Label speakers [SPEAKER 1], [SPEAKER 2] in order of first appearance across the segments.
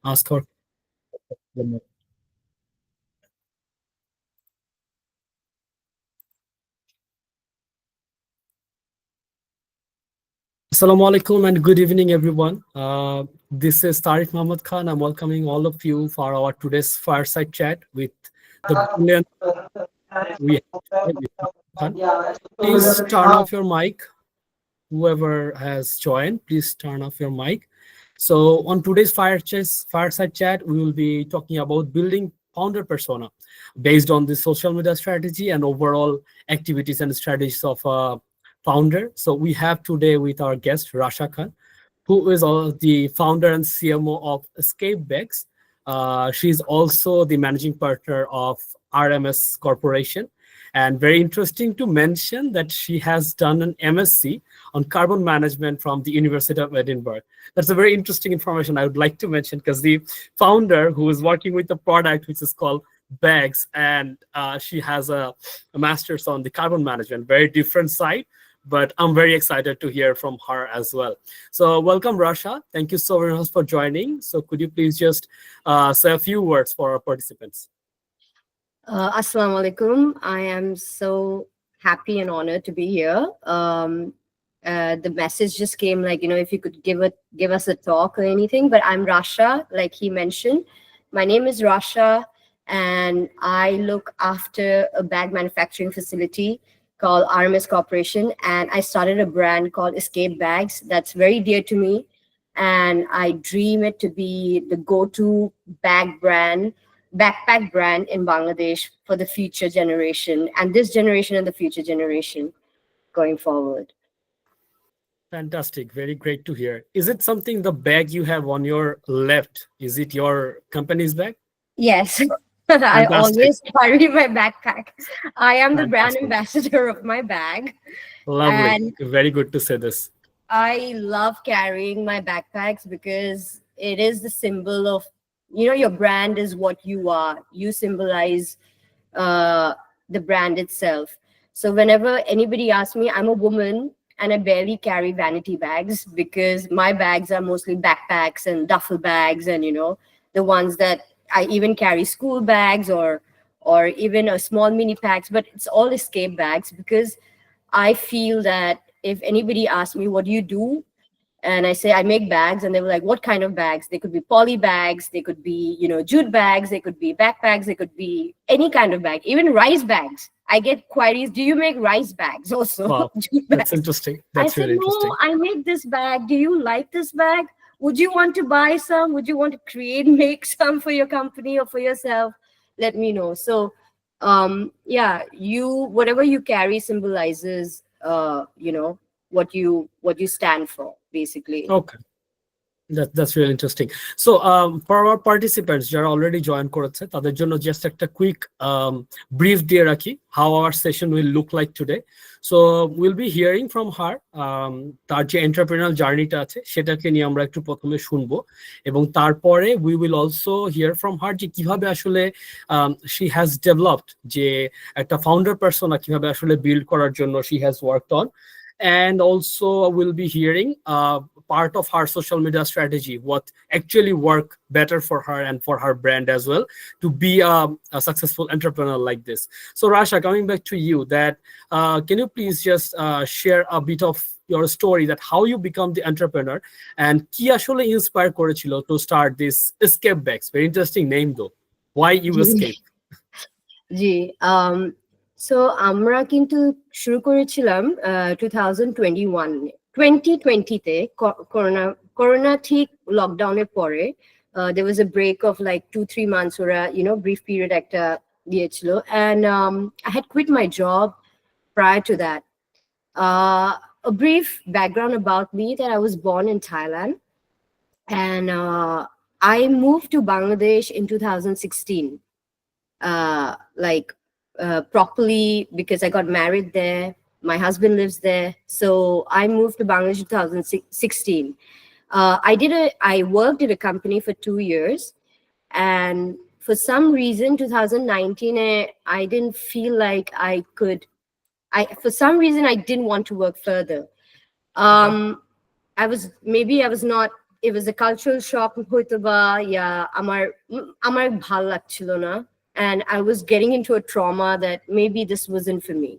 [SPEAKER 1] ask her. Assalamu alaikum and good evening, everyone. This is 𝗪𝗵𝘆 𝗬𝚻. I'm welcoming all of you for our today's fireside chat with the brilliant we have. Please turn off your mic. Whoever has joined, please turn off your mic. So on today's fireside chat, we will be talking about building founder persona based on the social media strategy and overall activities and strategies of a founder. So we have today with our guest, 𝗪𝗫 Khan, who is the founder and CMO of 𝗕𝗵𝘁. She's also the managing partner of RMS Corporation. And very interesting to mention that she has done an MSc on carbon management from the University of Edinburgh. That's a very interesting information I would like to mention because the founder who is working with the product, which is called Bags, and she has a master's on the carbon management, very different side, but I'm very excited to hear from her as well. So welcome, 𝗪𝗫. Thank you so very much for joining. So could you please just say a few words for our participants?
[SPEAKER 2] Assalamu alaikum. I am so happy and honored to be here. The message just came like, if you could give us a talk or anything, but I'm 𝗪𝗫, like he mentioned. My name is 𝗪𝗫, and I look after a bag manufacturing facility called RMS Corporation, and I started a brand called 𝗕𝗵𝘆 Bags that's very dear to me, and I dream it to be the go-to backpack brand in Bangladesh for the future generation, and this generation and the future generation going forward.
[SPEAKER 1] Fantastic. Very great to hear. Is it something, the bag you have on your left, is it your company's bag?
[SPEAKER 2] Yes. I always carry my backpack. I am the brand ambassador of my bag.
[SPEAKER 1] Lovely. And very good to say this.
[SPEAKER 2] I love carrying my backpacks because it is the symbol of, your brand is what you are. You symbolize the brand itself. So whenever anybody asks me, I'm a woman and I barely carry vanity bags because my bags are mostly backpacks and duffel bags, and the ones that I even carry school bags or even a small mini packs, but it's all 𝗕𝗵𝘁 bags because I feel that if anybody asks me, what do you do? And I say, I make bags, and they were like, what kind of bags? They could be poly bags, they could be, jute bags, they could be backpacks, they could be any kind of bag, even rice bags. I get queries, do you make rice bags also?
[SPEAKER 1] Wow, that's interesting. That's really interesting.
[SPEAKER 2] No, I make this bag. Do you like this bag? Would you want to buy some? Would you want to make some for your company or for yourself? Let me know. So, yeah, whatever you carry symbolizes, what you stand for, basically.
[SPEAKER 1] Okay. That's really interesting. So for our participants যারা already join করেছে তাদের জন্য just একটা quick brief দিয়ে রাখি how our session will look like today. So we'll be hearing from her তার যে entrepreneurial জার্নিটা আছে সেটাকে নিয়ে আমরা একটু প্রথমে শুনবো, এবং তারপরে we will also hear from her যে কিভাবে আসলে she has developed যে একটা founder persona কিভাবে আসলে build করার জন্য she has worked on. And also we'll be hearing part of her social media strategy, what actually work better for her and for her brand as well to be a successful entrepreneur like this. So 𝗪𝗫, coming back to you, that can you please just share a bit of your story, that how you become the entrepreneur and কি আসলে inspire করেছিল to start this 𝗕𝗵𝘁 Bags? Very interesting name though. Why you 𝗕𝗵𝘁?
[SPEAKER 2] জি, so আমরা কিন্তু শুরু করেছিলাম 2020-তে corona ঠিক লকডাউনের পরে there was a break of like 2-3 months ওরা brief period একটা দিয়েছিল, and I had quit my job prior to that. A brief background about me, that I was born in Thailand, and I moved to Bangladesh in 2016, properly because I got married there. My husband lives there. So I moved to Bangladesh in 2016. I worked at a company for 2 years, and for some reason, 2019, I didn't feel like for some reason, I didn't want to work further. I was not it was a cultural shock হয়তোবা, আমার ভাল লাগছিল না, and I was getting into a trauma that maybe this wasn't for me.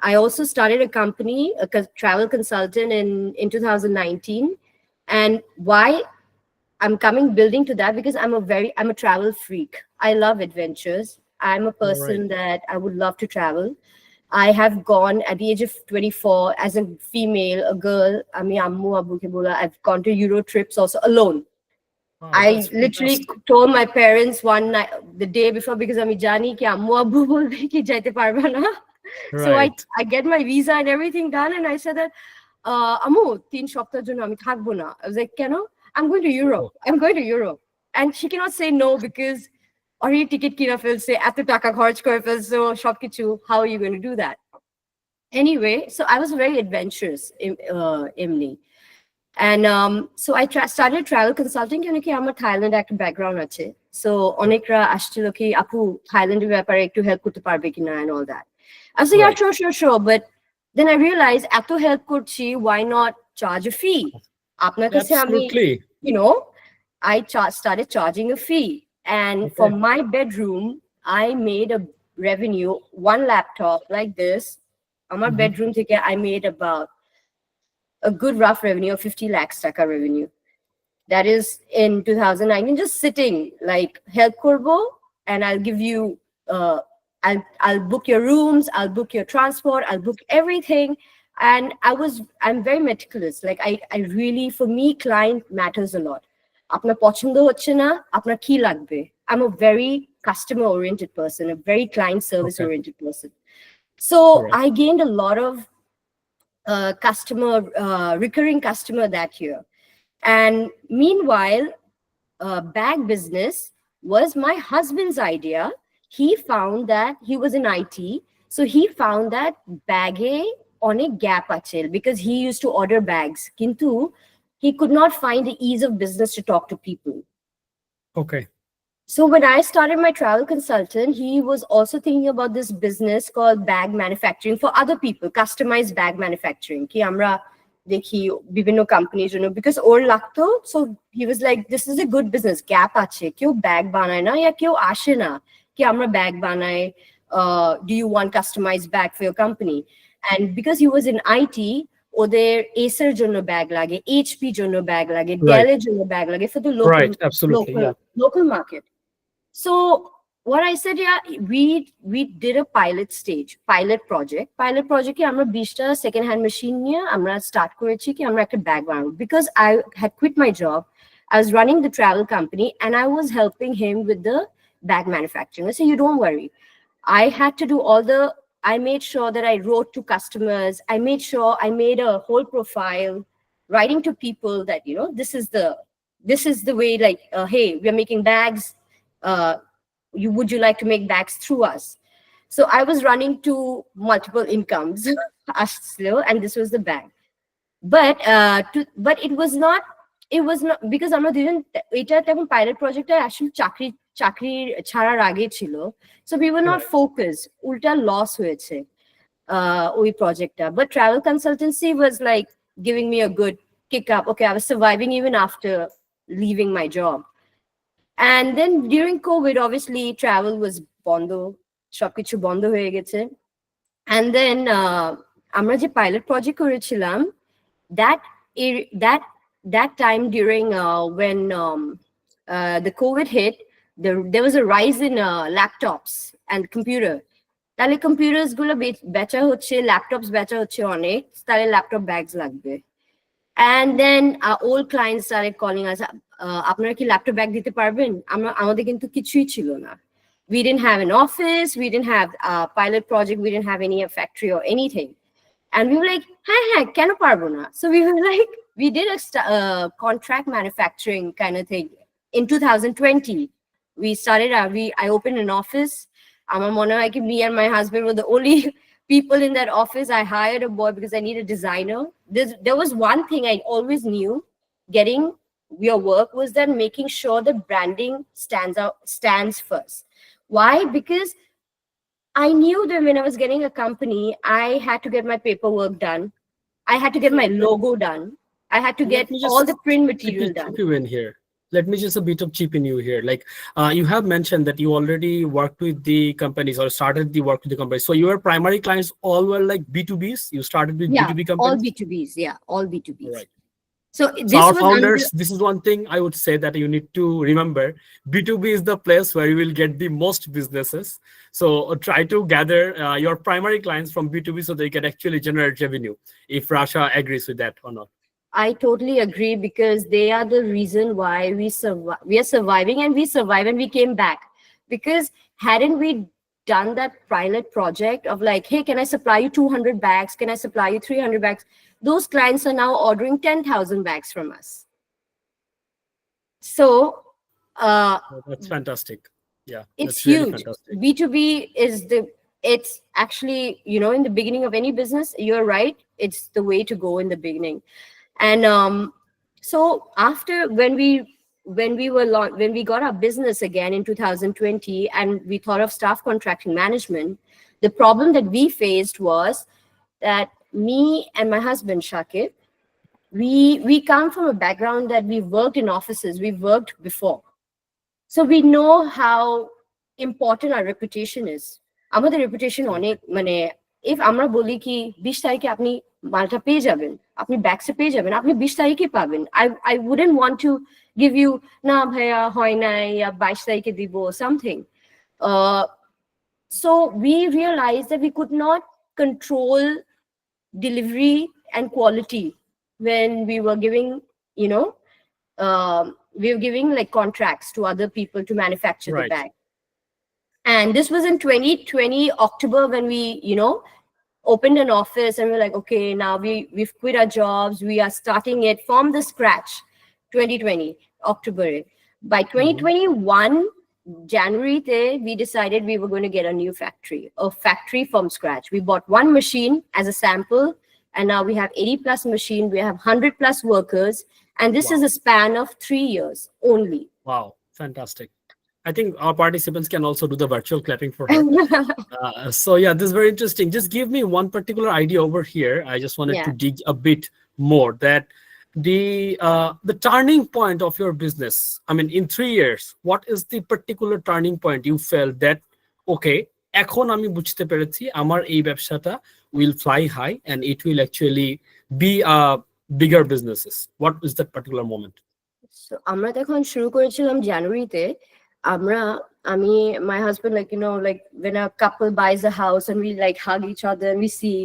[SPEAKER 2] I also started a company, a travel consultant in 2019. And why I'm building to that, because I'm a travel freak. I love adventures. I'm a person
[SPEAKER 1] Right.
[SPEAKER 2] that I would love to travel. I have gone at the age of 24 as a female, a girl. 𝗪𝗵𝘆 I've gone to Euro trips also alone.
[SPEAKER 1] Wow,
[SPEAKER 2] I
[SPEAKER 1] that's
[SPEAKER 2] literally
[SPEAKER 1] fantastic.
[SPEAKER 2] told my parents one night, the day before, because আমি জানি কি আম্মু আব্বু বলবে কি যাইতে পারবে না. So
[SPEAKER 1] Right.
[SPEAKER 2] I get my visa and everything done, and I said that আম্মু 3 সপ্তাহের জন্য আমি থাকবো না. I was like, কেন? I'm going to Europe.
[SPEAKER 1] Oh,
[SPEAKER 2] I'm going to Europe. And she cannot say no, because already ticket কিনা ফেলছে, এত টাকা খরচ করে ফেলছে, সবকিছু. How are you going to do that? Anyway, so I was very adventurous, Emily. And so I started travel consulting কেন কি আমার থাইল্যান্ডে একটা ব্যাকগ্রাউন্ড আছে. So অনেকরা আসছিল কি আপু থাইল্যান্ডের ব্যাপারে একটু হেল্প করতে পারবে কিনা and all that. I was like, yeah,
[SPEAKER 1] right.
[SPEAKER 2] sure. But then I realized এত হেল্প করছি, why not charge a fee? আপনার কাছে আমি,
[SPEAKER 1] Absolutely.
[SPEAKER 2] you know, I started charging a fee. And for
[SPEAKER 1] Okay.
[SPEAKER 2] my bedroom, I made a revenue, one laptop like this. আমার
[SPEAKER 1] Mhm.
[SPEAKER 2] bedroom থেকে I made about a good rough revenue of 50 lakhs taka revenue. That is in 2019, just sitting like help korbo, and I'll give you I'll book your rooms, I'll book your transport, I'll book everything. And I'm very meticulous. Like I really, for me, client matters a lot. Apnar pochondo hocche na, apnar ki lagbe. I'm a very customer oriented person, a very client service
[SPEAKER 1] Okay.
[SPEAKER 2] oriented person. So
[SPEAKER 1] Right.
[SPEAKER 2] I gained a lot of recurring customer that year. And meanwhile, bag business was my husband's idea. He found that he was in IT, so he found that bage onek gap ache, because he used to order bags, kintu he could not find the ease of business to talk to people.
[SPEAKER 1] Okay.
[SPEAKER 2] So when I started my travel consultant, he was also thinking about this business called bag manufacturing for other people, customized bag manufacturing. Ki amra dekhi bibhinno companies, because or lagto. So he was like, this is a good business, gap ache. Kyo bag banay na ya kyo ashe na ki amra bag banay. Do you want customized bag for your company? And because he was in IT, ওদের এসের জন্য bag লাগে, HP জন্য bag লাগে,
[SPEAKER 1] Right.
[SPEAKER 2] ডেলের জন্য bag লাগে, for the
[SPEAKER 1] Right. Absolutely. Yeah.
[SPEAKER 2] local market. So what I said, yeah, we did a pilot project. Pilot project ki amra 20টা second hand machine niye amra start korechi ki amra ekta bag banabo, because I had quit my job. I was running the travel company and I was helping him with the bag manufacturing. I said, you don't worry. I had to do I made sure that I wrote to customers. I made sure I made a whole profile, writing to people that, this is the way, like, hey, we're making bags. Would you like to make bags through us? So I was running to multiple incomes, and this was the bag. But it was not because আমরা দুজন, এটা একটা pilot প্রজেক্টটা আসলে চাকরি ছাড়ার আগে ছিল, so we were not
[SPEAKER 1] Right.
[SPEAKER 2] focused, উল্টা লস হয়েছে ওই প্রজেক্টটা. But travel consultancy was like giving me a good kick up. Okay, I was surviving even after leaving my job. And then during COVID, obviously travel was বন্ধ, সবকিছু বন্ধ হয়ে গেছে. And then আমরা যে পাইলট প্রজেক্ট করেছিলাম, that time during when the COVID hit, there was a rise in laptops and computer. তাহলে computers গুলো বেচা হচ্ছে, laptops বেচা হচ্ছে অনেক, তাহলে laptop bags লাগবে. And then old clients started calling us, আপনারা কি ল্যাপটপ ব্যাগ দিতে পারবেন? আমাদের কিন্তু কিছুই ছিল না. We didn't have an office, we didn't have a pilot project, we didn't have any factory or anything. And we were like, হ্যাঁ কেন পারবো না? So we were like, we did a contract manufacturing kind of thing. In 2020, we started, I opened an office. আমার মনে হয় কি, me and my husband were the only people in that office. I hired a boy because I need a designer. There was one thing I always knew, getting your work, was that making sure the branding stands first. Why? Because I knew that when I was getting a company, I had to get my paperwork done. I had to get my logo done. I had to
[SPEAKER 1] Let
[SPEAKER 2] get
[SPEAKER 1] me
[SPEAKER 2] all the
[SPEAKER 1] just
[SPEAKER 2] print
[SPEAKER 1] chip
[SPEAKER 2] material
[SPEAKER 1] you,
[SPEAKER 2] done.
[SPEAKER 1] chip you in here. Let me just a bit of chip in you here. Like you have mentioned that you already worked with the companies or started the work with the companies. So your primary clients all were like B2Bs. You started with
[SPEAKER 2] Yeah,
[SPEAKER 1] B2B
[SPEAKER 2] all
[SPEAKER 1] companies.
[SPEAKER 2] B2Bs. Yeah, all B2Bs.
[SPEAKER 1] Right.
[SPEAKER 2] So
[SPEAKER 1] So
[SPEAKER 2] this
[SPEAKER 1] our
[SPEAKER 2] was under.
[SPEAKER 1] founders, this is one thing I would say that you need to remember. B2B is the place where you will get the most businesses. So try to gather your primary clients from B2B so they can actually generate revenue. If Rasha agrees with that or not.
[SPEAKER 2] I totally agree, because they are the reason why we survive. We are surviving, and we survive, and we came back. Because hadn't we done that pilot project of like, hey, can I supply you 200 bags? Can I supply you 300 bags? Those clients are now ordering 10,000 bags from us. So
[SPEAKER 1] Oh, that's fantastic. Yeah,
[SPEAKER 2] it's
[SPEAKER 1] that's really
[SPEAKER 2] huge.
[SPEAKER 1] fantastic.
[SPEAKER 2] B2B is it's actually, in the beginning of any business, you're right. It's the way to go in the beginning. And so after when we got our business again in 2020, and we thought of staff contracting management, the problem that we faced was that me and my husband Shakib, we come from a background that we've worked in offices, we've worked before, so we know how important our reputation is. আমাদের reputation অনেক, মানে if আমরা বলি কি 20 তারিখে আপনি মালটা পেয়ে যাবেন, আপনি ব্যাকসে পেয়ে যাবেন, আপনি 20 তারিখে পাবেন। I wouldn't want to give you না ভাইয়া হয় নাই, 22 তারিখে দিব something. So we realized that we could not control delivery and quality when we were giving, we were giving like contracts to other people to manufacture the
[SPEAKER 1] Right.
[SPEAKER 2] bag. And this was in 2020 October, when we opened an office, and we're like, okay, now we've quit our jobs, we are starting it from the scratch. 2020 October. By 2021 January we decided we were going to get a new factory from scratch. We bought one machine as a sample, and now we have 80 plus machine, we have 100 plus workers, and this is a span of 3 years only.
[SPEAKER 1] Wow, fantastic. I think our participants can also do the virtual clapping for her. So yeah, this is very interesting. Just give me one particular idea over here. I just wanted to dig a bit more that the turning point of your business. I mean, in 3 years, what is the particular turning point you felt that, okay, এখন আমি বুঝতে পেরেছি আমার এই ব্যবসাটা will fly high and it will actually be a bigger businesses? What is that particular moment?
[SPEAKER 2] So আমরা তখন শুরু করেছিলাম জানুয়ারিতে। my husband, like, like when a couple buys a house and we like hug each other and we see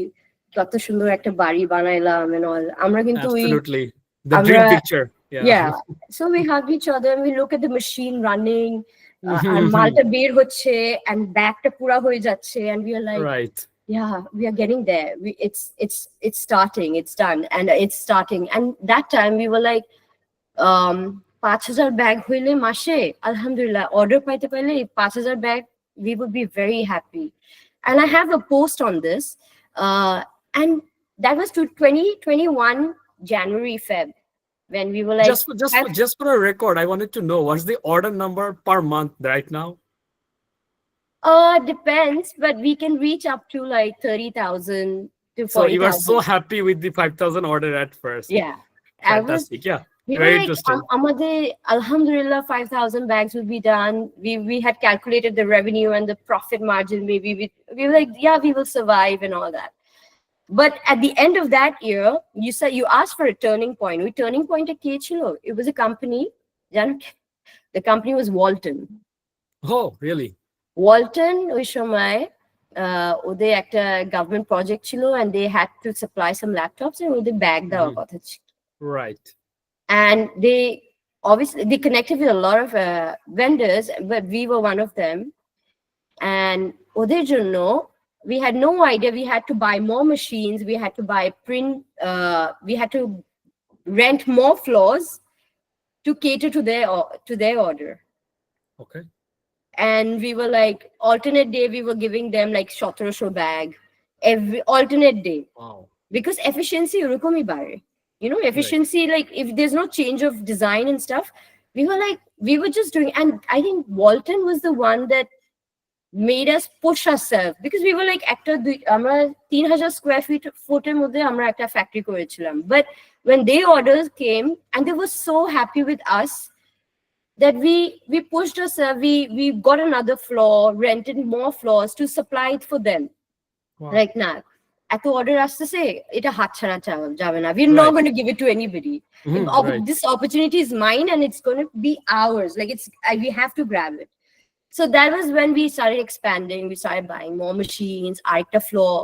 [SPEAKER 2] কত সুন্দর একটা বাড়ি বানাইলাম and all, আমরা কিন্তু
[SPEAKER 1] absolutely the dream picture.
[SPEAKER 2] Yeah. So we hug each other and we look at the machine running, and মালটা বের হচ্ছে and ব্যাগটা পুরা হয়ে যাচ্ছে, and we are like,
[SPEAKER 1] right,
[SPEAKER 2] yeah, we are getting there. It's starting, it's done, and it's starting. And that time we were like, 5,000 bag হইলে মাসে আলহামদুলিল্লাহ অর্ডার পাইতে পারলে 5,000 bag, we would be very happy. And I have a post on this, and that was to 2021 January Feb, when we were like,
[SPEAKER 1] just for a record, I wanted to know what's the order number per month right now.
[SPEAKER 2] Depends, but we can reach up to like 30,000 to 40,000.
[SPEAKER 1] So you are so happy with the 5,000 order at first.
[SPEAKER 2] Yeah,
[SPEAKER 1] fantastic. Yeah,
[SPEAKER 2] we
[SPEAKER 1] very
[SPEAKER 2] like,
[SPEAKER 1] interesting.
[SPEAKER 2] Alhamdulillah, 5,000 bags will be done. We had calculated the revenue and the profit margin. Maybe we were like, yeah, we will survive and all that. But at the end of that year, you asked for a turning point. Turning point at 𝗕 It was a company. The company was Walton.
[SPEAKER 1] Oh, really?
[SPEAKER 2] Walton ওই সময় ওদের একটা government project ছিল, and they had to supply some laptops, and ওদের bag দেওয়ার কথা ছিল.
[SPEAKER 1] Right.
[SPEAKER 2] And they connected with a lot of vendors, but we were one of them. And ওদের জন্য we had no idea. We had to buy more machines. We had to buy print. We had to rent more floors to cater to their order.
[SPEAKER 1] Okay.
[SPEAKER 2] And we were like, alternate day, we were giving them like 1700 bag every alternate day.
[SPEAKER 1] Wow.
[SPEAKER 2] Because efficiency ওরকমই বাড়ে. Efficiency, right. Like if there's no change of design and stuff, we were just doing. And I think Walton was the one that made us push ourselves because we were like আমরা 3000 square foot এর মধ্যে আমরা একটা factory করেছিলাম, but when their orders came and they were so happy with us that we pushed ourselves, we got another floor, rented more floors to supply it for them.
[SPEAKER 1] Wow.
[SPEAKER 2] Like না এত order আসতেছে, এটা হাতছাড়া যাবে না, we're not going to give it to anybody. This opportunity is mine and it's going to be ours, like we have to grab it. So that was when we started expanding. We started buying more machines, arekta floor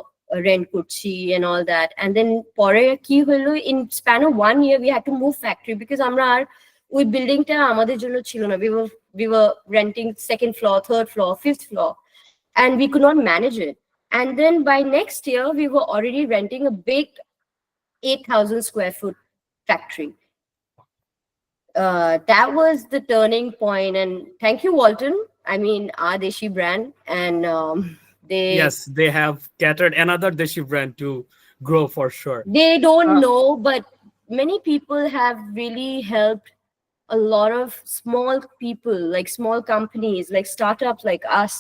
[SPEAKER 2] rent করছি and all that. And then পরে কি হলো, in span of 1 year we had to move factory because আমরা আর ওই বিল্ডিংটা আমাদের জন্য ছিল না. We were renting second floor, third floor, fifth floor, and we could not manage it. And then by next year we were already renting a big 8,000 square foot factory. That was the turning point, and thank you, Walton. I mean, our 𝗕𝗫𝗂 brand, and
[SPEAKER 1] they have catered another 𝗕𝗫𝗂 brand to grow for sure.
[SPEAKER 2] They don't know, but many people have really helped a lot of small people, like small companies, like startups like us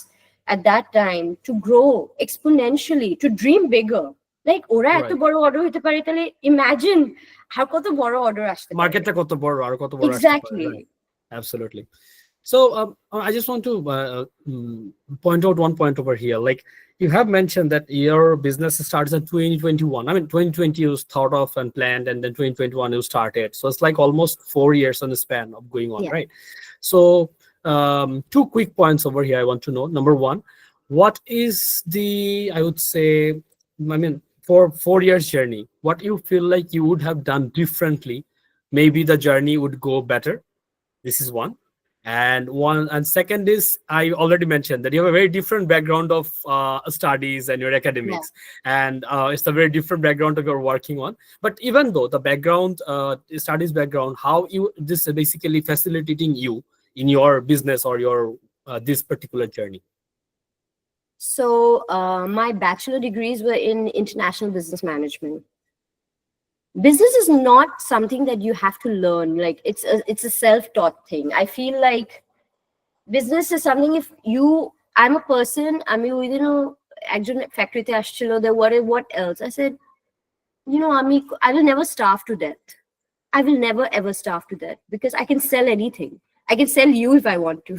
[SPEAKER 2] at that time, to grow exponentially, to dream bigger. Like ওরা এত বড় order হতে পারে, তাহলে imagine আর কত বড় order আসতে পারে,
[SPEAKER 1] মার্কেটটা কত বড় আর কত বড় আসতে পারে।
[SPEAKER 2] Exactly.
[SPEAKER 1] Absolutely. So I just want to point out one point over here. Like you have mentioned that your business starts in 2021. I mean, 2020 you thought of and planned, and then 2021 you started. So it's like almost 4 years on the span of going on, right? So 2 quick points over here I want to know. Number one, what is the, I would say, I mean, for 4 years journey, what you feel like you would have done differently? Maybe the journey would go better. This is one. And second is, I already mentioned that you have a very different background of studies and your academics, and it's a very different background that you're working on. But even though the background, studies background, how this is basically facilitating you in your business or your this particular journey?
[SPEAKER 2] So my bachelor degrees were in international business management. Business is not something that you have to learn. Like it's a self-taught thing. I feel like business is something, if I'm a person, I mean, একজন ফ্যাক্টরিতে আসছিল, there what else? I said, I will never starve to death. I will never ever starve to death because I can sell anything. I can sell you if I want to.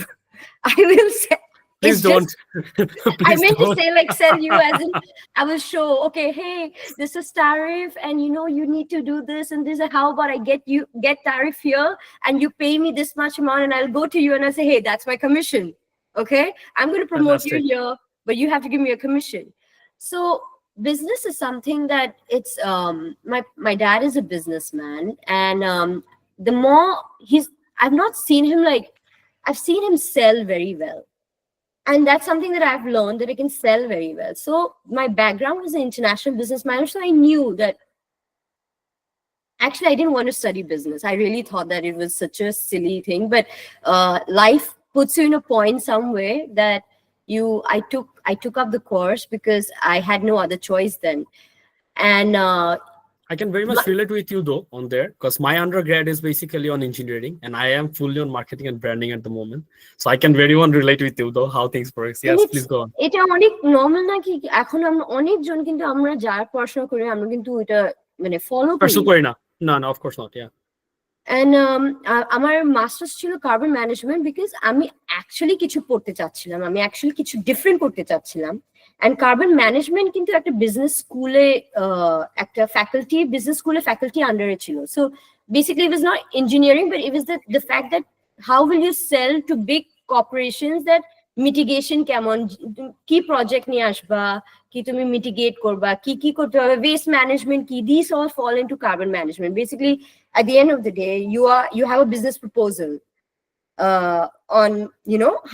[SPEAKER 2] I will sell.
[SPEAKER 1] Please don't. Please
[SPEAKER 2] I meant
[SPEAKER 1] don't.
[SPEAKER 2] to say like sell you as in I will show, okay, hey, this is tariff, and you need to do this and this, and how about I get tariff here and you pay me this much amount, and I'll go to you and I say, hey, that's my commission. Okay, I'm going to promote you here, but you have to give me a commission. So business is something that it's my dad is a businessman, and the more I've not seen him, like I've seen him sell very well. And that's something that I've learned, that I can sell very well. So my background was an international business manager. So I knew that actually I didn't want to study business. I really thought that it was such a silly thing. But life puts you in a point somewhere that I took up the course because I had no other choice then. And
[SPEAKER 1] I can very much relate with you though on there, because my undergrad is basically on engineering and I am fully on marketing and branding at the moment. So I can very much relate with you though how things works. Yes, please go on.
[SPEAKER 2] এটা অনেক normal নাকি, এখন আমরা অনেকজন কিন্তু আমরা যারা পড়াশোনা করি আমরা কিন্তু এটা মানে ফলো
[SPEAKER 1] করি না। No, of course not. Yeah.
[SPEAKER 2] And আমার মাস্টার্স ছিল কার্বন ম্যানেজমেন্ট, বিকজ আমি অ্যাকচুয়ালি কিছু পড়তে চাচ্ছিলাম, আমি অ্যাকচুয়ালি কিছু ডিফারেন্ট করতে চাচ্ছিলাম। And carbon management কিন্তু একটা বিজনেস স্কুলে একটা ফ্যাকাল্টি, বিজনেস স্কুলে ফ্যাকাল্টি আন্ডারে ছিল। So basically it was not engineering, but it was the fact that how will you sell to big corporations that mitigation কেমন, কি প্রজেক্ট নিয়ে আসবা, কি তুমি মিটিগেট করবা, কি করতে হবে, ওয়েস্ট ম্যানেজমেন্ট কি, these all fall into carbon management. Basically at the end of the day you have a business proposal on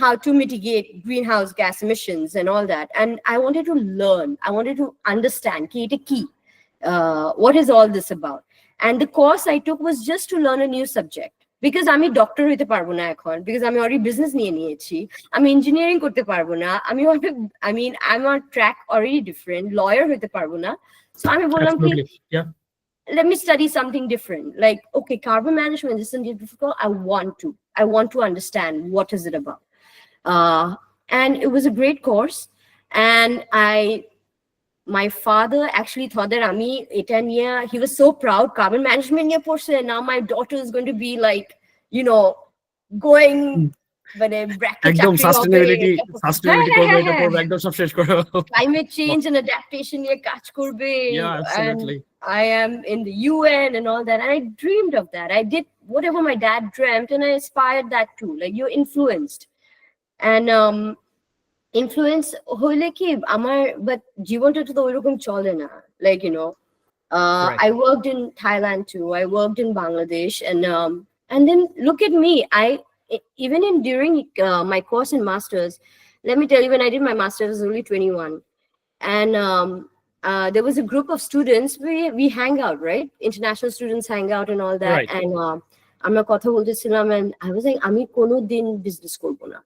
[SPEAKER 2] how to mitigate greenhouse gas emissions and all that, and I wanted to learn, I wanted to understand what is all this about. And the course I took was just to learn a new subject, because আমি doctor হইতে পারবো না এখন, because আমি already business নিয়ে নিয়েছি, আমি engineering করতে পারবো না, I'm on track already different, lawyer হইতে পারবো না। So আমি বললাম কি, let me study something different. Like, okay, carbon management isn't difficult. I want to understand what is it about. and it was a great course. And my father actually thought that Ami eta niya, he was so proud, carbon management niya porche, now my daughter is going to be like, you know, going মানে bracket
[SPEAKER 1] একদম
[SPEAKER 2] চাকরি হবে,
[SPEAKER 1] sustainability করবে, এটা করবে, একদম সব শেষ করে
[SPEAKER 2] climate change and adaptation নিয়ে কাজ করবে, and I am in the UN and all that, and I dreamed of that. I did whatever my dad dreamt, and I aspired that too. Like, you're influenced, and influence হইলে কি আমার, but জীবনটা তো ওইরকম চলে না, like, you know. I worked in Thailand too. I worked in Bangladesh, and then look at me. Even during my course in masters, let me tell you, when I did my masters, I was only 21, and there was a group of students. We hang out, right? International students hang out and all that.
[SPEAKER 1] Right.
[SPEAKER 2] And আমরা কথা বলতেছিলাম, and I was like, আমি কোনোদিন business করব না,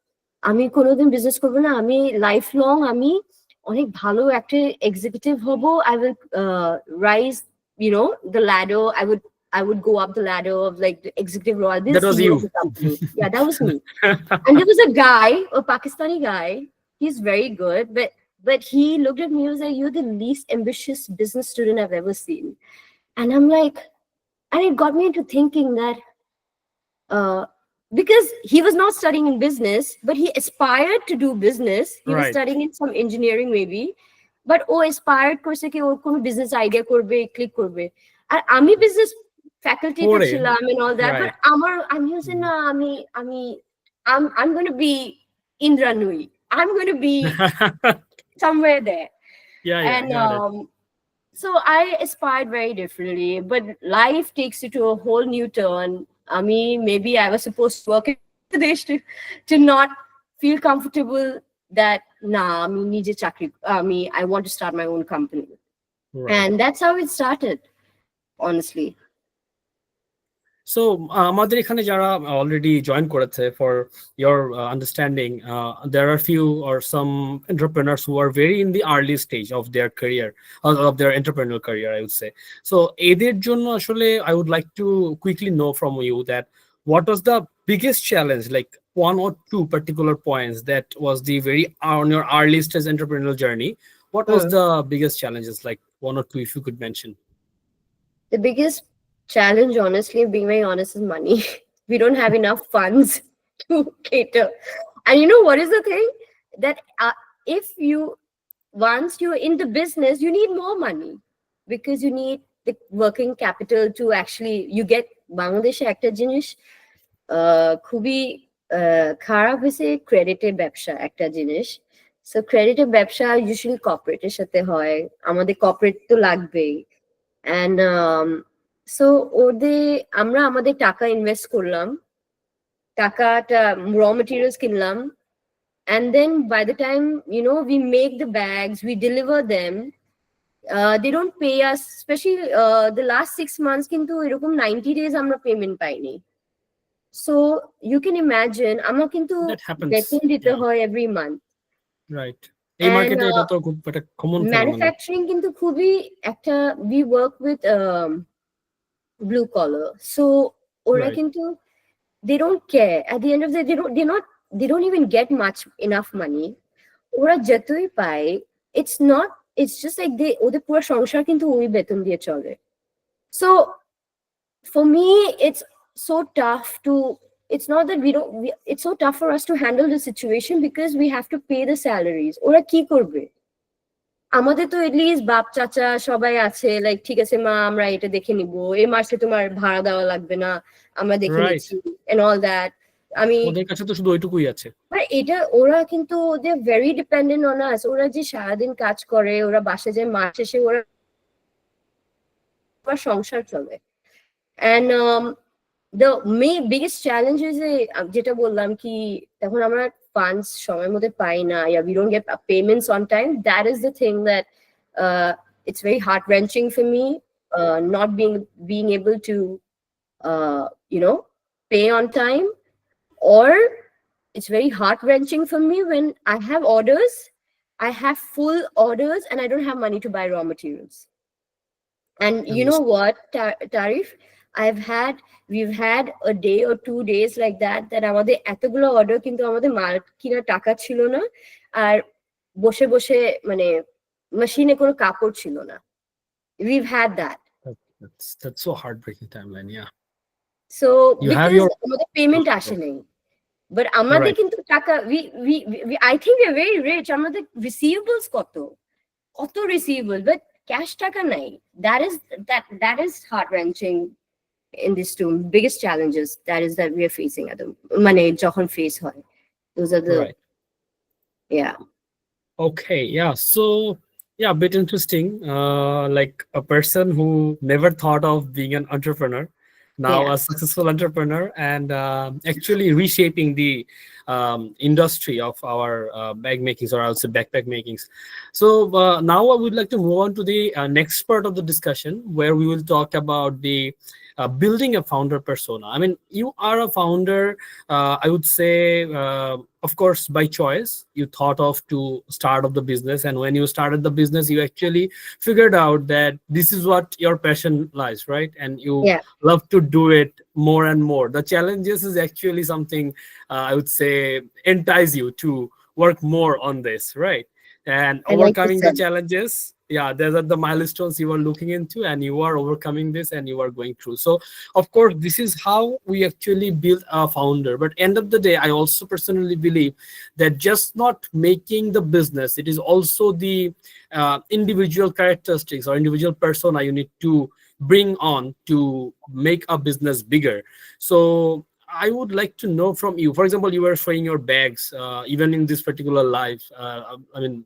[SPEAKER 2] আমি কোনোদিন business করব না, আমি লাইফ লং আমি অনেক ভালো একটা এক্সিকিউটিভ হব. I will rise, you know, the ladder. I would go up the ladder of like the executive role.
[SPEAKER 1] That was you.
[SPEAKER 2] Yeah, that was me. And there was a guy, a Pakistani guy. He's very good, but he looked at me and was like, "You're the least ambitious business student I've ever seen." And I'm like, and it got me into thinking that because he was not studying in business, but he aspired to do business. He was studying in some engineering maybe, but aspired korche ki or kono business idea korbe, click korbe. And ami business faculty ছিলাম and all that, but I'm using I'm going to be Indra Nui. I'm going to be somewhere there. And so I aspired very differently, but life takes you to a whole new turn. I mean, maybe I was supposed to work in Bangladesh to not feel comfortable that I want to start my own company. And that's how it started, honestly.
[SPEAKER 1] So আমাদের এখানে যারা already join করেছে, for your understanding, there are few or some entrepreneurs who are very in the early stage of their career, of their entrepreneurial career, I would say. So এদের জন্য আসলে I would like to quickly know from you that what was the biggest challenge, like one or two particular points that was the very on your early stage entrepreneurial journey. What was the biggest challenges, like one or two, if you could mention?
[SPEAKER 2] The biggest challenge, honestly, being very honest, is money. We don't have enough funds to cater. And you know what is the thing? That if once you're in the business, you need more money, because you need the working capital to actually, you get Bangladesh একটা জিনিস খুবই খারাপ হয়েছে, ক্রেডিটের ব্যবসা একটা জিনিস. So ক্রেডিটের ব্যবসা ইউজুয়ালি কর্পোরেটের সাথে হয়, আমাদের কর্পোরেট তো লাগবেই. And so আমরা আমাদের টাকা ইনভেস্ট করলাম, টাকাটা raw materials কিনলাম, and then by the time, you know, we make the bags, we deliver them, they don't pay us, especially the last 6 months কিন্তু এরকম 90 days আমরা পেমেন্ট পাইনি. So you can imagine আমরা কিন্তু বেতন দিতে হয় every month.
[SPEAKER 1] Right. এই মার্কেটে এটা তো খুব একটা কমন ফেনোমেনন।
[SPEAKER 2] ম্যানুফ্যাকচারিং কিন্তু খুবই একটা, we work with blue collar, so ওরা কিন্তু they don't care. At the end of the day, they don't even get much enough money. ওরা যতই পায়, it's just like ওদের পুরো সংসার কিন্তু ওই বেতন দিয়ে চলে. So for me, it's so tough to, it's not that it's so tough for us to handle the situation, because we have to pay the salaries. ওরা কি করবে? আমাদের তো এটলিস্ট বাপ চাচা সবাই আছে, লাইক ঠিক আছে মা, আমরা এটা দেখে নিব, এই মাসে তোমার ভাড়া দেওয়া লাগবে না, আমরা দেখে নিচ্ছি, and all that. আমি
[SPEAKER 1] ওদের কাছে তো শুধু ওইটুকুই আছে।
[SPEAKER 2] এটা ওরা কিন্তু they are very dependent on us. ওরা যে সারাদিন কাজ করে, ওরা বাসায় যায়, মাস শেষে ওরা সংসার চলে। And the biggest challenge is যেটা বললাম কি, তখন আমরা funds সময় মতো পাই না, we don't get payments on time. That is the thing that it's very heart-wrenching for me, not being able to you know, pay on time. Or it's very heart-wrenching for me when I have orders, I have full orders, and I don't have money to buy raw materials. And you know what, Tarif, we've had a day or 2 days like that আমাদের এতগুলো order কিন্তু আমাদের মাল কিনার টাকা ছিল না, আর বসে বসে মানে মেশিনে কোনো কাপড় ছিল না। We've had that.
[SPEAKER 1] That's so heartbreaking timeline. Yeah.
[SPEAKER 2] So
[SPEAKER 1] You have
[SPEAKER 2] because
[SPEAKER 1] your
[SPEAKER 2] আমাদের পেমেন্ট আসে নাই, but আমাদের
[SPEAKER 1] right.
[SPEAKER 2] কিন্তু টাকা we I think we're very rich. আমাদের receivables কত receivable, but cash টাকা নাই. That is heart wrenching in these two biggest challenges that we are facing at the মানে যখন face হয়. Those are the
[SPEAKER 1] Right.
[SPEAKER 2] yeah.
[SPEAKER 1] Okay, yeah. So, yeah, a bit interesting. Like a person who never thought of being an entrepreneur, now
[SPEAKER 2] Yeah.
[SPEAKER 1] a successful entrepreneur, and actually reshaping the industry of our bag makings, or also backpack makings. So now I would like to move on to the next part of the discussion, where we will talk about the building a founder persona. I mean, you are a founder, I would say, of course, by choice. You thought of to start up the business, and when you started the business, you actually figured out that this is what your passion lies, right? And you
[SPEAKER 2] Yeah.
[SPEAKER 1] love to do it more and more. The challenges is actually something, I would say, entice you to work more on this, right? And
[SPEAKER 2] I like
[SPEAKER 1] overcoming
[SPEAKER 2] this
[SPEAKER 1] the challenges, yeah, those are the milestones you are looking into, and you are overcoming this, and you are going through. So of course, this is how we actually build a founder. But end of the day, I also personally believe that just not making the business, it is also the individual characteristics or individual persona you need to bring on to make a business bigger. So I would like to know from you. For example, you were showing your bags, even in this particular live,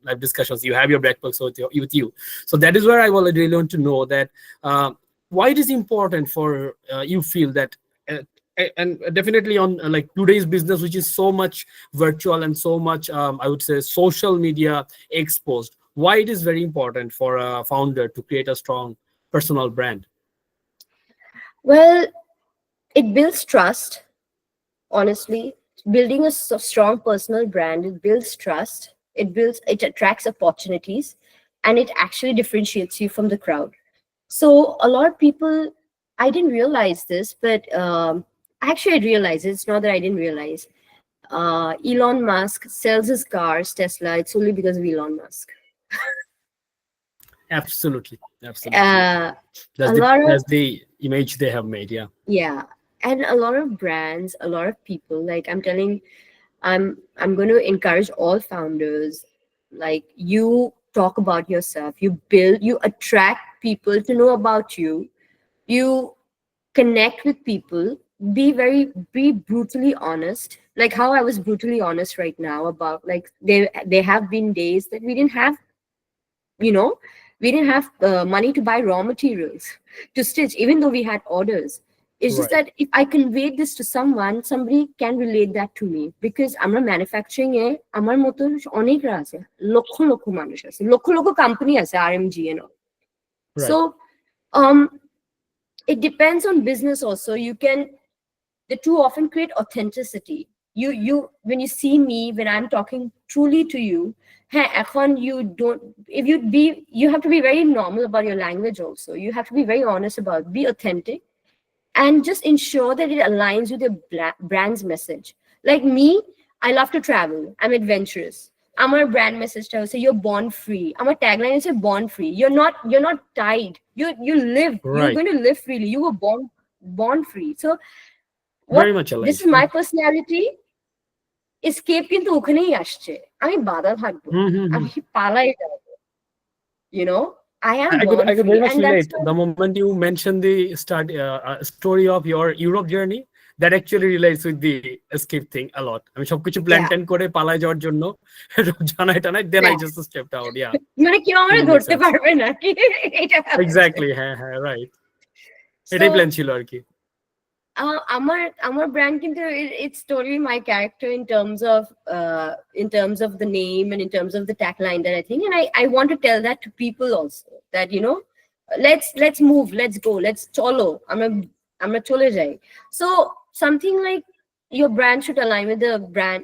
[SPEAKER 1] live discussions. You have your backpacks with you. So that is where I will really want to know that why it is important for you feel that, and definitely on like today's business, which is so much virtual and so much, I would say, social media exposed. Why it is very important for a founder to create a strong personal brand?
[SPEAKER 2] Well, it builds trust. Honestly, building a strong personal brand, it builds trust, it attracts opportunities, and it actually differentiates you from the crowd. So a lot of people, I didn't realize this, but actually I realized it. It's not that I didn't realize. Elon Musk sells his cars, Tesla. It's only because of Elon Musk.
[SPEAKER 1] Absolutely. That's the image they have made.
[SPEAKER 2] Yeah. And a lot of brands, a lot of people, like I'm going to encourage all founders, like, you talk about yourself, you attract people to know about you, you connect with people, be brutally honest, like how I was brutally honest right now about, like, there have been days that we didn't have money to buy raw materials to stitch, even though we had orders. It's just that if I convey this to someone, somebody can relate that to me, because আমরা manufacturing এ আমার মতো অনেকরা আছে, লক্ষ লক্ষ মানুষ আছে, lakh lakh company আছে, RMG and all. So it depends on business also. The two often create authenticity. You when you see me, when I'm talking truly to you, you have to be very normal about your language also. You have to be very honest about it. Be authentic. And just ensure that it aligns with your brand's message. Like me, I love to travel. I'm adventurous. Our brand message tells you you're born free. Our tagline is you're born free. You're not tied. You live. You're going to live freely. You were born free. So
[SPEAKER 1] very much alive.
[SPEAKER 2] This is my personality. Escape কিন্তু ওখানেই আসছে। আমি বাধা থাকবো, আমি পালাই যাব, I
[SPEAKER 1] could very much relate. The moment you mentioned the story of your Europe journey, that actually relates with the escape thing a lot. I mean, সবকিছু প্ল্যান করে পালায় যাওয়ার জন্য জানাই টানাই, then I just stepped out. Yeah.
[SPEAKER 2] মানে কেউ আমারে ধরতে পারবে না কি এটা।
[SPEAKER 1] Exactly. হ্যাঁ, right. এটাই প্ল্যান ছিল আর কি।
[SPEAKER 2] আমার brand কিন্তু it's totally my character in terms of the name and in terms of the tagline that I think, and I want to tell that to people also, that let's move, let's go, let's cholo, আমরা চলে যাই. So something like your brand should align with the brand,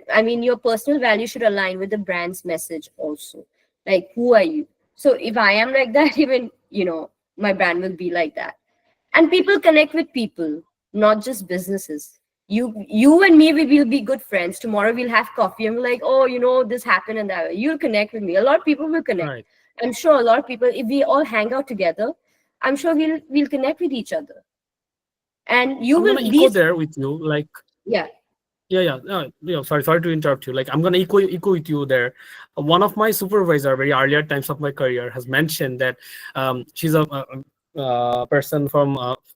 [SPEAKER 2] your personal value should align with the brand's message also. Like, who are you? So if I am like that, even my brand will be like that. And people connect with people, not just businesses. You and me, we will be good friends. Tomorrow we'll have coffee and we're like, oh, this happened and that. You'll connect with me. A lot of people will connect.
[SPEAKER 1] Right.
[SPEAKER 2] I'm sure a lot of people, if we all hang out together, I'm sure we'll connect with each other. And you
[SPEAKER 1] I'm
[SPEAKER 2] will
[SPEAKER 1] gonna echo
[SPEAKER 2] these
[SPEAKER 1] there with you. Like,
[SPEAKER 2] yeah.
[SPEAKER 1] sorry to interrupt you. Like, I'm gonna echo with you there. One of my supervisor, very earlier times of my career, has mentioned that she's a person from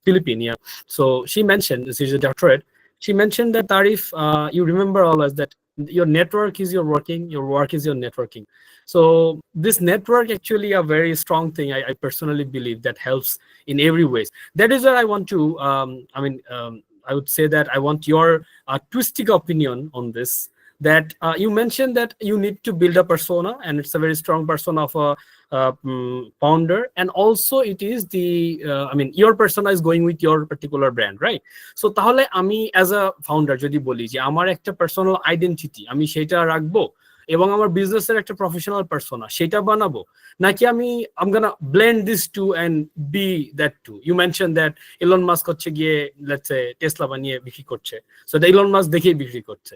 [SPEAKER 1] Philippines. Yeah. So she mentioned, she's a doctorate. She mentioned that, Tarif, you remember always that your network is your working, your work is your networking. So this network actually a very strong thing. I personally believe that helps in every ways. That is where I want to. I would say that I want your twistic opinion on this. That you mentioned that you need to build a persona, and it's a very strong persona of a founder, and also it is the your persona is going with your particular brand, right? So তাহলে আমি as a founder যদি বলি যে আমার একটা personal identity আমি সেটা রাখবো এবং আমার বিজনেসের একটা প্রফেশনাল পার্সোনা সেটা বানাবো, নাকি I'm gonna blend this two and be that two. You mentioned that Elon Musk হচ্ছে গিয়ে let's say Tesla বানিয়ে বিক্রি করছে, so the Elon Musk দেখেই বিক্রি করছে.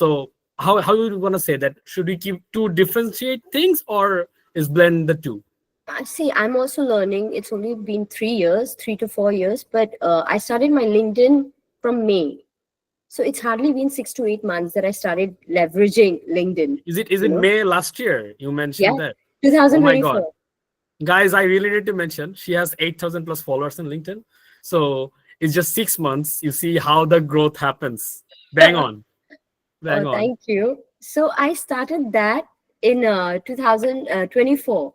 [SPEAKER 1] So how you gonna say that? Should we keep two differentiate things or is blend the two?
[SPEAKER 2] See, I'm also learning. It's only been 3 years, 3 to 4 years, but I started my LinkedIn from May. So it's hardly been 6 to 8 months that I started leveraging LinkedIn.
[SPEAKER 1] Is it May last year? You mentioned that.
[SPEAKER 2] 2024.
[SPEAKER 1] Oh my God. Guys, I really need to mention she has 8,000 plus followers on LinkedIn. So it's just 6 months. You see how the growth happens. Bang on. Bang on.
[SPEAKER 2] Thank you. So I started that in 2024.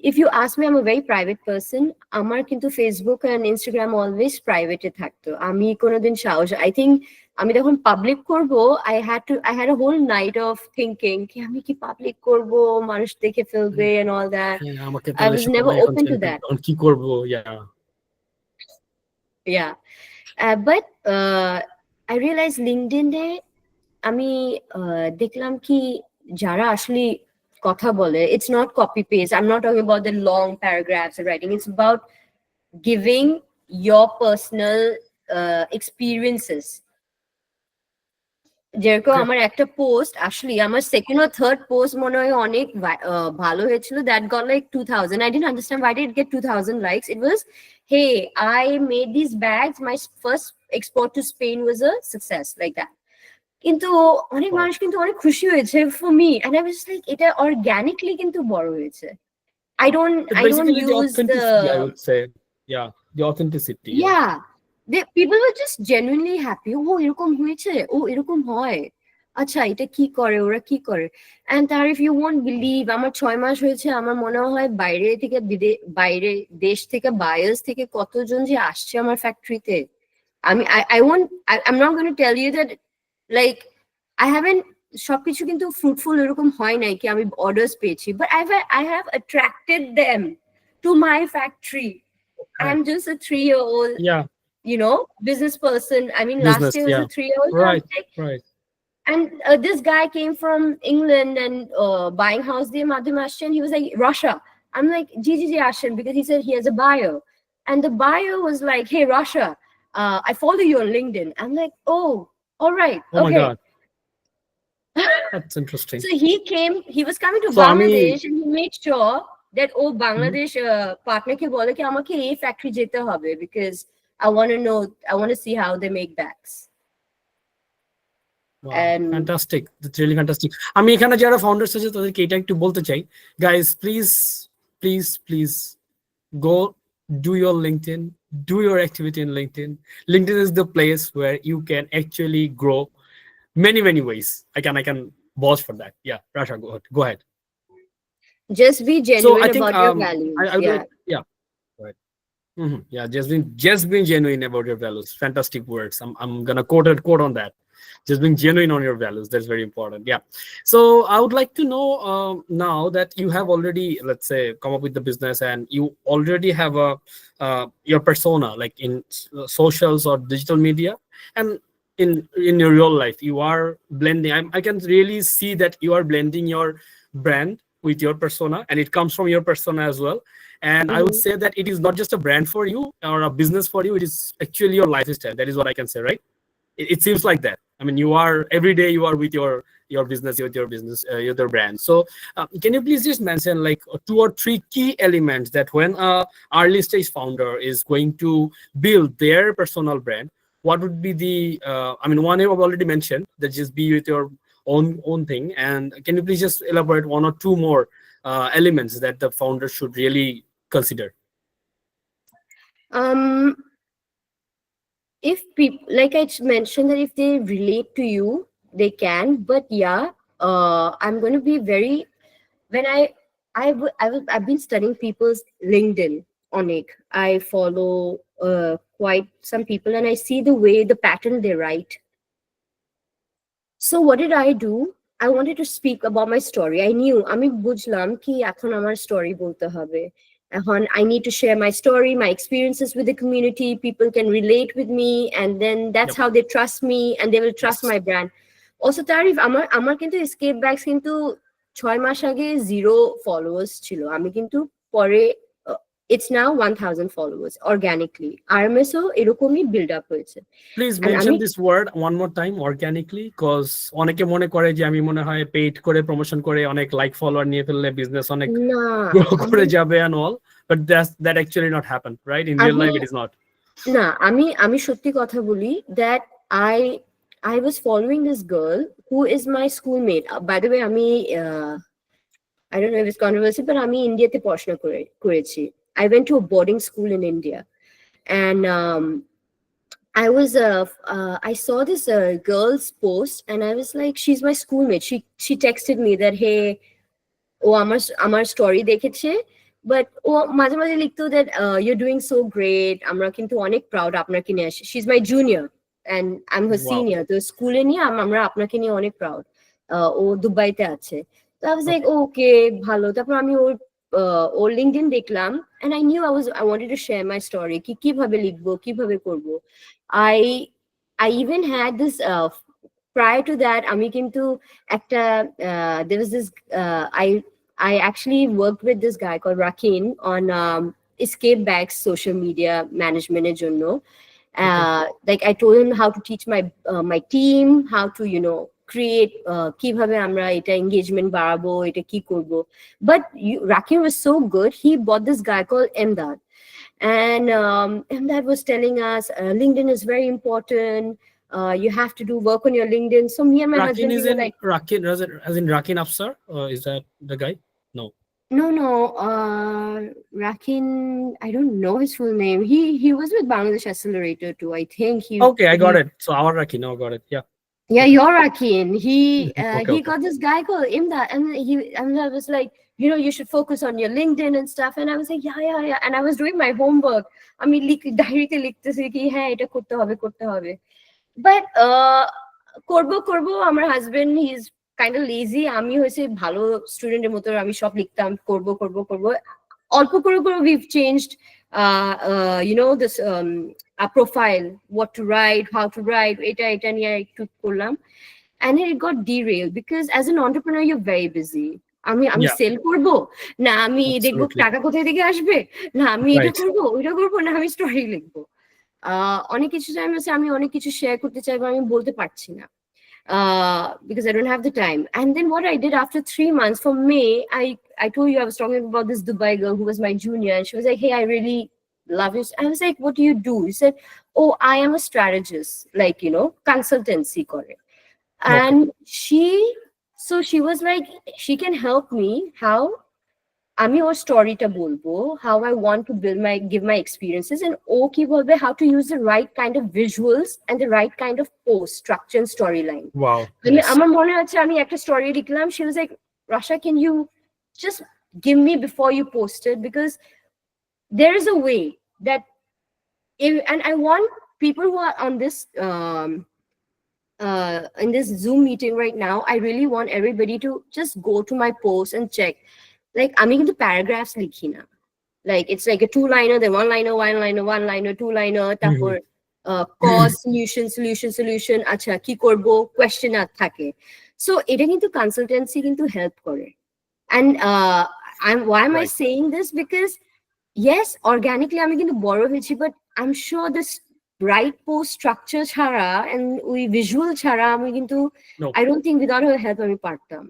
[SPEAKER 2] If you ask me, I'm a very private person. Amar kintu Facebook and Instagram always private e thakto. Ami kono din sahosh. I think ami jokhon public korbo, I had a whole night of thinking ki ami ki public korbo, manush dekhe felbe and all that.
[SPEAKER 1] Yeah,
[SPEAKER 2] I was never open to that.
[SPEAKER 1] কি করবো, yeah.
[SPEAKER 2] Yeah. But I realized LinkedIn e আমি দেখলাম কি যারা আসলে কথা বলে, it's not copy paste. I'm not talking about the long paragraphs of writing. It's about giving your personal experiences. যেরকম আমার একটা পোস্ট আসলে আমার সেকেন্ড or থার্ড পোস্ট মনে হয় অনেক ভালো হয়েছিল, that got like 2000. I didn't understand why did it get 2000 likes. It was, hey, I made these bags, my first export to Spain was a success, like that. কিন্তু অনেক মানুষ কিন্তু অনেক খুশি হয়েছে for me, and I was like এটা organically কিন্তু বড় হয়েছে. I don't use the
[SPEAKER 1] I would say, yeah, the authenticity.
[SPEAKER 2] Yeah, people were just genuinely happy. ও এরকম হয়েছে, ও এরকম হয়, আচ্ছা এটা কি করে, ওরা কি করে. And Tarif, you won't believe আমার 6 মাস হয়েছে, আমার মনে হয় বাইরে থেকে বাইরে দেশ থেকে বায়ার্স থেকে কতজন যে আসছে আমার ফ্যাক্টরিতে. I'm not going to tell you that like I haven't সবকিছু কিন্তু ফ্রুটফুল এরকম হয় নাই কি আমি অর্ডার্স পেয়েছি, but I have attracted them to my factory. I'm just a 3-year-old business person. I mean, last year was a 3-year-old.
[SPEAKER 1] Right.
[SPEAKER 2] And this guy came from England and buying house there 𝗪𝗵𝘆, and he was like, Russia. I'm like, GGG Ashen, because he said he has a bio, and the bio was like, hey Russia, I follow you on LinkedIn. I'm like, oh, all right.
[SPEAKER 1] Oh
[SPEAKER 2] okay.
[SPEAKER 1] My God. That's interesting.
[SPEAKER 2] So he was coming to Bangladesh, and he made sure that Bangladesh partner ke bole ki amake ei factory jete hobe, because I want to see how they make bags.
[SPEAKER 1] Wow, fantastic. That's really fantastic. আমি এখানে যারা founders আছে তাদেরকে এটা একটু বলতে চাই, guys, please go do your LinkedIn, do your activity in LinkedIn. LinkedIn is the place where you can actually grow many ways. I can vouch for that. Yeah, Rasha, go ahead.
[SPEAKER 2] Just be genuine about your values.
[SPEAKER 1] Right. Yeah, just being genuine about your values. Fantastic words. I'm gonna quote on that. Just being genuine on your values. That's very important. Yeah. So I would like to know now that you have already, let's say, come up with the business and you already have your persona, like in socials or digital media, and in your real life, you are blending. I can really see that you are blending your brand with your persona, and it comes from your persona as well. And I would say that it is not just a brand for you or a business for you, it is actually your lifestyle. That is what I can say, right? It seems like that. I mean, you are every day you are with your business, with your business, your brand. So can you please just mention like 2 or 3 key elements that when a early stage founder is going to build their personal brand, what would be the I mean, one I've already mentioned, that just be with your own thing. And can you please just elaborate 1 or 2 more elements that the founder should really consider?
[SPEAKER 2] If people, like I mentioned, that if they relate to you, they can. But yeah, I'm going to be very, when I've been studying people's LinkedIn on it. I follow quite some people, and I see the way, the pattern they write. So what did I do? I wanted to speak about my story. I knew, আমি বুঝলাম কি এখন আমার story বলতে হবে। এখন I need to share my story, my experiences with the community. People can relate with me, and then that's how they trust me, and they will trust my brand. Also, Tarif, আমার কিন্তু escape bags কিন্তু 6 মাস আগে 0 followers ছিল। আমি কিন্তু পরে it's now 1000 followers organically. RMSও এরকমই build up হয়েছে।
[SPEAKER 1] Please mention this word one more time, organically, because অনেকে মনে করে যে আমি মনে হয় পেইড করে প্রমোশন করে অনেক লাইক ফলোয়ার নিয়ে ফেললে বিজনেস অনেক গ্রো করে যাবে and all, but that actually not happen, right? In real life it is not.
[SPEAKER 2] না, আমি সত্যি কথা বলি that I was following this girl who is my schoolmate. By the way, I don't know if it's controversial, but আমি ইন্ডিয়াতে পড়াশোনা করেছি। I went to a boarding school in India, and I saw this girl's post, and I was like, she's my schoolmate. She texted me that, hey, ও আমার story দেখেছে, but ও মাঝে মাঝে লিখতো that you're doing so great, আমরা কিন্তু অনেক proud আপনাকে নিয়ে। She's my junior and I'm her senior. তো স্কুলে নিয়ে আমরা আপনাকে নিয়ে অনেক proud. ও দুবাইতে আছে। তো I was like, okay, ভালো। তারপর আমি ওর LinkedIn দেখলাম, and I knew I wanted to share my story, কিভাবে লিখবো, কিভাবে করবো। I even had this prior to that, আমি কিন্তু একটা there was this I actually worked with this guy called Rakin on escape bags social media management এর জন্য। Like I told him how to teach my team how to create কিভাবে আমরা এটা engagement বাড়াবো, এটা কি করব। But Rakin was so good, he bought this guy called 𝗪𝗏𝗏, and 𝗪𝗏𝗏 was telling us LinkedIn is very important. You have to do work on your LinkedIn. So me and my husband, we were like,
[SPEAKER 1] Rakin, as in Rakin Afsar, is that the guy?
[SPEAKER 2] No. Rakin, I don't know his full name. He was with Bangladesh Accelerator too, I think.
[SPEAKER 1] Okay, I got it. So our Rakin, got it.
[SPEAKER 2] Yeah, you're Rakin. He got this guy called 𝗪𝗏𝗏, and I was like, you should focus on your LinkedIn and stuff. And I was like, yeah. And I was doing my homework. I mean, diary te লিখতেছি কি হ্যাঁ এটা করতে হবে। But করবো আমার husband, he is kind of lazy. আমি হয়েছে ভালো স্টুডেন্টের মতো, আমি সব লিখতাম করবো। অল্প করে we've changed this a profile, what to write, how to write, এটা নিয়ে একটু করলাম, and it got derailed because as an entrepreneur you're very busy. আমি সেল করবো না, আমি দেখবো টাকা কোথায় থেকে আসবে, না আমি এটা করবো ওইটা করবো, না আমি স্টোরি লিখবো। অনেক কিছু টাইম আছে আমি অনেক কিছু শেয়ার করতে চাইবো, আমি বলতে পারছি না because I don't have the time. And then what I did after 3 months, for May, I told you I was talking about this Dubai girl who was my junior, and she was like, hey, I really love you. I was like, what do you do? He said, oh, I am a strategist, like consultancy kore. And she was like, she can help me how আমি ওর স্টোরিটা বলবো, how I want to give my experiences, and ও কি বলবে how to use the right kind of visuals and the right kind of post structure and storyline.
[SPEAKER 1] Wow.
[SPEAKER 2] আমার মনে আছে আমি একটা স্টোরি লিখলাম, she was like, Rasha, can you just give me before you post it, because there is a way that and I want people who are on this in this Zoom meeting right now, I really want everybody to just go to my post and check. Like আমি কিন্তু paragraphs লিখি না, like it's like a 2-liner, then 1-liner, 2-liner, তারপর cause, solution, আচ্ছা কি করব, question আর থাকে। So এটা কিন্তু কনসালটেন্সি কিন্তু হেল্প করে। And why am I saying this? Because yes, organically আমি কিন্তু বড় হয়েছি, but I'm sure this right post structure ছাড়া and ওই visual ছাড়া আমি কিন্তু
[SPEAKER 1] No,
[SPEAKER 2] I don't think without her help আমি পারতাম.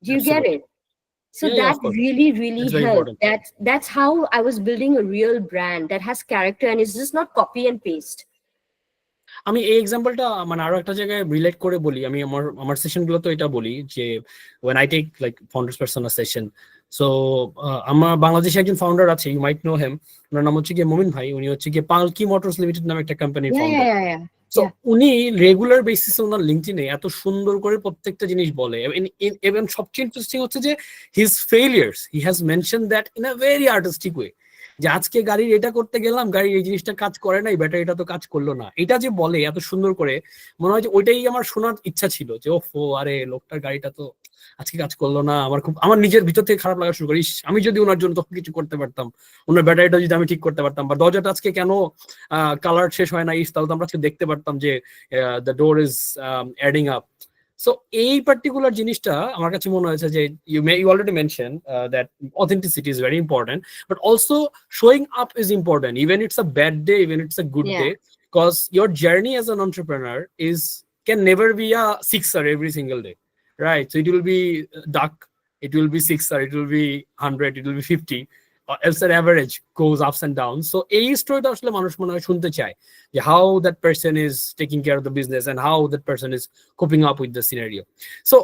[SPEAKER 2] Do you get
[SPEAKER 1] absolutely.
[SPEAKER 2] it? So
[SPEAKER 1] Yeah, yeah,
[SPEAKER 2] that
[SPEAKER 1] of course.
[SPEAKER 2] really, really
[SPEAKER 1] That's very
[SPEAKER 2] helped.
[SPEAKER 1] important.
[SPEAKER 2] That's how I was building a real brand that has character and it's just not copy and paste.
[SPEAKER 1] আমি এই এক্সাম্পলটা মানে আরো একটা জায়গায় relate করে বলি, আমি আমার আমার সেশন গুলো তো এটা বলি যে when I take like founders persona session, so আমার বাংলাদেশে একজন ফাউন্ডার আছে, ইউ মাইট নো হিম, ওনার নাম হচ্ছে কি মমিন ভাই, উনি হচ্ছে কি পালকি মোটরস লিমিটেড নামে একটা কোম্পানির
[SPEAKER 2] Yeah,
[SPEAKER 1] founder.
[SPEAKER 2] yeah, yeah, yeah.
[SPEAKER 1] So
[SPEAKER 2] Yeah.
[SPEAKER 1] উনি রেগুলার বেসিসে ওনার লিঙ্কডইনে এত সুন্দর করে প্রত্যেকটা জিনিস বলে, এবং সবচেয়ে ইন্টারেস্টিং হচ্ছে যে his failures he has mention that in a very artistic way, যে আজকে গাড়ির এটা করতে গেলাম, গাড়ির এই জিনিসটা কাজ করে নাই, ব্যাটারিটা তো কাজ করলো না, এটা যে বলে এত সুন্দর করে, মনে হয় যে ওইটাই আমার শোনার ইচ্ছা ছিল, যে ও আরে লোকটার গাড়িটা তো আজকে কাজ করলো না, আমার নিজের ভিতর থেকে খারাপ লাগা শুরু করি, আমি যদি ওনার জন্য তখন কিছু করতে পারতাম, ওনার ব্যাটারিটা যদি আমি ঠিক করতে পারতাম, বা দরজাটা আজকে কেন কালার শেষ হয় না, তাহলে তো আমরা আজকে দেখতে পারতাম যে the door is adding up. So এই পার্টিকুলার জিনিসটা আমার কাছে মনে হয়েছে যে you already mention that authenticity is very important, but also showing up is important, even it's a bad day, even it's a good
[SPEAKER 2] Yeah.
[SPEAKER 1] day, because your journey as an entrepreneur is can never be a sixer every single day, right? So it will be duck, it will be sixer, it will be 100, it will be 50, or else an average goes ups and downs. So এই স্টোরিটা আসলে মানুষ মনে হয় শুনতে চায়, যে how that person is taking care of the business and how that person is coping up with the scenario. So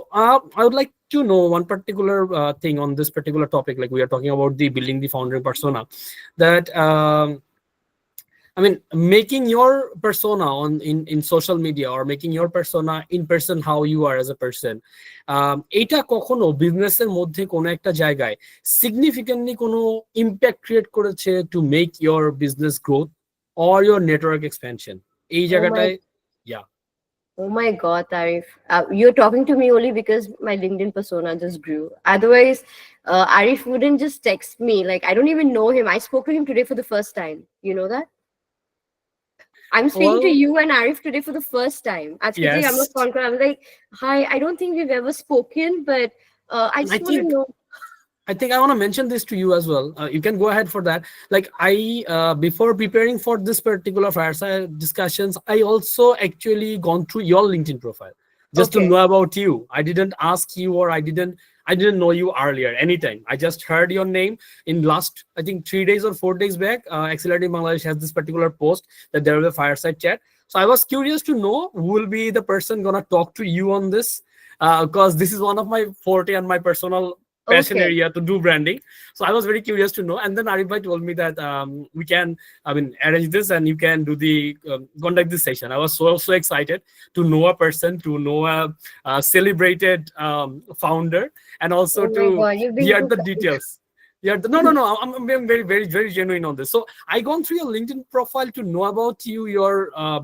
[SPEAKER 1] I would like to know one particular thing on this particular topic, like we are talking about the building the founder persona, that I mean, making your persona in social media, or making your persona in person, how you are as a person, এটা কখনো বিজনেসের মধ্যে কোনো একটা জায়গায় significantly কোনো impact create করেছে to make your business growth or your network expansion, এই
[SPEAKER 2] Oh my,
[SPEAKER 1] জায়গাটায়? ইয়া,
[SPEAKER 2] oh my God, Arif. You're talking to me only because my LinkedIn persona just grew. Otherwise, Arif wouldn't just text me. Like, I don't even know him. I spoke to him today for the first time. You know that? I'm speaking to
[SPEAKER 1] well,
[SPEAKER 2] you and Arif today for the first time. আজকে যে আমরা
[SPEAKER 1] yes.
[SPEAKER 2] phone call, I'm like, hi, I don't think we've ever spoken, but I
[SPEAKER 1] And
[SPEAKER 2] just want to know.
[SPEAKER 1] I think I want to mention this to you as well. You can go ahead for that. Like before preparing for this particular fireside discussions, I also actually gone through your LinkedIn profile just to
[SPEAKER 2] Okay.
[SPEAKER 1] know about you. I didn't ask you, or I didn't know you earlier anytime. I just heard your name in last, I think 3 days or 4 days back. Accelerating Bangladesh has this particular post that there will be a fireside chat. So I was curious to know who will be the person gonna talk to you on this, because this is one of my forte and my personal passion
[SPEAKER 2] Okay.
[SPEAKER 1] area to do branding. So I was very curious to know. And then Arif bhai told me that we can, I mean, arrange this and you can do the conduct this session. I was so excited to know a person, to know a celebrated founder, and also
[SPEAKER 2] Oh
[SPEAKER 1] to
[SPEAKER 2] my God, you've been
[SPEAKER 1] hear
[SPEAKER 2] too
[SPEAKER 1] the details. Yeah, no. I'm being very genuine on this. So I gone through your LinkedIn profile to know about you, your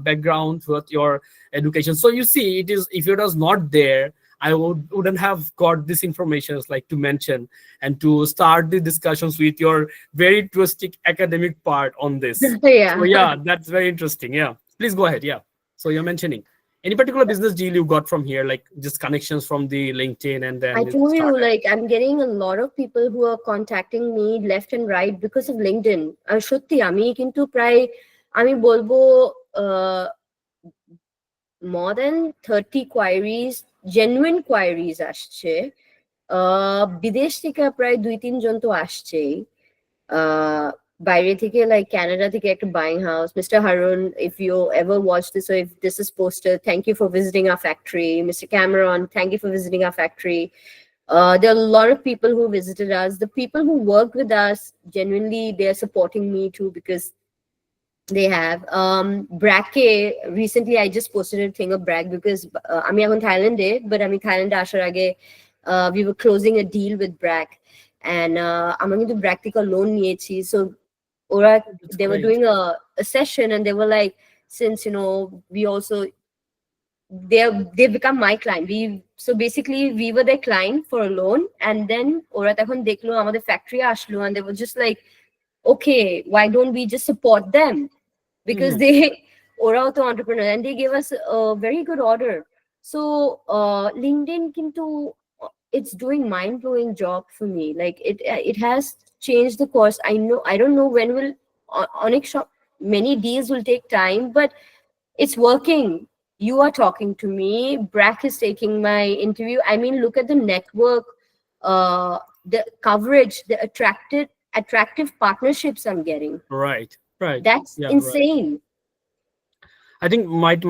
[SPEAKER 1] background, what your education. So you see, it is, if it was not there, I wouldn't have got this information, like to mention and to start the discussions with your very touristic academic part on this.
[SPEAKER 2] Yeah.
[SPEAKER 1] So yeah, that's very interesting. Yeah, please go ahead. Yeah. So you're mentioning any particular business deal you got from here, like just connections from the LinkedIn, and then
[SPEAKER 2] I
[SPEAKER 1] it
[SPEAKER 2] told you,
[SPEAKER 1] started.
[SPEAKER 2] like, I'm getting a lot of people who are contacting me left and right because of LinkedIn. আর সত্যি আমি কিন্তু প্রায়, আমি বলবো more than 30 queries, genuine queries আসছে। বিদেশ থেকে প্রায় 2-3 জন তো আসছেই। বাইরে থেকে, like Canada থেকে একটা buying house, Mr. Harun, if you ever watch this or if this is posted, thank you for visiting our factory. Mr. Cameron, thank you for visiting our factory. There are a lot of people who visited us. The people who work with us, genuinely, they are supporting me too, because they have Bracke. Recently I just posted a thing of Bragg because আমি এখন থাইল্যান্ডে, but আমি থাইল্যান্ডে আসার আগে we were closing a deal with Bragg, and আমরা কিন্তু Bragg থেকে লোন নিয়েছি। So ওরা,
[SPEAKER 1] That's
[SPEAKER 2] they were
[SPEAKER 1] great.
[SPEAKER 2] doing a session and they were like, since you know we also, they've become my client. So basically we were their client for a loan, and then ওরা তখন দেখলো আমাদের factory আসলো, and they were just like, okay, why don't we just support them, because they ওরাও তো entrepreneur, and they gave us a very good order. So LinkedIn কিন্তু it's doing mind blowing job for me. Like it has change the course. I don't know when will Onyx shop, many deals will take time, but it's working. You are talking to me. Brack is taking my interview. I mean, look at the network, the coverage, the attractive partnerships I'm getting.
[SPEAKER 1] Right. Right.
[SPEAKER 2] That's
[SPEAKER 1] Yeah. Right.
[SPEAKER 2] insane.
[SPEAKER 1] I think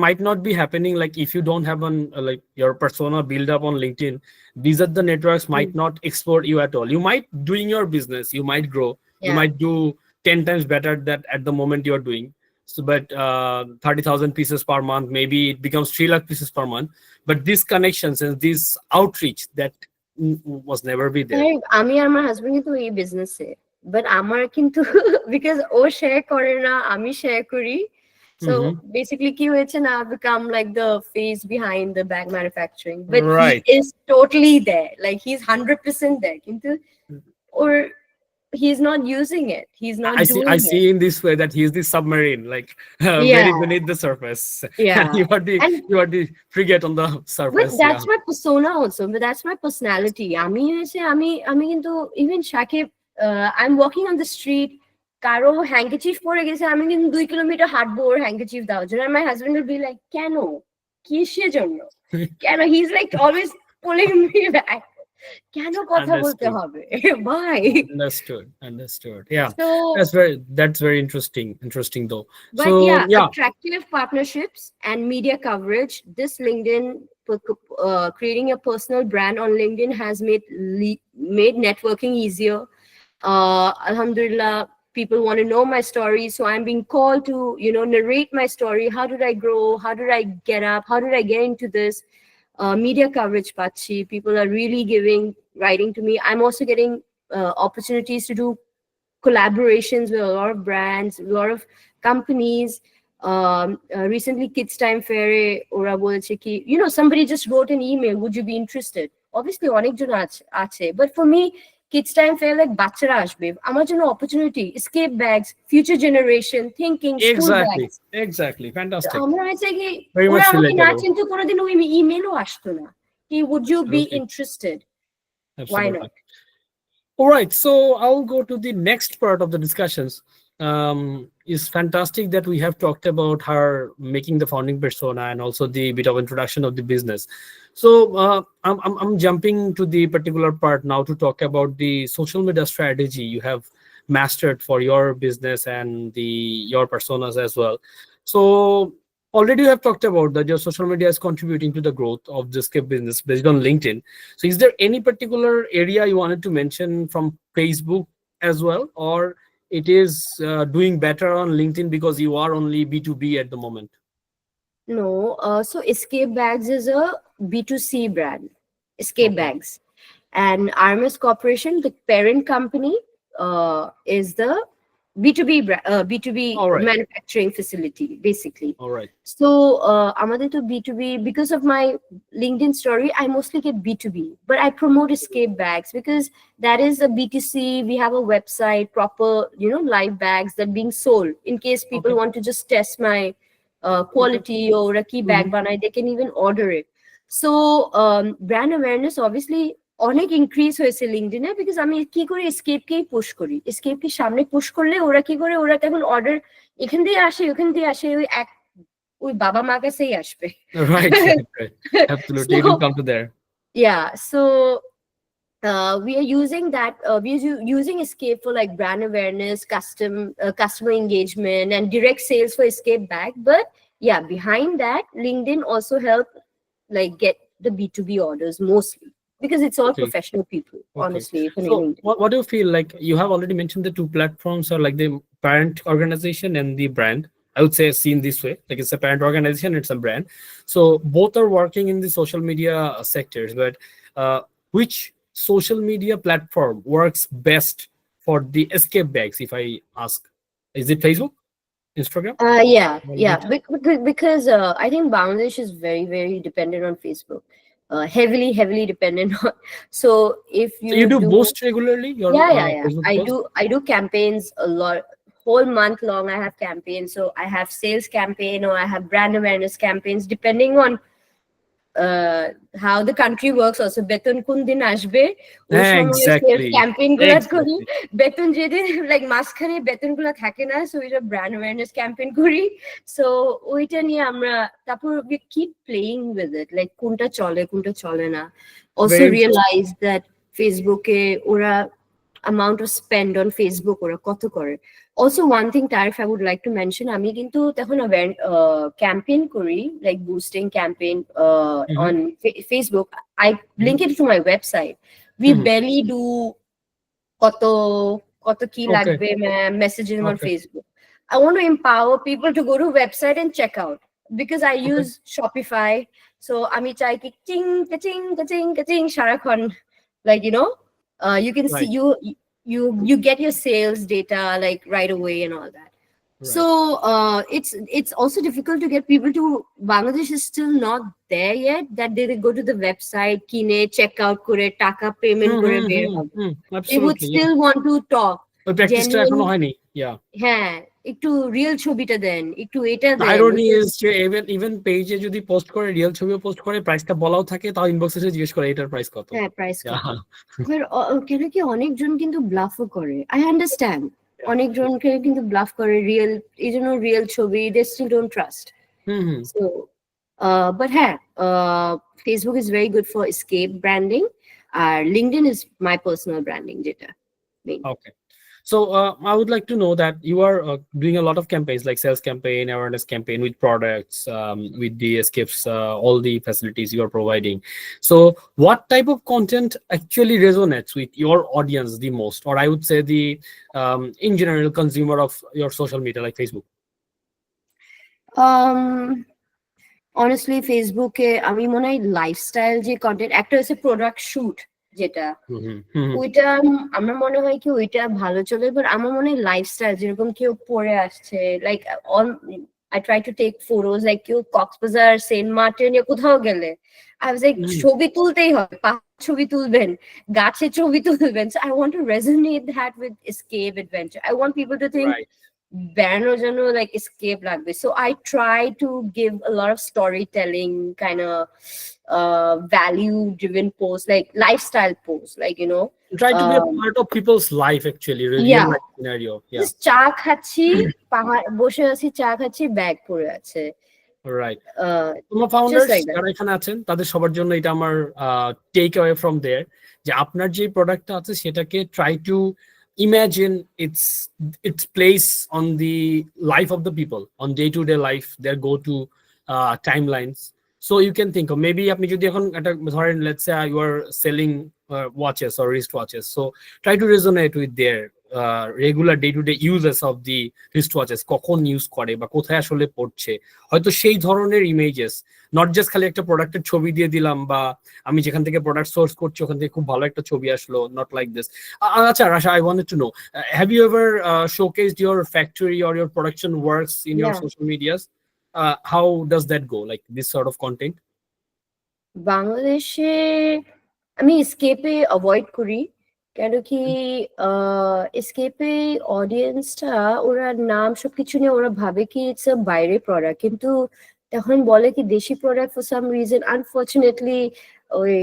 [SPEAKER 1] might not be happening like if you don't have an like your persona build up on LinkedIn. These are the networks might not export you at all. You might doing your business, you might grow, you
[SPEAKER 2] Yeah.
[SPEAKER 1] might do 10 times better that at the moment you're doing. So, but 30,000 pieces per month, maybe it becomes 3 lakh pieces per month. But these connections and this outreach that was never be there.
[SPEAKER 2] আমি আর আমার husband কিন্তু এই বিজনেসে, but আমার কিন্তু because O share করে না, আমি শেয়ার করি। So basically কি হয়েছে না, I've become like the face behind the bag manufacturing, but
[SPEAKER 1] Right.
[SPEAKER 2] he is totally there, like he's 100% there, কিন্তু or he's not using it, he's not doing
[SPEAKER 1] I
[SPEAKER 2] it.
[SPEAKER 1] see in this way that he is the submarine, like very beneath the surface.
[SPEAKER 2] Yeah.
[SPEAKER 1] You are the frigate on the surface.
[SPEAKER 2] But that's my persona also, but that's my personality. আমি কিন্তু even Shakib, I'm walking on the street, কারো হ্যাঙ্কাচিফ পরে গেছে, আমি কিন্তু 2 kilometre হাঁটবো ওর হ্যাঙ্কাচিফ দেওয়ার জন্য। My husband will be like, কেন, কিসের জন্য, কেন? He's like always pulling me back. কেন কথা বলতে হবে? Why?
[SPEAKER 1] Understood. Yeah.
[SPEAKER 2] So
[SPEAKER 1] that's very interesting though.
[SPEAKER 2] But
[SPEAKER 1] so yeah,
[SPEAKER 2] attractive partnerships and media coverage. This LinkedIn, creating a personal brand on LinkedIn has made networking easier. Alhamdulillah, people want to know my story, so I'm being called to narrate my story. How did I grow? How did I get up? How did I get into this? Media coverage pachi, people are really writing to me. I'm also getting opportunities to do collaborations with a lot of brands, a lot of companies. Recently 𝗕𝗵𝘆 somebody just wrote an email, would you be interested? Obviously অনেকজন আছে, but for me Kids Time Fair like বাচ্চারা আসবে, আমার জন্য opportunity, escape bags, future generation thinking, school bags.
[SPEAKER 1] Exactly, fantastic.
[SPEAKER 2] আমরা হচ্ছে কি
[SPEAKER 1] Very much
[SPEAKER 2] ওরা আমাকে না
[SPEAKER 1] relatable.
[SPEAKER 2] চিনতে কোনোদিন ওই ইমেলও আসতো না কি would you be
[SPEAKER 1] Absolutely.
[SPEAKER 2] interested?
[SPEAKER 1] Absolutely.
[SPEAKER 2] Why not?
[SPEAKER 1] All right, so I'll go to the next part of the discussions. It's fantastic that we have talked about her making the founding persona and also the bit of introduction of the business. So I'm jumping to the particular part now to talk about the social media strategy you have mastered for your business and your personas as well. So already you have talked about that your social media is contributing to the growth of the 𝗕𝗵𝘆 business based on LinkedIn. So is there any particular area you wanted to mention from Facebook as well, or it is doing better on LinkedIn because you are only B2B at the moment?
[SPEAKER 2] No, so Escape Bags is a B2C brand, Escape Bags, and 𝗪𝗵𝘆 Corporation, the parent company, is the B2B manufacturing facility basically.
[SPEAKER 1] All right.
[SPEAKER 2] So আমাদের তো B2B, because of my LinkedIn story I mostly get B2B, but I promote Escape Bags because that is a B2C. We have a website, proper live bags that being sold in case people want to just test my quality or a key bag banai, they can even order it. So brand awareness obviously অনেক increase হয়েছে লিঙ্কডইনে, because আমি কি করে এসকেপকেই push করি, এসকেপকে সামনে push করলে ওরা কি করে, ওরা তখন অর্ডার এখান দিয়ে আসে ওখান দিয়ে আসে, ওই বাবা মা কাছেই আসবে।
[SPEAKER 1] Right. Absolutely. It will come to there.
[SPEAKER 2] Yeah, so we are using that, we're using Escape for like brand awareness, customer engagement and direct sales for Escape Bag. But yeah, behind that LinkedIn also help like get the B2B orders mostly, because it's all professional people, honestly.
[SPEAKER 1] So what do you feel like? You have already mentioned the two platforms are like the parent organization and the brand. I would say seen this way, like it's a parent organization, it's a brand. So both are working in the social media sectors, but which social media platform works best for the Escape Bags, if I ask? Is it Facebook? Instagram?
[SPEAKER 2] Yeah. Because I think Bangladesh is very, very dependent on Facebook. Heavily dependent on. So if you
[SPEAKER 1] do post regularly?
[SPEAKER 2] I do campaigns a lot, whole month long. I have campaigns, so I have sales campaign or I have brand awareness campaigns depending on how the country works also. বেতন কোন দিন আসবে ওই সময় self
[SPEAKER 1] Exactly.
[SPEAKER 2] Campaign গুলা করি,
[SPEAKER 1] Exactly.
[SPEAKER 2] বেতন যেদিন লাইক মাঝখানে বেতন গুলা থাকে না, সো ওইটা ব্র্যান্ড অ্যাওয়ারনেস ক্যাম্পেইন করি। সো ওইটা নিয়ে আমরা তারপর we keep playing with it, like কোনটা চলে কোনটা চলে না। Also
[SPEAKER 1] Very interesting.
[SPEAKER 2] realize that ফেসবুকে ওরা amount of spend on Facebook ওরা কত করে। Also one thing Tarif I would like to mention, আমি কিন্তু তখন campaign করি, like boosting campaign on Facebook. I link it to my website. We barely do কত কত কি
[SPEAKER 1] Okay.
[SPEAKER 2] লাগবে messaging on
[SPEAKER 1] Okay.
[SPEAKER 2] Facebook. I want to empower people to go to website and check out, because I
[SPEAKER 1] Okay.
[SPEAKER 2] use Shopify. So আমি চাই কি ting ting ting ting সারাক্ষণ, like you can see
[SPEAKER 1] Right.
[SPEAKER 2] you get your sales data like right away and all that.
[SPEAKER 1] Right.
[SPEAKER 2] So it's also difficult to get people to, Bangladesh is still not there yet that they go to the website, kine check out kore taka payment kore ber hobe. They would
[SPEAKER 1] Absolutely.
[SPEAKER 2] still want to talk
[SPEAKER 1] ওই প্র্যাকটিসটা এখনো
[SPEAKER 2] genuine,
[SPEAKER 1] হয়নি। Yeah.
[SPEAKER 2] হ্যাঁ একটু real ছবিটা দেন, একটু এটা
[SPEAKER 1] The
[SPEAKER 2] then.
[SPEAKER 1] irony is যে even পেজে যদি পোস্ট করে, রিয়েল ছবিও পোস্ট করে, প্রাইসটা বলাও থাকে, তাও ইনবক্সে এসে জিজ্ঞেস করে এটার প্রাইস কত।
[SPEAKER 2] হ্যাঁ প্রাইস কত।
[SPEAKER 1] Yeah.
[SPEAKER 2] কেন কি অনেকজন কিন্তু ব্লাফও করে, আই আন্ডারস্ট্যান্ড, অনেকজনকে কিন্তু ব্লাফ করে রিয়েল, এই জন্য রিয়েল ছবি they still don't trust. So but হ্যাঁ, Facebook is very good for escape branding, আর LinkedIn is my personal branding যেটা main.
[SPEAKER 1] Okay. So I would like to know that you are doing a lot of campaigns like sales campaign, awareness campaign with products, with the escapes, all the facilities you are providing. So what type of content actually resonates with your audience the most, or I would say the in general consumer of your social media like Facebook?
[SPEAKER 2] Honestly ফেসবুকে আমি মনে হয় lifestyle যে content, একটা হচ্ছে product shoot যেটা, ওইটা আমার মনে হয় কি ওইটা ভালো চলে, বাট আমার মনে হয় লাইফস্টাইল যেরকম কেউ পরে আসছে, like on I try to take photos like কেউ কক্সবাজার, সেন্ট মার্টিন কোথাও গেলে I was like ছবি তুলতেই হবে, ছবি তুলবেন, গাছে ছবি তুলবেন। So I want to resonate that with escape adventure. I want people to think বেড়ানোর জন্য like escape লাগবে। So I try to give a lot of storytelling kind of value driven posts, like lifestyle posts, like
[SPEAKER 1] try to be a part of people's life actually, real life scenario.
[SPEAKER 2] Just চা খাচ্ছি, পাহাড় বসে আছি, চা খাচ্ছি, bag পড়ে আছে।
[SPEAKER 1] Right. তোমার ফাউন্ডার্স যারা এখানে আছেন তাদের সবার জন্য এটা আমার টেক অ্যাওয়ে ফ্রম দেয়ার, যে আপনার যে প্রোডাক্টটা আছে সেটাকে try to imagine its place on the life of the people, on day-to-day life, their go-to timelines. So you can think of maybe আপনি যদি এখন একটা ধরেন let's say you are selling watches or wristwatches, so try to resonate with their regular day to day uses of the wrist watches, কখন use করে বা কোথায় আসলে পড়ছে, হয়তো সেই ধরনের ইমেজেস, নট জাস্ট খালি একটা প্রোডাক্টের ছবি দিয়ে দিলাম বা আমি যেখান থেকে প্রোডাক্ট সোর্স করছি ওখান থেকে খুব ভালো একটা ছবি আসলো, নট লাইক দিস। আচ্ছা Rasha, I wanted to know, have you ever showcased your factory or your production works in your social medias? How does that go, like this sort of content?
[SPEAKER 2] বাংলাদেশে আমি এসকেপে অ্যাভয়েড করি, কেন কি এসকেপে অডিয়েন্সটা ওরা নাম সবকিছু নিয়ে ওরা ভাবে কি ইটস আ বাইরে প্রোডাক্ট, কিন্তু তখন বলে কি দেশি product, for some reason unfortunately ওই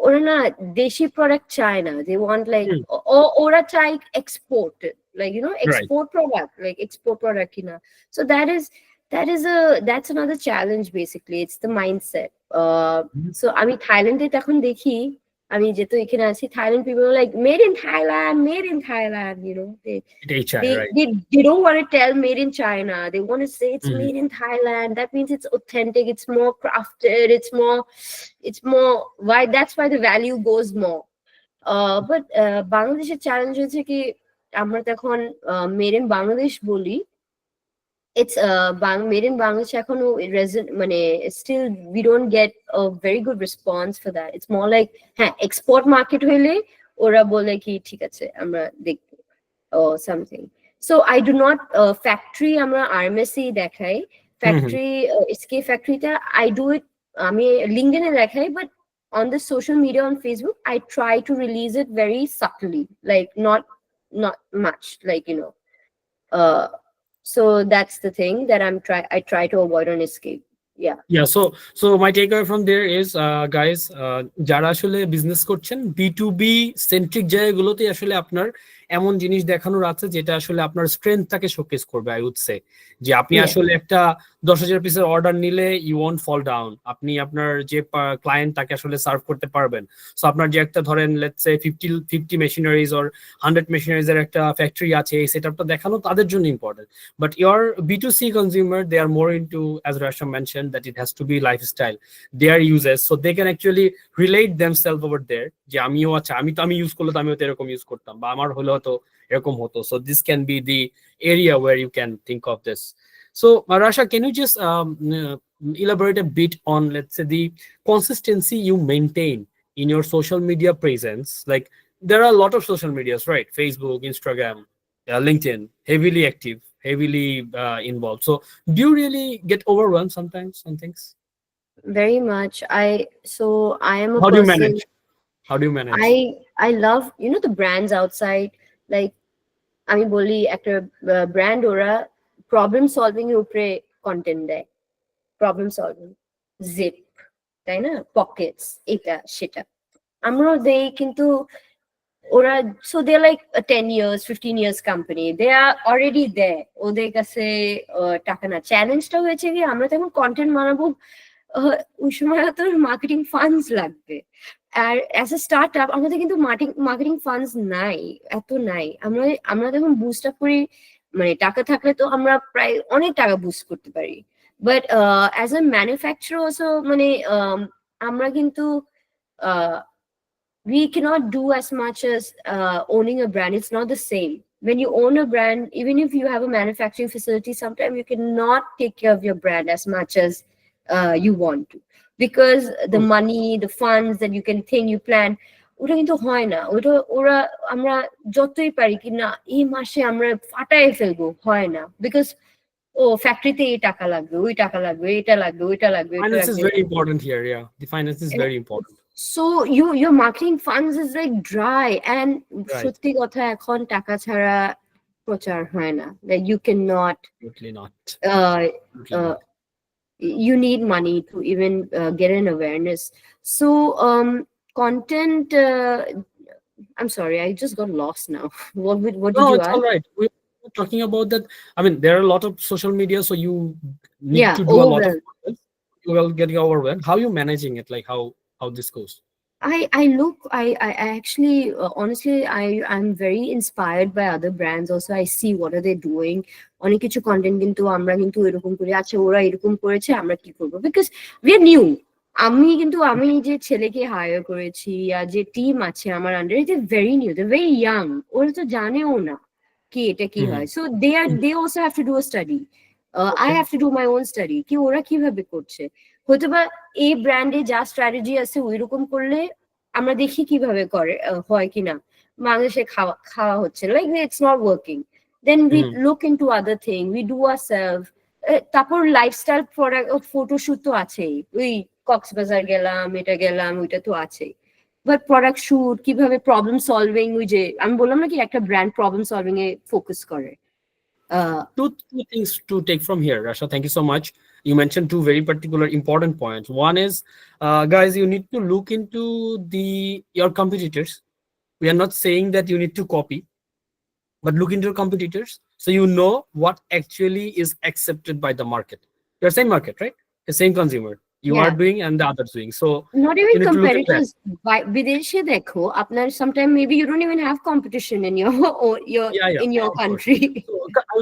[SPEAKER 2] ওরা না দেশি প্রোডাক্ট চায় না, দে ওয়ান্ট লাইক ওরা চায় export, like export product, like export product so that's another challenge. Basically it's the mindset. So আমি থাইল্যান্ডে তখন দেখি, আমি যেহেতু এখানে আছি, Thailand people are like made in Thailand, they don't want to tell made in China, they want to say it's made in Thailand. That means it's authentic, it's more crafted, it's more why, that's why the value goes more. But বাংলাদেশের challenge হচ্ছে কি আমরা তখন made in Bangladesh বলি, it's made in Bangladesh এখনো মানে still we don't get a very good response for that. It's more like হ্যাঁ export market হইলে ওরা বলে কি ঠিক আছে আমরা দেখবো or something. So I do not factory আমরা RMSE দেখাই, factory escape factoryটা I do it আমি LinkedIn এ দেখাই, but on the social media on Facebook I try to release it very subtly, like not much, like so that's the thing that I try to avoid on escape.
[SPEAKER 1] Yeah, so my takeaway from there is guys, যারা আসলে business করছেন B2B centric জায়গাগুলোতে আসলে আপনার এমন জিনিস দেখানোর আছে যেটা আসলে আপনার স্ট্রেংথটাকে শোকেস করবে। আই উড সে যে আপনি আসলে একটা 10,000 পিসের অর্ডার নিলে ইউ ওয়ন্ট ফল ডাউন, আপনি আপনার যে ক্লায়েন্ট তাকে আসলে সার্ভ করতে পারবেন। সো আপনার যে একটা ধরেন let's say 50 machineries or 100 machineries এর একটা ফ্যাক্টরি আছে, এই সেটআপটা দেখানো তাদের জন্য important. But your B2C consumer, they are more into, as Rasha mentioned, that it has to be lifestyle, their users, so they can actually relate themselves over there. যে আমিও আচ্ছা আমি ইউজ করলে তো আমিও তো এরকম ইউজ করতাম, বা আমার হলেও তো এরকম হতো। So this can be the area where you can think of this. So Rasha, can you just elaborate a bit on, let's say, the consistency you maintain in your social media presence? Like there are a lot of social medias, right? Facebook, Instagram, LinkedIn, heavily active, heavily involved. So do you really get overwhelmed sometimes on things?
[SPEAKER 2] Very much. I am a
[SPEAKER 1] How do you
[SPEAKER 2] person.
[SPEAKER 1] manage? How do you manage?
[SPEAKER 2] I love, the brands outside. Like আমি বলি একটা brand ওরা problem solving এর উপরে content দেয়, problem solving, zip, তাই না, Pockets, এটা সেটা আমরাও দেই, কিন্তু ওরা so they like 10 years 15 years company, they are already দেয়, ওদের কাছে টাকা না। চ্যালেঞ্জটা হয়েছে কি আমরা তখন কন্টেন্ট বানাবো, ওই সময় তো মার্কেটিং ফান্ডস লাগবে। আর অ্যাজ এ স্টার্ট আপ আমাদের কিন্তু মার্কেটিং ফান্ডস নাই, এত নাই। আমরা যখন বুস্ট আপ করি, মানে টাকা থাকলে তো আমরা প্রায় অনেক টাকা বুস্ট করতে পারি, but as a manufacturer also মানে আমরা কিন্তু we cannot do as much as owning a brand. It's not the same. When you own a brand, even if you have a manufacturing facility, sometimes you cannot take care of your brand as much as you want to, because the money, the funds that you can think, you plan, ওটা কিন্তু হয় না। ওরা আমরা যতই পারি কি না এই মাসে আমরা ফাটায় ফেলবো, হয় না, বিকজ ও ফ্যাক্টরিতে এই টাকা লাগবে, ওই টাকা লাগবে, এটা লাগবে, ওইটা লাগবে।
[SPEAKER 1] Finance is very important here. Yeah, the finance is very important.
[SPEAKER 2] So your marketing funds is like dry, and সত্যি কথা এখন টাকা ছাড়া প্রচার হয় না। Like you cannot.
[SPEAKER 1] Absolutely not.
[SPEAKER 2] You need money to even get an awareness. So content. I'm sorry, I just got lost now. What did you ask?
[SPEAKER 1] It's all right. We're talking about that. I mean, there are a lot of social media, so you need to do a lot of content. You will get overwhelmed. How are you managing it? Like how this goes?
[SPEAKER 2] I actually honestly I'm very inspired by other brands also. I see what are they doing. অনেক কিছু content কিন্তু আমরা কিন্তু এরকম করি, আচ্ছা ওরা এরকম করেছে আমরা কি করবো, বিকজ উই আর নিউ। আমি যে ছেলেকে হায়ার করেছি আর যে টিম আছে আমার আন্ডারে, they very new, they very young, ওরা তো জানেও না কি এটা কি হয়। So they also have to do a study, I have to do my own study, কি ওরা কিভাবে করছে। হয়তো বা এই ব্র্যান্ডে যা স্ট্র্যাটেজি আছে ওই রকম করলে আমরা দেখি কিভাবে করে, হয় কিনা বাংলাদেশে খাওয়া হচ্ছে, like it's not working, then we look into other thing, we do ourselves. তারপর লাইফস্টাইল প্রোডাক্ট, ফটোশুট তো আছেই, ওই কক্সবাজার গেলাম, এটা গেলাম, ওইটা তো আছেই। বাট প্রোডাক্ট শুট কিভাবে, প্রবলেম সলভিং, ওই যে আমি বললাম না কি একটা ব্র্যান্ড প্রবলেম সলভিং এ ফোকাস করে।
[SPEAKER 1] Two things to take from here, Rasha. Thank you so much. You mentioned two very particular important points. One is, guys, you need to look into your competitors. We are not saying that you need to copy, but look into your competitors so you know what actually is accepted by the market. Your same market, right? The same consumer. You are doing and the others doing. So
[SPEAKER 2] not even competitors. বিদেশে দেখো আপনার sometimes maybe you don't even have competition in in your country.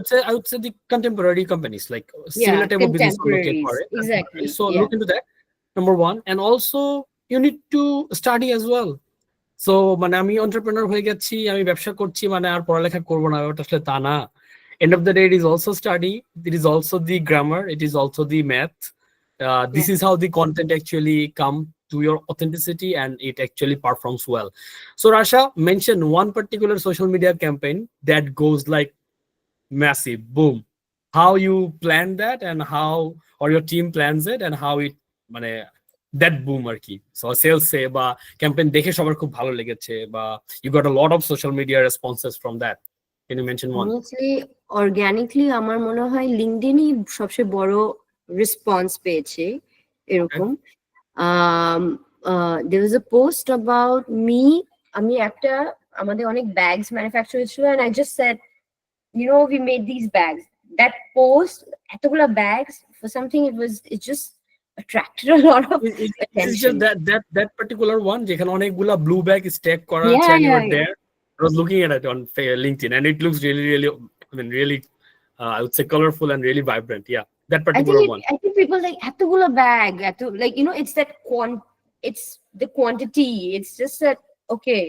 [SPEAKER 1] So I would say the contemporary companies, like similar type of business locate for it.
[SPEAKER 2] Exactly.
[SPEAKER 1] So look into that, number one. And also you need to study as well. So মানে আমি entrepreneur হয়ে গেছি, আমি ব্যবসা করছি মানে আর পড়ালেখা করব না, ওটা আসলে তা না। End of the day, it is also study, it is also the grammar, it is also the math. This is how the content actually come to your authenticity and it actually performs well. So Rasha, mention one particular social media campaign that goes like massive boom. How you plan that and how, or your team plans it, and how it মানে that boom আর কি। So sales এ বা campaign দেখে সবার খুব ভালো লেগেছে, বা you got a lot of social media responses from that. Can you mention one?
[SPEAKER 2] Honestly, organically আমার মনে হয় লিঙ্কডইনই সবচেয়ে বড় response পেয়েছি এরকম there was a post about me আমি একটা আমাদের অনেক bags manufacture ছিল and I just said we made these bags. That post এতগুলা bags for something it just attracted a lot of
[SPEAKER 1] It's just
[SPEAKER 2] attention.
[SPEAKER 1] that particular one যেখানে অনেকগুলা blue bag stack করা আছে and you were there. I was looking at it on LinkedIn and it looks really I mean really I would say colorful and really vibrant. Yeah, that particular one.
[SPEAKER 2] I think people like এতগুলা bag like it's that it's the quantity. It's just that okay.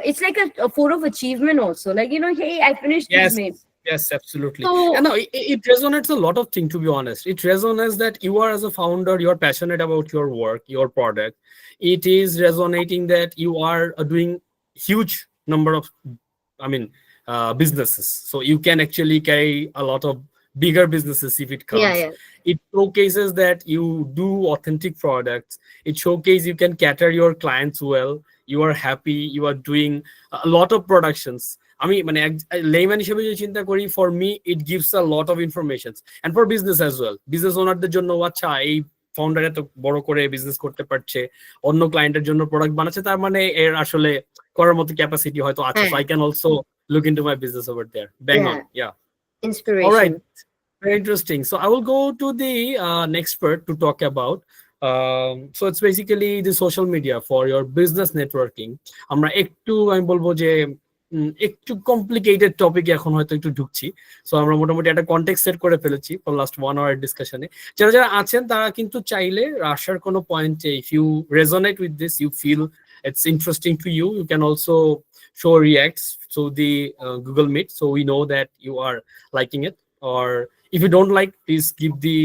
[SPEAKER 2] It's like a photo of achievement also. Like hey, I finished
[SPEAKER 1] Yes.
[SPEAKER 2] this, mate.
[SPEAKER 1] Yes, absolutely.
[SPEAKER 2] So,
[SPEAKER 1] and no, it resonates a lot of things, to be honest. It resonates that you are, as a founder, you're passionate about your work, your product. It is resonating that you are doing huge number of businesses, so you can actually carry a lot of bigger businesses if it comes. It showcases that you do authentic products. It showcases you can cater your clients well. You are happy. You are doing a lot of productions. মানে layman হিসেবে যদি চিন্তা করি, for me it gives a lot of information and for business as well. business ওনারদের জন্য আচ্ছা এই founder এত বড় করে বিজনেস করতে পারছে, অন্য ক্লায়েন্টের জন্য প্রোডাক্ট বানাচ্ছে, তার মানে এর আসলে করার মতো ক্যাপাসিটি হয়তো আছে. So I can also look into my business over there. Bang on. Yeah.
[SPEAKER 2] Inspiration.
[SPEAKER 1] All right. Very interesting. So I will go to the next part to talk about. So it's basically the social media for your business networking. আমরা একটু আমি বলবো যে একটু complicated টপিকে এখন হয়তো একটু ঢুকছি. সো আমরা মোটামুটি একটা কনটেক্সট সেট করে ফেলেছি ফর লাস্ট 1 hour ডিসকাশনে. যারা আছেন তারা কিন্তু চাইলে আসার কোনো পয়েন্টে if you resonate with this, you feel it's interesting to you, you can also show reacts to the Google Meet, so we know that you are liking it. Or if you don't like, please give the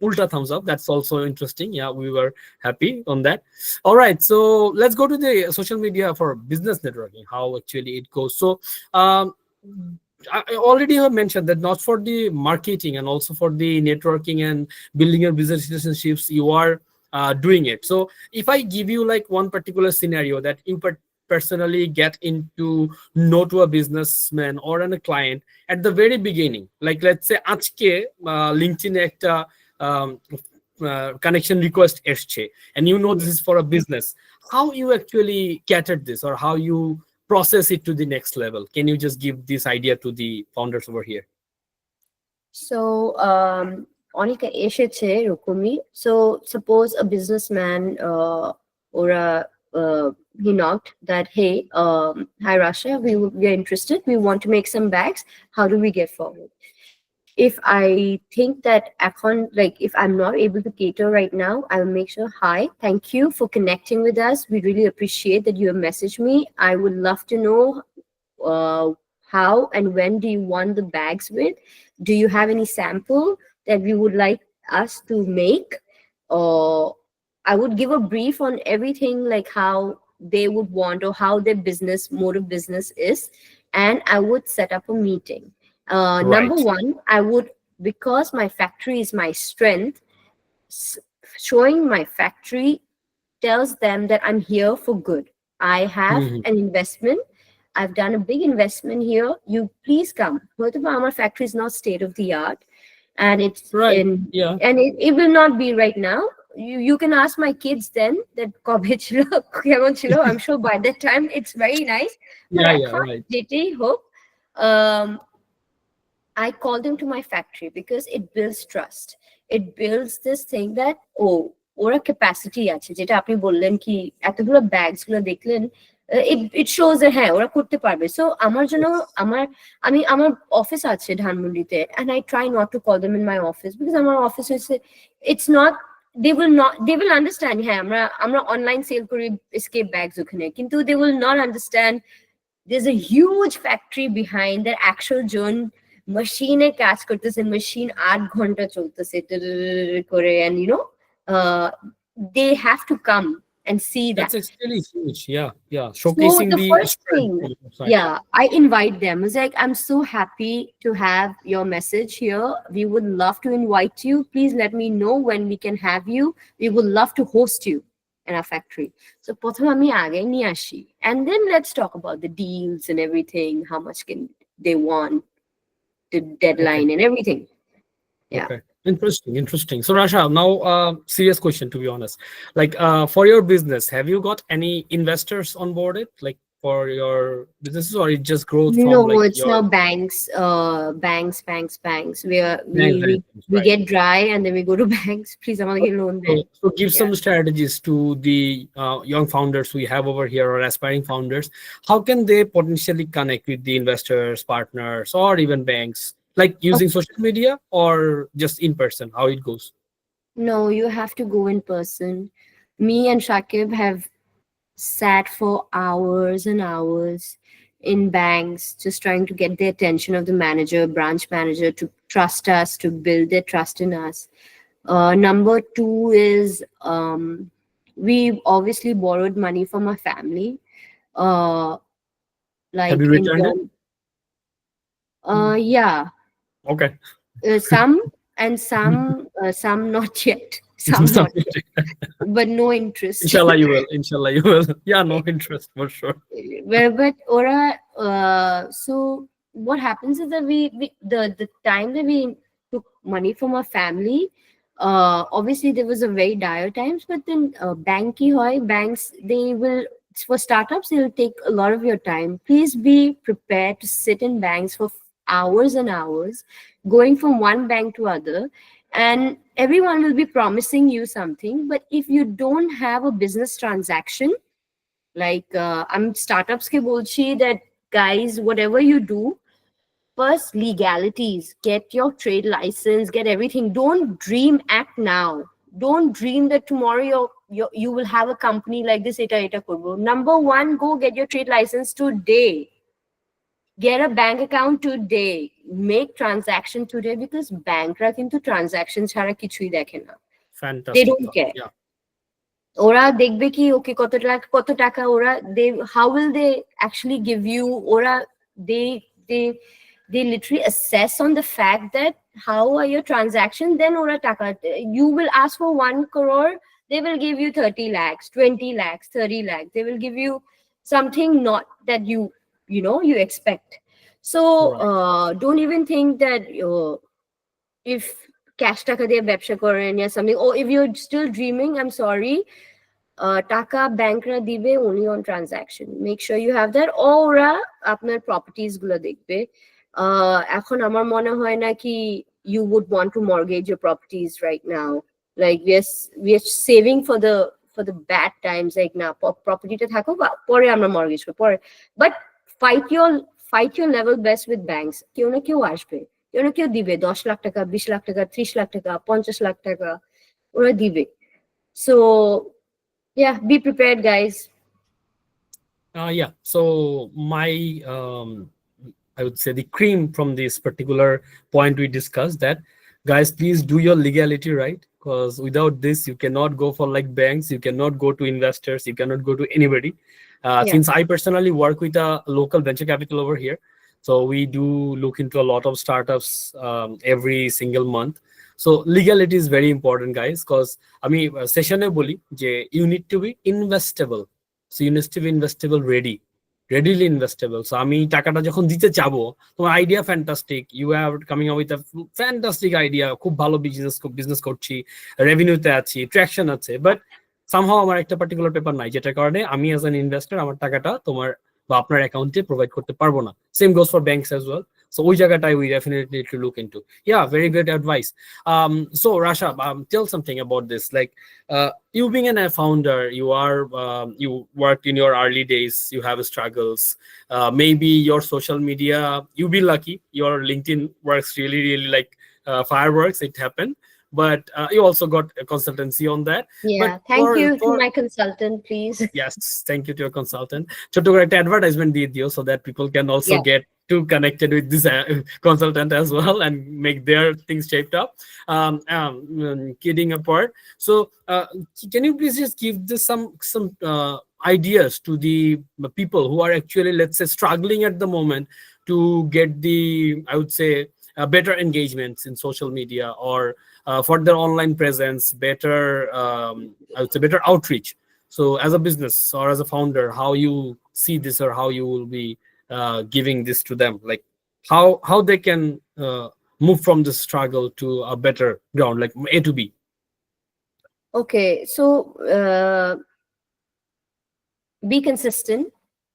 [SPEAKER 1] ultra thumbs up. That's also interesting. Yeah, we were happy on that. All right, so let's go to the social media for business networking, how actually it goes. So I already have mentioned that not for the marketing and also for the networking and building your business relationships, you are doing it. So if I give you like one particular scenario that you personally get into know to a businessman or a client at the very beginning, like let's say আজকে LinkedIn একটা connection request এসছে and you know this is for a business, how you actually catered this or how you process it to the next level? Can you just give this idea to the founders over here?
[SPEAKER 2] So অনেক এসেছে এরকমই. So suppose a businessman or he knocked that, hey, hi Rasha, we are interested, we want to make some bags, how do we get forward? If I think that if I'm not able to cater right now, I'll make sure, hi, thank you for connecting with us, we really appreciate that you have messaged me, I would love to know how and when do you want the bags with, do you have any sample that we would like us to make, or I would give a brief on everything, like how they would want or how their mode of business is, and I would set up a meeting. Right. Number one, I would, because my factory is my strength, showing my factory tells them that I'm here for good. I have an investment. I've done a big investment here. You please come. Our factory is not state of the art, and it's
[SPEAKER 1] right.
[SPEAKER 2] And it will not be right now. You can ask my kids then that 𝗕𝗵𝘁 I'm sure by that time it's very nice. But right. I call them to my factory because it builds trust. It builds this thing that ওরা capacity আছে, যেটা আপনি বললেন কি এতগুলো bags গুলো দেখলেন, it shows that হ্যাঁ ওরা করতে পারবে. So আমার জন্য আমার অফিস আছে ধানমন্ডিতে, and I try not to call them in my office because আমার অফিস হচ্ছে, it's not, they will understand হ্যাঁ আমরা অনলাইন সেল করি escape bags ওখানে, কিন্তু they will not understand there's a huge factory behind that actual John machine কাজ করতেছে, machine 8 ঘন্টা চলতেছে করে, and they have to come and see that.
[SPEAKER 1] That's actually huge. Yeah. Showcasing
[SPEAKER 2] so the first thing, I invite them. It's like, I'm so happy to have your message here. We would love to invite you. Please let me know when we can have you. We would love to host you in our factory. So প্রথমে আমি আগে নিয়ে আসি, and then let's talk about the deals and everything, how much can they want, the deadline and everything.
[SPEAKER 1] Interesting, interesting. So Rasha, now serious question, to be honest. Like for your business, have you got any investors on board it? Like for your businesses, or it just growth from
[SPEAKER 2] No,
[SPEAKER 1] like
[SPEAKER 2] it's now
[SPEAKER 1] your
[SPEAKER 2] banks, banks.
[SPEAKER 1] bank
[SPEAKER 2] We
[SPEAKER 1] right?
[SPEAKER 2] get dry and then we go to banks. Please, আমাদেরকে loan then.
[SPEAKER 1] So give
[SPEAKER 2] Yeah.
[SPEAKER 1] some strategies to the young founders we have over here or aspiring founders. How can they potentially connect with the investors, partners, or even banks? Like using social media or just in person? How it goes?
[SPEAKER 2] No, you have to go in person. Me and Shakib have sat for hours and hours in banks just trying to get the attention of the manager, branch manager to trust us, to build their trust in us. Number two is we obviously borrowed money from our family. Uh,
[SPEAKER 1] Have
[SPEAKER 2] like
[SPEAKER 1] you
[SPEAKER 2] in
[SPEAKER 1] returned it?
[SPEAKER 2] term, yeah,
[SPEAKER 1] Okay.
[SPEAKER 2] some and some not yet, some not yet, but no interest.
[SPEAKER 1] Inshallah, you will. Inshallah, you will. Yeah, no interest for sure.
[SPEAKER 2] Well, but Ora, so what happens is that the time that we took money from our family, obviously there was a very dire times, but then banks, they will, for startups, they'll take a lot of your time. Please be prepared to sit in banks for hours and hours, going from one bank to other, and everyone will be promising you something, but if you don't have a business transaction, like I'm startups ke bolchi that guys, whatever you do, first legalities, get your trade license, get everything. Don't dream, act now. Don't dream that tomorrow you will have a company like this. Eta korbo. Number one, go get your trade license today. Get a bank account today. Make transaction today, because bankra kintu transactions chhara kichui dekhe na. They
[SPEAKER 1] Fantastic
[SPEAKER 2] don't
[SPEAKER 1] thought.
[SPEAKER 2] care.
[SPEAKER 1] Yeah.
[SPEAKER 2] ওরা দেখবে কি ওকে কত টাকা ওরা, they how will they actually give you, ওরা they they they literally assess on the fact that how are your transactions, then ওরা টাকা, you will ask for 1 crore, they will give you 30 lakhs, 20 lakhs, 30 lakhs, they will give you something not that you expect. So
[SPEAKER 1] Right.
[SPEAKER 2] don't even think that if cash টাকা দিয়ে ব্যবসা করেন or something, or if you're still dreaming, I'm sorry, টাকা ব্যাংকরা দিবে only on transaction. Make sure you have that. ওরা আপনার properties গুলো দেখবে। এখন আমার মনে হয় না কি you would want to mortgage your properties right now. Like we are saving for the bad times. Like না, propertyটা থাকো, পরে আমরা mortgage করব পরে। But fight your level best with banks. কেউ না কেউ আসবে, কেউ না কেউ দিবে 10 লাখ টাকা, 20 লাখ টাকা, 30 লাখ টাকা, 50 লাখ টাকা, ওরা দিবে। So yeah, be prepared, guys.
[SPEAKER 1] Yeah. So my I would say the cream from this particular point we discussed, that guys, please do your legality right, because without this you cannot go for like banks, you cannot go to investors, you cannot go to anybody.
[SPEAKER 2] Yeah.
[SPEAKER 1] Since I personally work with a local venture capital over here, so we do look into a lot of startups every single month. So legality is very important, guys, because আমি সেশনে বলি যে you need to be investable. So you need to be investable readily investable. So আমি টাকাটা যখন দিতে চাবো, তোমার idea fantastic, you have coming up with a fantastic idea, খুব ভালো বিজনেস করছি, রেভিনিউতে আছি, ট্র্যাকশন আছে, বাট সামহাও আমার একটা পার্টিকুলার পেপার নাই, যেটার কারণে আমি অ্যাজ অ্যান ইনভেস্টর আমার টাকাটা তোমার বা আপনার অ্যাকাউন্টে প্রোভাইড করতে পারবো না। Same goes for banks as well. So ওই জায়গাটাই we definitely need to look into. Yeah, very great advice. So Rasha, tell something about this. Like you being a founder, you worked in your early days, you have struggles. Maybe your social media, you be lucky, your LinkedIn works really like fireworks. It happened, but you also got a consultancy on that.
[SPEAKER 2] Yeah,
[SPEAKER 1] But
[SPEAKER 2] thank you to my consultant, please.
[SPEAKER 1] yes, thank you to your consultant. ছোট করে একটা advertisement দিয়ে দিও, so that people can also
[SPEAKER 2] Yeah.
[SPEAKER 1] get too connected with this consultant as well and make their things shaped up. Kidding apart, so can you please just give this some ideas to the people who are actually, let's say, struggling at the moment to get the, I would say, better engagements in social media, or for their online presence, better I would say better outreach. So as a business or as a founder, how you see this, or how you will be giving this to them, like how they can move from the struggle to a better ground, like A to B?
[SPEAKER 2] Okay, so be consistent,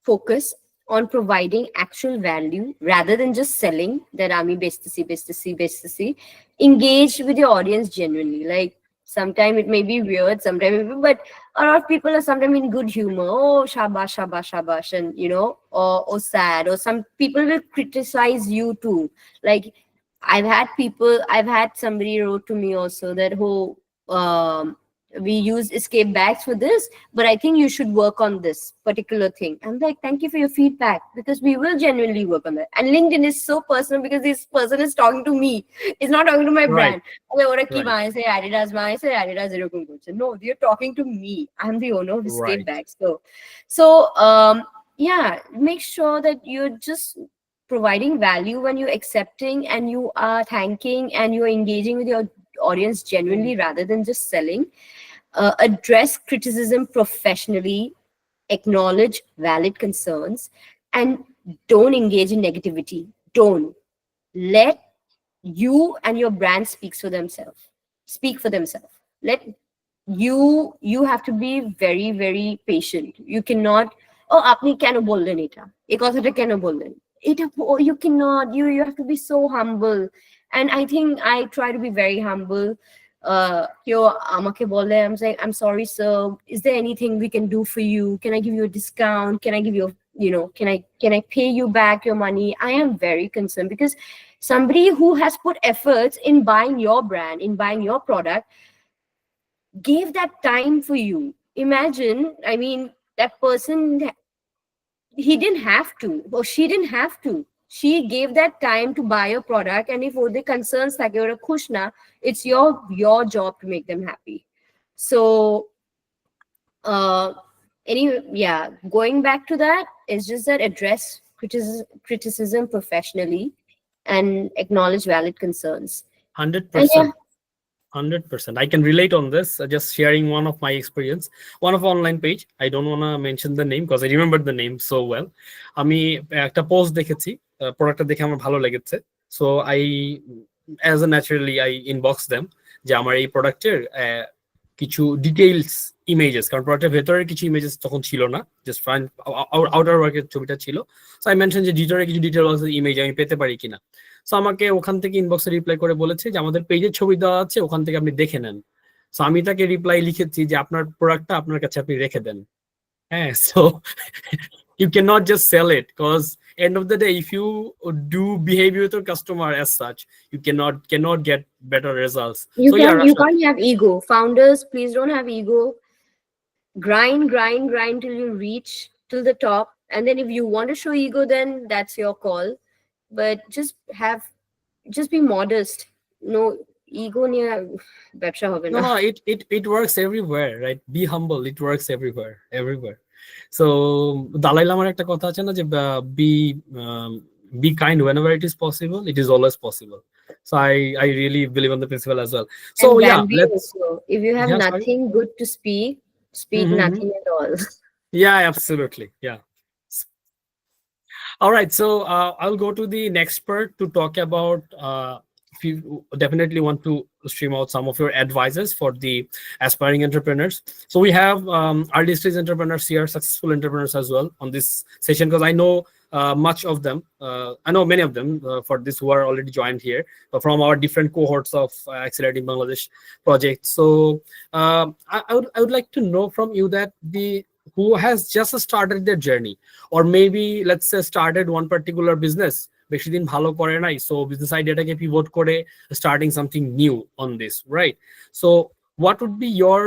[SPEAKER 2] focus on providing actual value rather than just selling that army best to see. Engage with your audience genuinely. Like sometimes it may be weird, sometimes, but a lot of people are sometimes in good humor. Oh, shabash, and or sad, or some people will criticize you too. Like I've had somebody wrote to me also that we use escape bags for this, but I think you should work on this particular thing. I'm like, thank you for your feedback, because we will genuinely work on that. And LinkedIn is so personal because this person is talking to me. It's not talking to my
[SPEAKER 1] Right,
[SPEAKER 2] brand. Okay, what a key
[SPEAKER 1] right,
[SPEAKER 2] say Adidas, say Adidas এরকম করছে. No, you're talking to me. I'm the owner of escape
[SPEAKER 1] right.
[SPEAKER 2] bags. So yeah, make sure that you're just providing value when you're accepting and you are thanking and you're engaging with your audience genuinely rather than just selling. Address criticism professionally, acknowledge valid concerns, and don't engage in negativity. Don't let you and your brand speak for themselves. Let you have to be very very patient. You cannot, oh আপনি কেন বললেন এটা, এই কথাটা কেন বললেন এটা, you cannot, you have to be so humble. And I think I try to be very humble. কেউ আমাকে বলে, I'm saying, I'm sorry sir, is there anything we can do for you? Can I give you a discount? Can I give you can I pay you back your money? I am very concerned, because somebody who has put efforts in buying your brand, in buying your product, gave that time for you. Imagine, I mean, that person, he didn't have to, or she didn't have to. She gave that time to buy your product, and if the concerns থাকে ওরা খুশ না, it's your job to make them happy. So anyway, yeah, going back to that is just that address criticism professionally and acknowledge valid concerns. And yeah,
[SPEAKER 1] 100%. 100%. I can relate on this. Just sharing one of my experience. One of online page. I don't want to mention the name because I remember the name so well. আমি একটা post দেখেছি, প্রোডাক্টটা দেখে আমার ভালো লেগেছে। So I as a naturally I inbox them যে আমার এই প্রোডাক্টের কিছু ডিটেইলস ইমেজেস, কারণ প্রোডাক্টের ভেতরের কিছু ইমেজেস তখন ছিল না, জাস্ট ফ্রন্ট আউটার ওয়ার্কের ছবিটা ছিল। সো আই মেনশন যে ভিতরে কিছু ডিটেইলস ইমেজ আমি পেতে পারি কিনা। সো আমাকে ওখান থেকে ইনবক্সে রিপ্লাই করে বলেছে যে আমাদের পেজের ছবি দেওয়া আছে, ওখান থেকে আপনি দেখে নেন। সো আমি তাকে রিপ্লাই লিখেছি যে আপনার প্রোডাক্টটা আপনার কাছে আপনি রেখে দেন। হ্যাঁ, so you cannot just sell it, because end of the day, if you do behavior with your customer as such, you cannot get better results. So yeah,
[SPEAKER 2] you can't have ego. Founders, please don't have ego. Grind till you reach to the top, and then if you want to show ego, then that's your call. But just be modest. No ego niya ব্যবসা হবে না.
[SPEAKER 1] no, it works everywhere, right? Be humble. It works everywhere. So Dalai Lama একটা কথা আছে না যে be kind whenever it is possible. It is always possible. So I really believe on the principle as well. So
[SPEAKER 2] And
[SPEAKER 1] yeah,
[SPEAKER 2] Bambi
[SPEAKER 1] let's
[SPEAKER 2] also. If you have nothing good to speak nothing at all.
[SPEAKER 1] Yeah, absolutely. Yeah. All right, so I'll go to the next part to talk about if you definitely want to stream out some of your advices for the aspiring entrepreneurs. So we have early stage entrepreneurs here, successful entrepreneurs as well on this session, because I know much of them. I know many of them for this who are already joined here from our different cohorts of Accelerating Bangladesh project. So I would like to know from you that who has just started their journey, or maybe let's say started one particular business, বেশি দিন ভালো করে নাই, so business আইডিয়াটাকে pivot করে starting something new on this, right? So what would be your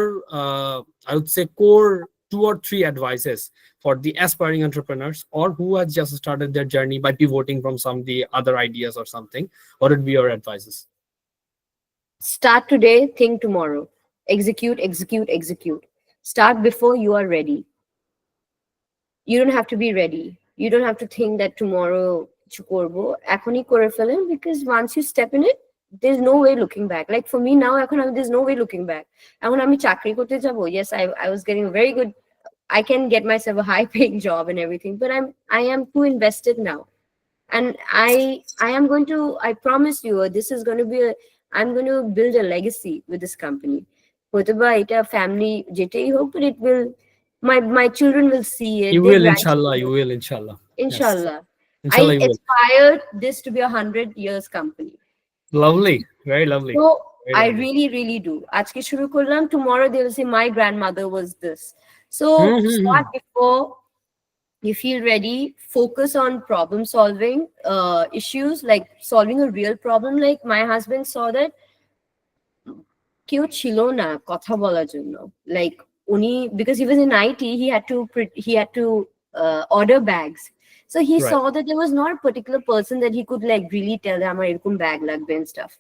[SPEAKER 1] I would say core 2 or 3 advices for the aspiring entrepreneurs or who has just started their journey by pivoting from some of the other ideas or something? What would be your advices?
[SPEAKER 2] Start today, think tomorrow. Execute. Start before you are ready. You don't have to be ready. You don't have to think that tomorrow কিছু করবো, এখনই করে ফেলেন, because once you step in it, there's no way looking back. Like for me now, there's no way looking back. এখন আমি চাকরি করতে যাবো, yes, I was getting a very good, I can get myself a high paying job and everything, but I am too invested now. And I am going to, I promise you, this is going to be I'm going to build a legacy with this company. Whatever it a family jetai ho, but it will, my children will see it,
[SPEAKER 1] You
[SPEAKER 2] their
[SPEAKER 1] will, inshallah.
[SPEAKER 2] grandchildren.
[SPEAKER 1] You will, inshallah. Yes,
[SPEAKER 2] Inshallah.
[SPEAKER 1] inshallah,
[SPEAKER 2] I
[SPEAKER 1] you will.
[SPEAKER 2] aspired this to be 100 years company.
[SPEAKER 1] Lovely, very lovely,
[SPEAKER 2] So
[SPEAKER 1] very
[SPEAKER 2] I
[SPEAKER 1] lovely.
[SPEAKER 2] really, really do. Ajke shuru korlam, tomorrow they will say my grandmother was this. So
[SPEAKER 1] Mm-hmm.
[SPEAKER 2] start before you feel ready. Focus on problem solving issues, like solving a real problem. Like my husband saw that কেউ ছিল না কথা বলার জন্য, like উনি, because he was in IT, he had to order bags. So he
[SPEAKER 1] Right.
[SPEAKER 2] saw that there was not a particular person that he could like really tell আমার এরকম bag লাগবে and stuff.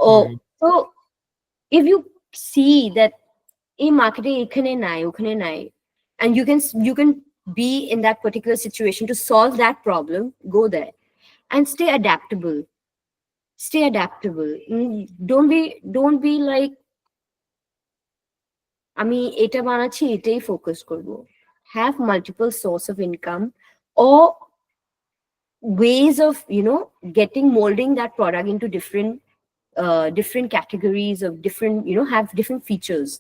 [SPEAKER 2] Oh,
[SPEAKER 1] Mm-hmm.
[SPEAKER 2] so if you see that এই মার্কেটে এখানে নাই ওখানে নাই, and you can be in that particular situation to solve that problem, go there and stay adaptable. Stay adaptable. Don't be like আমি এটা বানাচ্ছি এটাই ফোকাস করব. Have multiple source of income or ways of getting molding that product into different categories of different, have different features,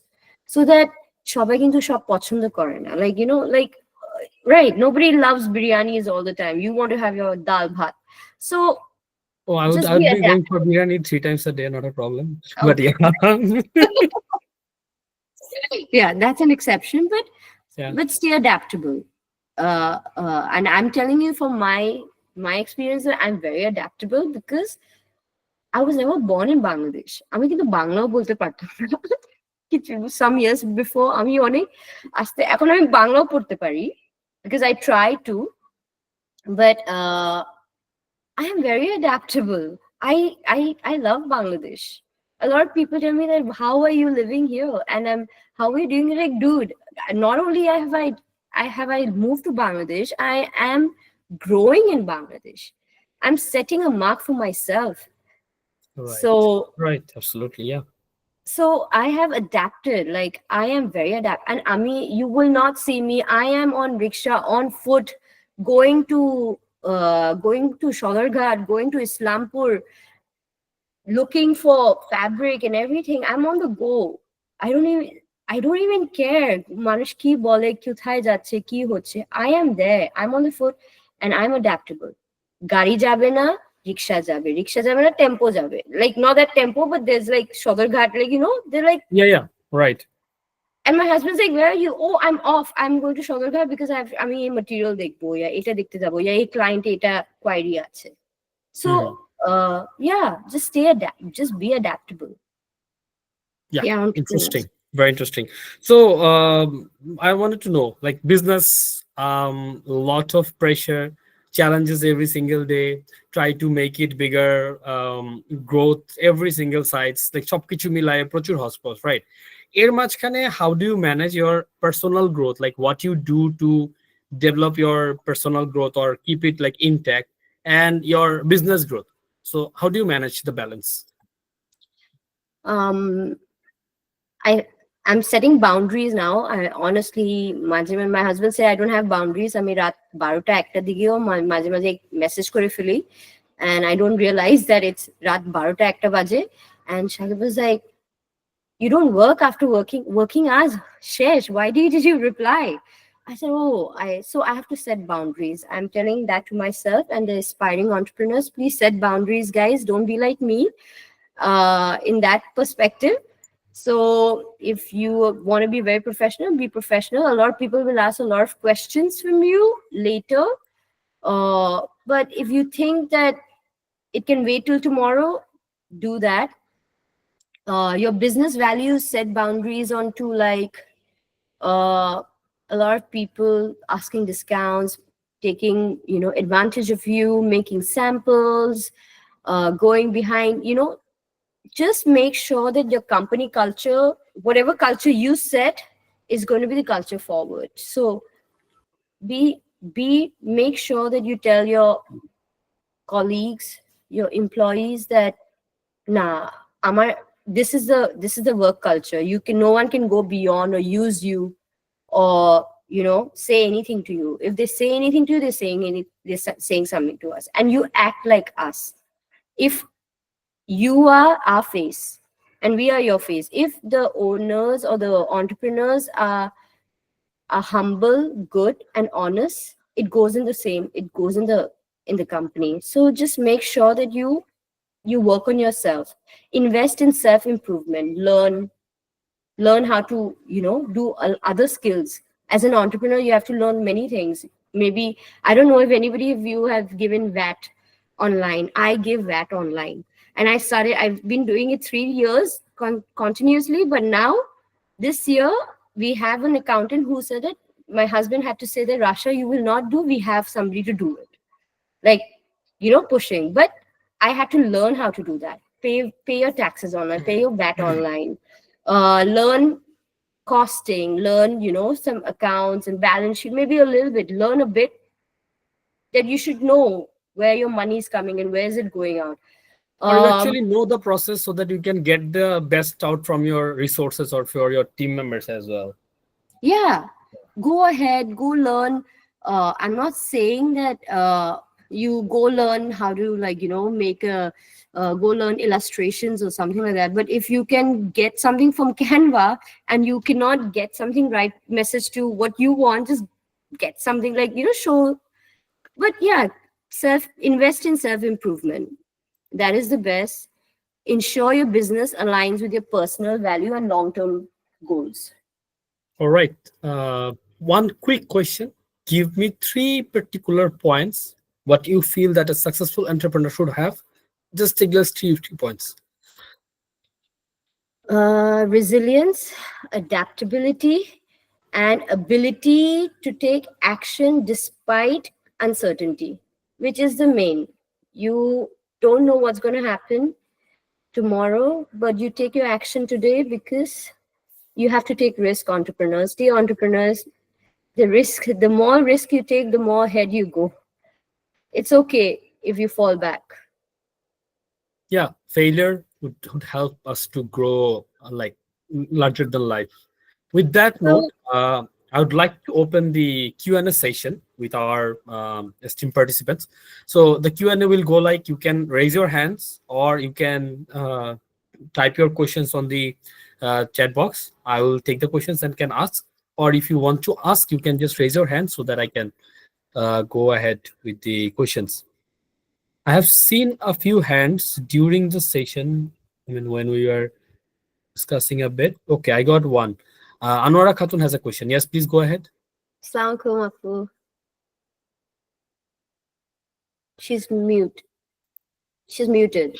[SPEAKER 2] so that সবাই কিন্তু সব পছন্দ করে না, like like right, nobody loves biryanis all the time. You want to have your dal bhat. So
[SPEAKER 1] Oh,
[SPEAKER 2] just
[SPEAKER 1] I
[SPEAKER 2] be
[SPEAKER 1] would be going for
[SPEAKER 2] adaptable.
[SPEAKER 1] biryani 3 times a day, not a problem. But
[SPEAKER 2] Okay.
[SPEAKER 1] yeah.
[SPEAKER 2] Yeah, that's an exception,
[SPEAKER 1] Yeah.
[SPEAKER 2] but stay adaptable. And I'm telling you from my experience that I'm very adaptable, because I was never born in Bangladesh. আমি কিন্তু বাংলাও বলতে পারতাম না কিছু some years before. আমি অনেক আস্তে এখন আমি বাংলাও পড়তে পারি, because I try to, but I am very adaptable. I love Bangladesh. A lot of people tell me that how are you living here, and how are you doing it? Like, dude, not only have I moved to Bangladesh, I am growing in Bangladesh. I'm setting a mark for myself.
[SPEAKER 1] Right.
[SPEAKER 2] So
[SPEAKER 1] Absolutely. Yeah.
[SPEAKER 2] I have adapted. Like, I am very adapt. And Ami, you will not see me. I am on rickshaw, on foot, going to Shodarghat, going to Islampur, looking for fabric and everything. I'm on the go. I don't even care মানুষ কি বলে, কোথায় যাচ্ছে, কি হচ্ছে. I am there. I'm on the foot and I'm adaptable. গাড়ি যাবে না, রিক্সা যাবে না, টেম্পো যাবে. Like, not that tempo, but there's like Shodarghat, like, they're like,
[SPEAKER 1] Yeah. Right.
[SPEAKER 2] and my husband's like, where are you? Oh, I'm off. I'm going to Shodarghat because আমি এই material দেখবো, ইয়া এটা দেখতে যাবো, ইয়া এই client এটা query আছে. So yeah, just be adaptable.
[SPEAKER 1] Yeah.
[SPEAKER 2] Yeah,
[SPEAKER 1] Interesting. Very interesting. So I wanted to know, like, business, lot of pressure, challenges every single day, try to make it bigger, growth every single sides, like সবকিছু মিলায়ে প্রচুর হসপস, right? এর মাঝখানে, how do you manage your personal growth? Like, what you do to develop your personal growth or keep it like intact, and your business growth? So how do you manage the balance?
[SPEAKER 2] I'm setting boundaries now. I honestly, when my husband say I don't have boundaries, আমি রাত 12টা 1টা দিকেও মাঝে মাঝে message করে ফেলি, and I don't realize that it's রাত 12টা 1টা বাজে, and Shagib was like, you don't work after working hours শেষ, why did you reply? I said, so I have to set boundaries. I'm telling that to myself and the aspiring entrepreneurs. Please set boundaries, guys. Don't be like me in that perspective. So if you want to be very professional, be professional. A lot of people will ask a lot of questions from you later. But if you think that it can wait till tomorrow, do that. Your business values, set boundaries onto, like, a lot of people asking discounts, taking advantage of you, making samples, going behind, just make sure that your company culture, whatever culture you set, is going to be the culture forward. So make sure that you tell your colleagues, your employees, that this is the work culture. No one can go beyond or use you or say anything to you. If they say anything to you, they're saying something to us, and you act like us. If you are our face and we are your face, if the owners or the entrepreneurs are humble, good, and honest, it goes in the same. It goes in the company. So just make sure that you work on yourself, invest in self improvement, learn how to do other skills. As an entrepreneur, you have to learn many things. Maybe, I don't know if anybody of you have given VAT online. I give VAT online, and I've been doing it 3 years continuously. But now this year we have an accountant who said that my husband had to say that, Rasha, you will not do, we have somebody to do it, like pushing. But I had to learn how to do that. Pay your taxes online, pay your VAT online, learn costing, learn some accounts and balance sheet, maybe a little bit, learn a bit, that you should know where your money is coming and where is it going out.
[SPEAKER 1] Or you
[SPEAKER 2] um
[SPEAKER 1] actually know the process so that you can get the best out from your resources or for your team members as well.
[SPEAKER 2] yeah, go ahead, go learn. I'm not saying that you go learn how to, like, make a go learn illustrations or something like that. But if you can get something from Canva and you cannot get something right message to what you want, just get something, like, show. But yeah, invest in self improvement. That is the best. Ensure your business aligns with your personal value and long term goals.
[SPEAKER 1] All right. One quick question. Give me 3 particular points what you feel that a successful entrepreneur should have. Just take those 3 points.
[SPEAKER 2] Resilience, adaptability, and ability to take action despite uncertainty, which is the main. You don't know what's going to happen tomorrow, but you take your action today because you have to take risk. Entrepreneurs, the entrepreneurs, the more risk you take, the more ahead you go. It's okay if you fall back.
[SPEAKER 1] Yeah, failure would help us to grow like larger than life. With that note,
[SPEAKER 2] So,
[SPEAKER 1] I would like to open the Q&A session with our esteemed participants. So the Q&A will go like, you can raise your hands or you can type your questions on the chat box. I will take the questions and can ask. Or if you want to ask, you can just raise your hand so that I can go ahead with the questions. I have seen a few hands during the session. I mean, when we were discussing a bit. Okay, I got one. Anwara Khatun has a question. Yes, please go ahead.
[SPEAKER 2] Assalamualaikum, Apu. She's mute. She's muted.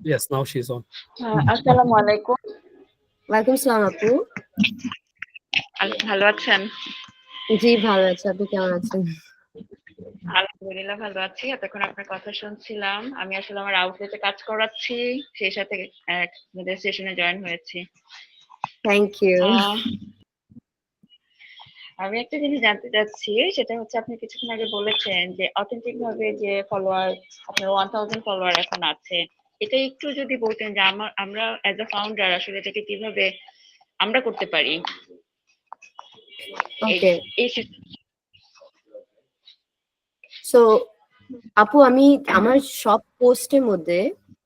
[SPEAKER 1] Yes, now she's on.
[SPEAKER 3] Assalamualaikum.
[SPEAKER 2] Walaikum salam, Apu.
[SPEAKER 3] ভালো আছেন?
[SPEAKER 2] জি, ভালো আছে। আপনি কেমন আছেন?
[SPEAKER 3] আলহামদুলিল্লাহ ভালো আছি। এতক্ষণ আপনার কথা শুনছিলাম। আমি আসলে আমার আউটলেটে কাজ করাচ্ছি, সেই সাথে আপনাদের সেশনে জয়েন হয়েছি।
[SPEAKER 2] Thank you.
[SPEAKER 3] আমি একটা জিনিস জানতে চাচ্ছি, সেটা হচ্ছে আপনি কিছুক্ষণ আগে বলেছেন যে অথেন্টিক ভাবে যে ফলোয়ার, আপনার 1000 ফলোয়ার এখন আছে, এটা একটু যদি বলতেন যে আমরা অ্যাজ আ ফাউন্ডার আসলে এটাকে কিভাবে আমরা করতে পারি।
[SPEAKER 2] ওকে, সো আপু, আমি আমার সব পোস্টের মধ্যে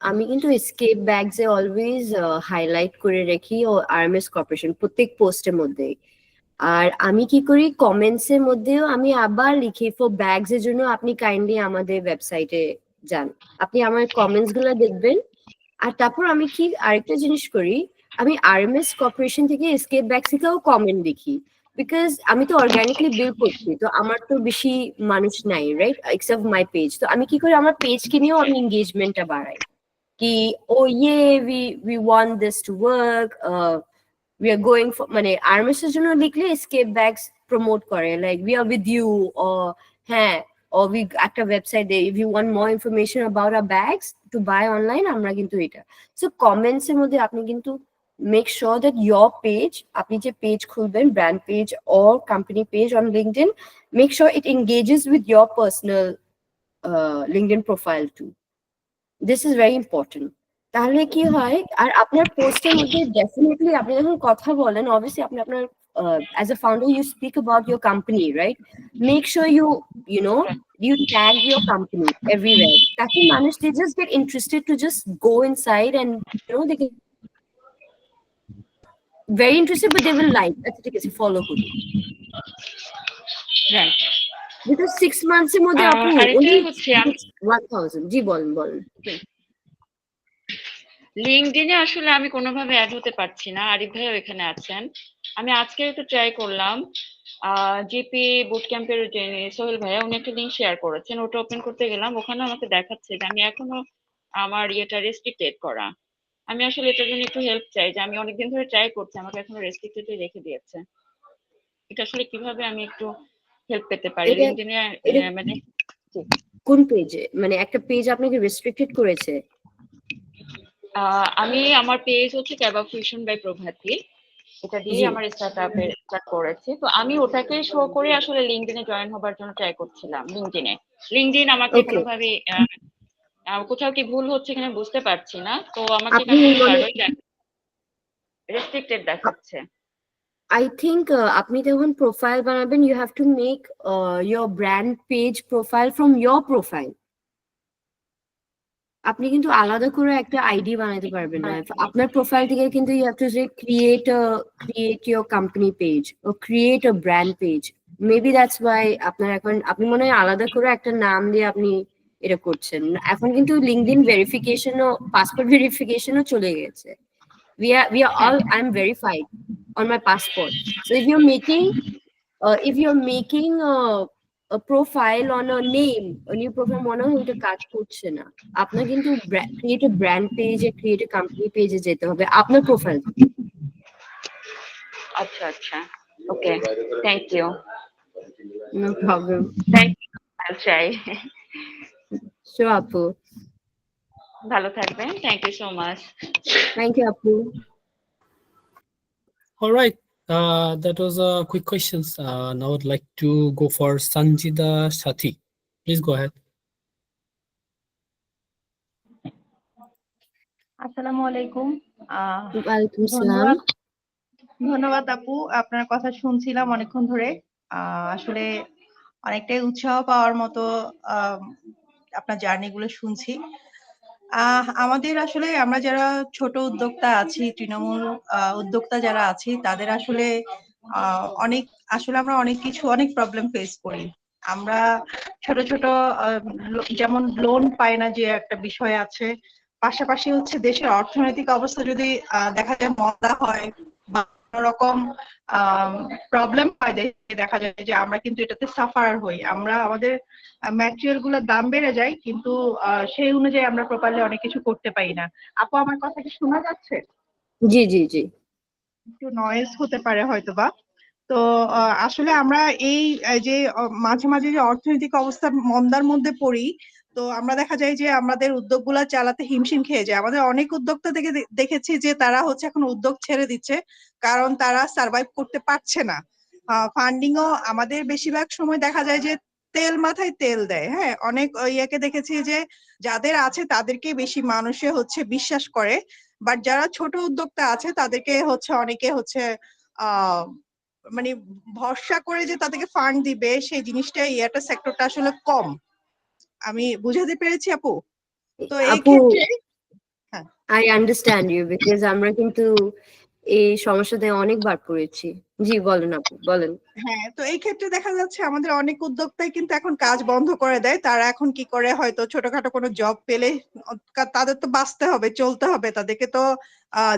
[SPEAKER 2] আমি কিন্তু এসকেপ ব্যাগস এ অলওয়েজ হাইলাইট করে রাখি, ও আরএমএস কর্পোরেশন প্রত্যেক পোস্টের মধ্যে। আর আমি কি করি, কমেন্টস এর মধ্যেও আমি আবার লিখি, ফর ব্যাগস এর জন্য আপনি কাইন্ডলি আমাদের ওয়েবসাইটে যান, আপনি আমার কমেন্টস গুলো দেখবেন। আর তারপর আমি কি আরেকটা জিনিস করি, আমি আরএমএস কর্পোরেশন থেকে এসকেপ ব্যাগস থেকেও কমেন্ট দেখি, বিকজ আমি তো অর্গানিকলি বিল্ড করছি, তো আমার তো বেশি মানুষ নাই, রাইট, এক্সেপ্ট মাই পেজ। তো আমি কি করি, আমার পেজকে নিয়েও আমি এঙ্গেজমেন্টটা বাড়াই, কি ও ইয়ে we want this to work, we are going for, মানে আরএমএস এর জন্য লিখলে এসকেপ ব্যাগস প্রমোট করে, like we are with you, or হ্যাঁ, or we একটা website if you want more information about our bags to buy online, আমরা কিন্তু এটা। সো কমেন্টস এর মধ্যে আপনি কিন্তু make sure that your page, আপনি যে পেজ খুলবেন, brand page or company page on LinkedIn, make sure it engages with your personal LinkedIn profile too. This is very important. তাহলে কি হয়, আর আপনার পোস্টের মধ্যে ডেফিনেটলি আপনি যখন কথা বলেন, অবভিয়াসলি আপনি আপনার as a founder, you speak about your company, right? Make sure you tag your company everywhere. Taki manage, they just get interested to just go inside and they get very interested, but they will like, follow kudi.
[SPEAKER 3] Right.
[SPEAKER 2] Because 6 months এর মধ্যে আপু
[SPEAKER 3] আরেকটা
[SPEAKER 2] only
[SPEAKER 3] হচ্ছে
[SPEAKER 2] 1000 জি বলেন
[SPEAKER 3] লিঙ্কডইনে আসলে আমি কোনোভাবে add হতে পারছি না। আরিফ ভাইও এখানে আছেন। আমি আজকে একটু ট্রাই করলাম, জিপি বুট ক্যাম্পের যে সোহেল ভাইয়া উনি একটা লিঙ্ক শেয়ার করেছেন, ওটা ওপেন করতে গেলাম, ওখানে আমাকে দেখাচ্ছে যে আমি এখনো আমার ইয়েটা রেস্ট্রিক্টেড করা। আমি আসলে এটার জন্য একটু হেল্প চাই, যে আমি অনেকদিন ধরে ট্রাই করছি, আমাকে এখনো রেস্ট্রিক্টেড রেখে দিয়েছে। এটা আসলে কিভাবে আমি একটু হেল্প পেতে পারি লিঙ্কডইনে? মানে
[SPEAKER 2] কোন পেজে, মানে একটা পেজ আপনাকে রেস্ট্রিক্টেড করেছে?
[SPEAKER 3] আমি আমার পেজ হচ্ছে 𝗙𝗵𝘆 বাই প্রভাতী, এটা দিয়ে আমার স্টার্টআপে স্টার্ট করেছি। তো আমি ওটাকে শো করে আসলে লিঙ্কডইনে জয়েন হবার জন্য ট্রাই করছিলাম। লিঙ্কডইন আমাকে কোনোভাবে কোথাও কি ভুল হচ্ছে কিনা বুঝতে পারছি না, তো আমাকে রেস্ট্রিক্টেড দেখাচ্ছে।
[SPEAKER 2] I think আপনি যখন প্রোফাইল বানাবেন, you have to make your brand page profile from your profile. আপনি কিন্তু আলাদা করে একটা আইডি বানাতে পারবেন না। আপনার প্রোফাইল থেকে কিন্তু you have to say create your company page or create a brand page. Maybe that's why আপনার এখন আপনি মনে হয় আলাদা করে একটা নাম দিয়ে আপনি এটা করছেন। এখন কিন্তু লিঙ্কডইন ভেরিফিকেশন ও পাসপোর্ট ভেরিফিকেশনও চলে গেছে। We are all, I'm verified on my passport. So if you're making a profile on a name, a new profile মনে হয় ওটা কাজ করছে না। আপনার কিন্তু create a brand page, create a company page এ যেতে হবে আপনার প্রোফাইল।
[SPEAKER 3] আচ্ছা আচ্ছা, okay, thank you.
[SPEAKER 2] No problem.
[SPEAKER 3] Thank you, I'll try.
[SPEAKER 2] Sure আপু,
[SPEAKER 3] ভালো থাকবেন, thank you so much.
[SPEAKER 2] Thank you আপু।
[SPEAKER 1] All right, that was quick questions. Now I'd like to go for Sanjida Sathi. Please go ahead.
[SPEAKER 4] আসসালামু আলাইকুম।
[SPEAKER 2] ওয়ালাইকুম আসসালাম।
[SPEAKER 4] ধন্যবাদ আপু, আপনার কথা শুনছিলাম অনেকক্ষণ ধরে। আসলে অনেকটাই উৎসাহ পাওয়ার মতো আপনার জার্নি গুলো শুনছি। আমাদের আসলে আমরা যারা ছোট উদ্যোক্তা আছি, তৃণমূল উদ্যোক্তা যারা আছি, তাদের আসলে আমরা অনেক প্রবলেম ফেস করি। আমরা ছোট ছোট যেমন লোন পাই না, যে একটা বিষয় আছে। পাশাপাশি হচ্ছে দেশের অর্থনৈতিক অবস্থা যদি দেখা যায় মন্দা হয় বা কোনো রকম প্রবলেম হয়, দেখা যায় যে আমরা কিন্তু এটাতে সাফার হই। আমাদের ম্যাটেরিয়াল গুলোর দাম বেড়ে যায়, কিন্তু সেই অনুযায়ী আমরা প্রপারলি অনেক কিছু করতে পারি না। আপু, আমার কথা কি শোনা যাচ্ছে?
[SPEAKER 2] জি জি জি,
[SPEAKER 4] একটু নয়েজ হতে পারে হয়তোবা। তো আসলে আমরা এই যে মাঝে মাঝে যে অর্থনৈতিক অবস্থা মন্দার মধ্যে পড়ি, তো আমরা দেখা যায় যে আমাদের উদ্যোগগুলা চালাতে হিমশিম খেয়ে যায়। আমাদের অনেক উদ্যোক্তা থেকে দেখেছি যে তারা হচ্ছে এখন উদ্যোগ ছেড়ে দিচ্ছে, কারণ তারা সার্ভাইভ করতে পারছে না। ফান্ডিংও আমাদের বেশিরভাগ সময় দেখা যায় যে তেল মাথায় তেল দেয়। হ্যাঁ, অনেক ইয়াকে দেখেছি যে যাদের আছে তাদেরকে বেশি মানুষে হচ্ছে বিশ্বাস করে, বাট যারা ছোট উদ্যোক্তা আছে তাদেরকে হচ্ছে অনেকে হচ্ছে মানে ভরসা করে যে তাদেরকে ফান্ড দিবে, সেই জিনিসটা একটা সেক্টরটা আসলে কম। আমি বুঝাতে পেরেছি আপু? তো এই ক্ষেত্রে
[SPEAKER 2] I understand you, because আমরা কিন্তু এই সমস্যাতে অনেকবার পড়েছি। জি বলেন আপু, বলেন।
[SPEAKER 4] হ্যাঁ, তো এই ক্ষেত্রে দেখা যাচ্ছে আমাদের অনেক উদ্যোক্তাই কিন্তু এখন কাজ বন্ধ করে দেয়। তারা এখন কি করে, হয়তো ছোটখাটো কোনো জব পেলে, তাদের তো বাঁচতে হবে, চলতে হবে, তাদেরকে তো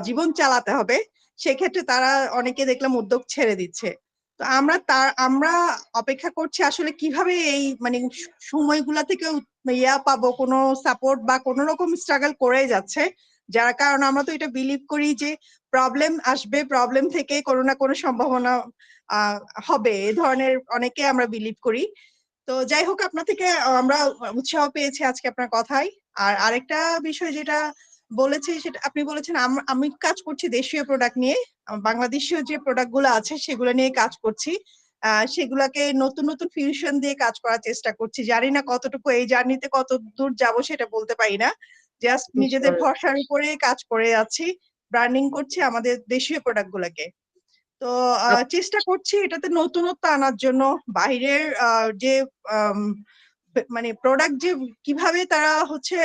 [SPEAKER 4] জীবন চালাতে হবে। সেক্ষেত্রে তারা অনেকে দেখলাম উদ্যোগ ছেড়ে দিচ্ছে। তো আমরা অপেক্ষা করছি আসলে কিভাবে এই মানে সময়গুলা থেকে পাবো, কোনো সাপোর্ট বা কোনো রকম স্ট্রাগল করে যাচ্ছে, যার কারণে আমরা তো এটা বিলিভ করি যে প্রবলেম আসবে, প্রবলেম থেকে কোনো না কোনো সম্ভাবনা হবে, এই ধরনের অনেকে আমরা বিলিভ করি। তো যাই হোক, আপনার থেকে আমরা উৎসাহ পেয়েছি আজকে আপনার কথায়। আর আরেকটা বিষয় যেটা বলেছে, সেটা আপনি বলেছেন আমি কাজ করছি দেশীয় প্রোডাক্ট নিয়ে, বাংলাদেশীয় যে প্রোডাক্ট গুলো আছে সেগুলো নিয়ে কাজ করছি। সেগুলাকে নতুন নতুন ফিউশন দিয়ে কাজ করার চেষ্টা করছি। জানি না কতটুকু এই জার্নিতে কত দূর যাব সেটা বলতে পারি না। জাস্ট নিজেদের ভরসার উপরে কাজ করে যাচ্ছি, ব্র্যান্ডিং করছি আমাদের দেশীয় প্রোডাক্ট গুলাকে। তো চেষ্টা করছি এটাতে নতুনত্ব আনার জন্য, বাইরের যে মানে প্রোডাক্ট যে কিভাবে তারা হচ্ছে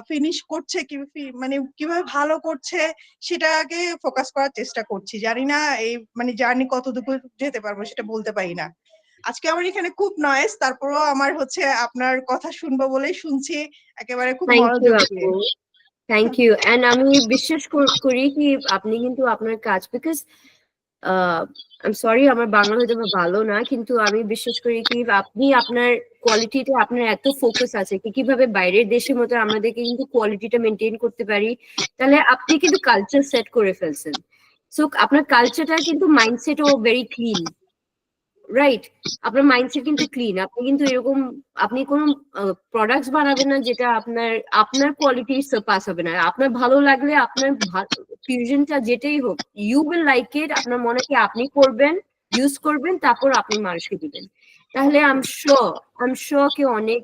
[SPEAKER 4] ফিনিশ করছে, মানে কিভাবে ভালো করছে সেটাকে ফোকাস করার চেষ্টা করছি। জানি না এই মানে জার্নি কতটুকু যেতে পারবো সেটা বলতে পারি না। আজকে আমার এখানে খুব নয়েজ, তারপরও আমার হচ্ছে আপনার কথা শুনবো বলেই শুনছি একেবারে খুব মনোযোগ দিয়ে।
[SPEAKER 2] Thank you. এন্ড আমি বিশ্বাস করি কি আপনি কিন্তু আপনার কাজ, বিকজ আই এম সরি আমার বাংলা হয়তো ভালো না, কিন্তু আমি বিশ্বাস করি কি আপনি আপনার কোয়ালিটিতে আপনার এত ফোকাস আছে কি কিভাবে বাইরের দেশের মতো আমাদেরকে কিন্তু কোয়ালিটিটা মেনটেন করতে পারি, তাহলে আপনি কিন্তু কালচার সেট করে ফেলছেন। সো আপনার কালচারটা কিন্তু মাইন্ডসেটও ভেরি ক্লিন, রাইট? আপনার মাইন্ডসেট কিন্তু ক্লিন। আপনি কিন্তু এরকম আপনি কোনো প্রোডাক্টস বানাবেন না যেটা আপনার কোয়ালিটি সারপাস হবে না। আপনার ভালো লাগলে আপনার ফিউশনটা যেটাই হোক, ইউ উইল লাইক ইট, আপনার মনে কি আপনি করবেন, ইউজ করবেন, তারপর আপনি মানুষকে দিবেন, তাহলে আই এম শিওর কি অনেক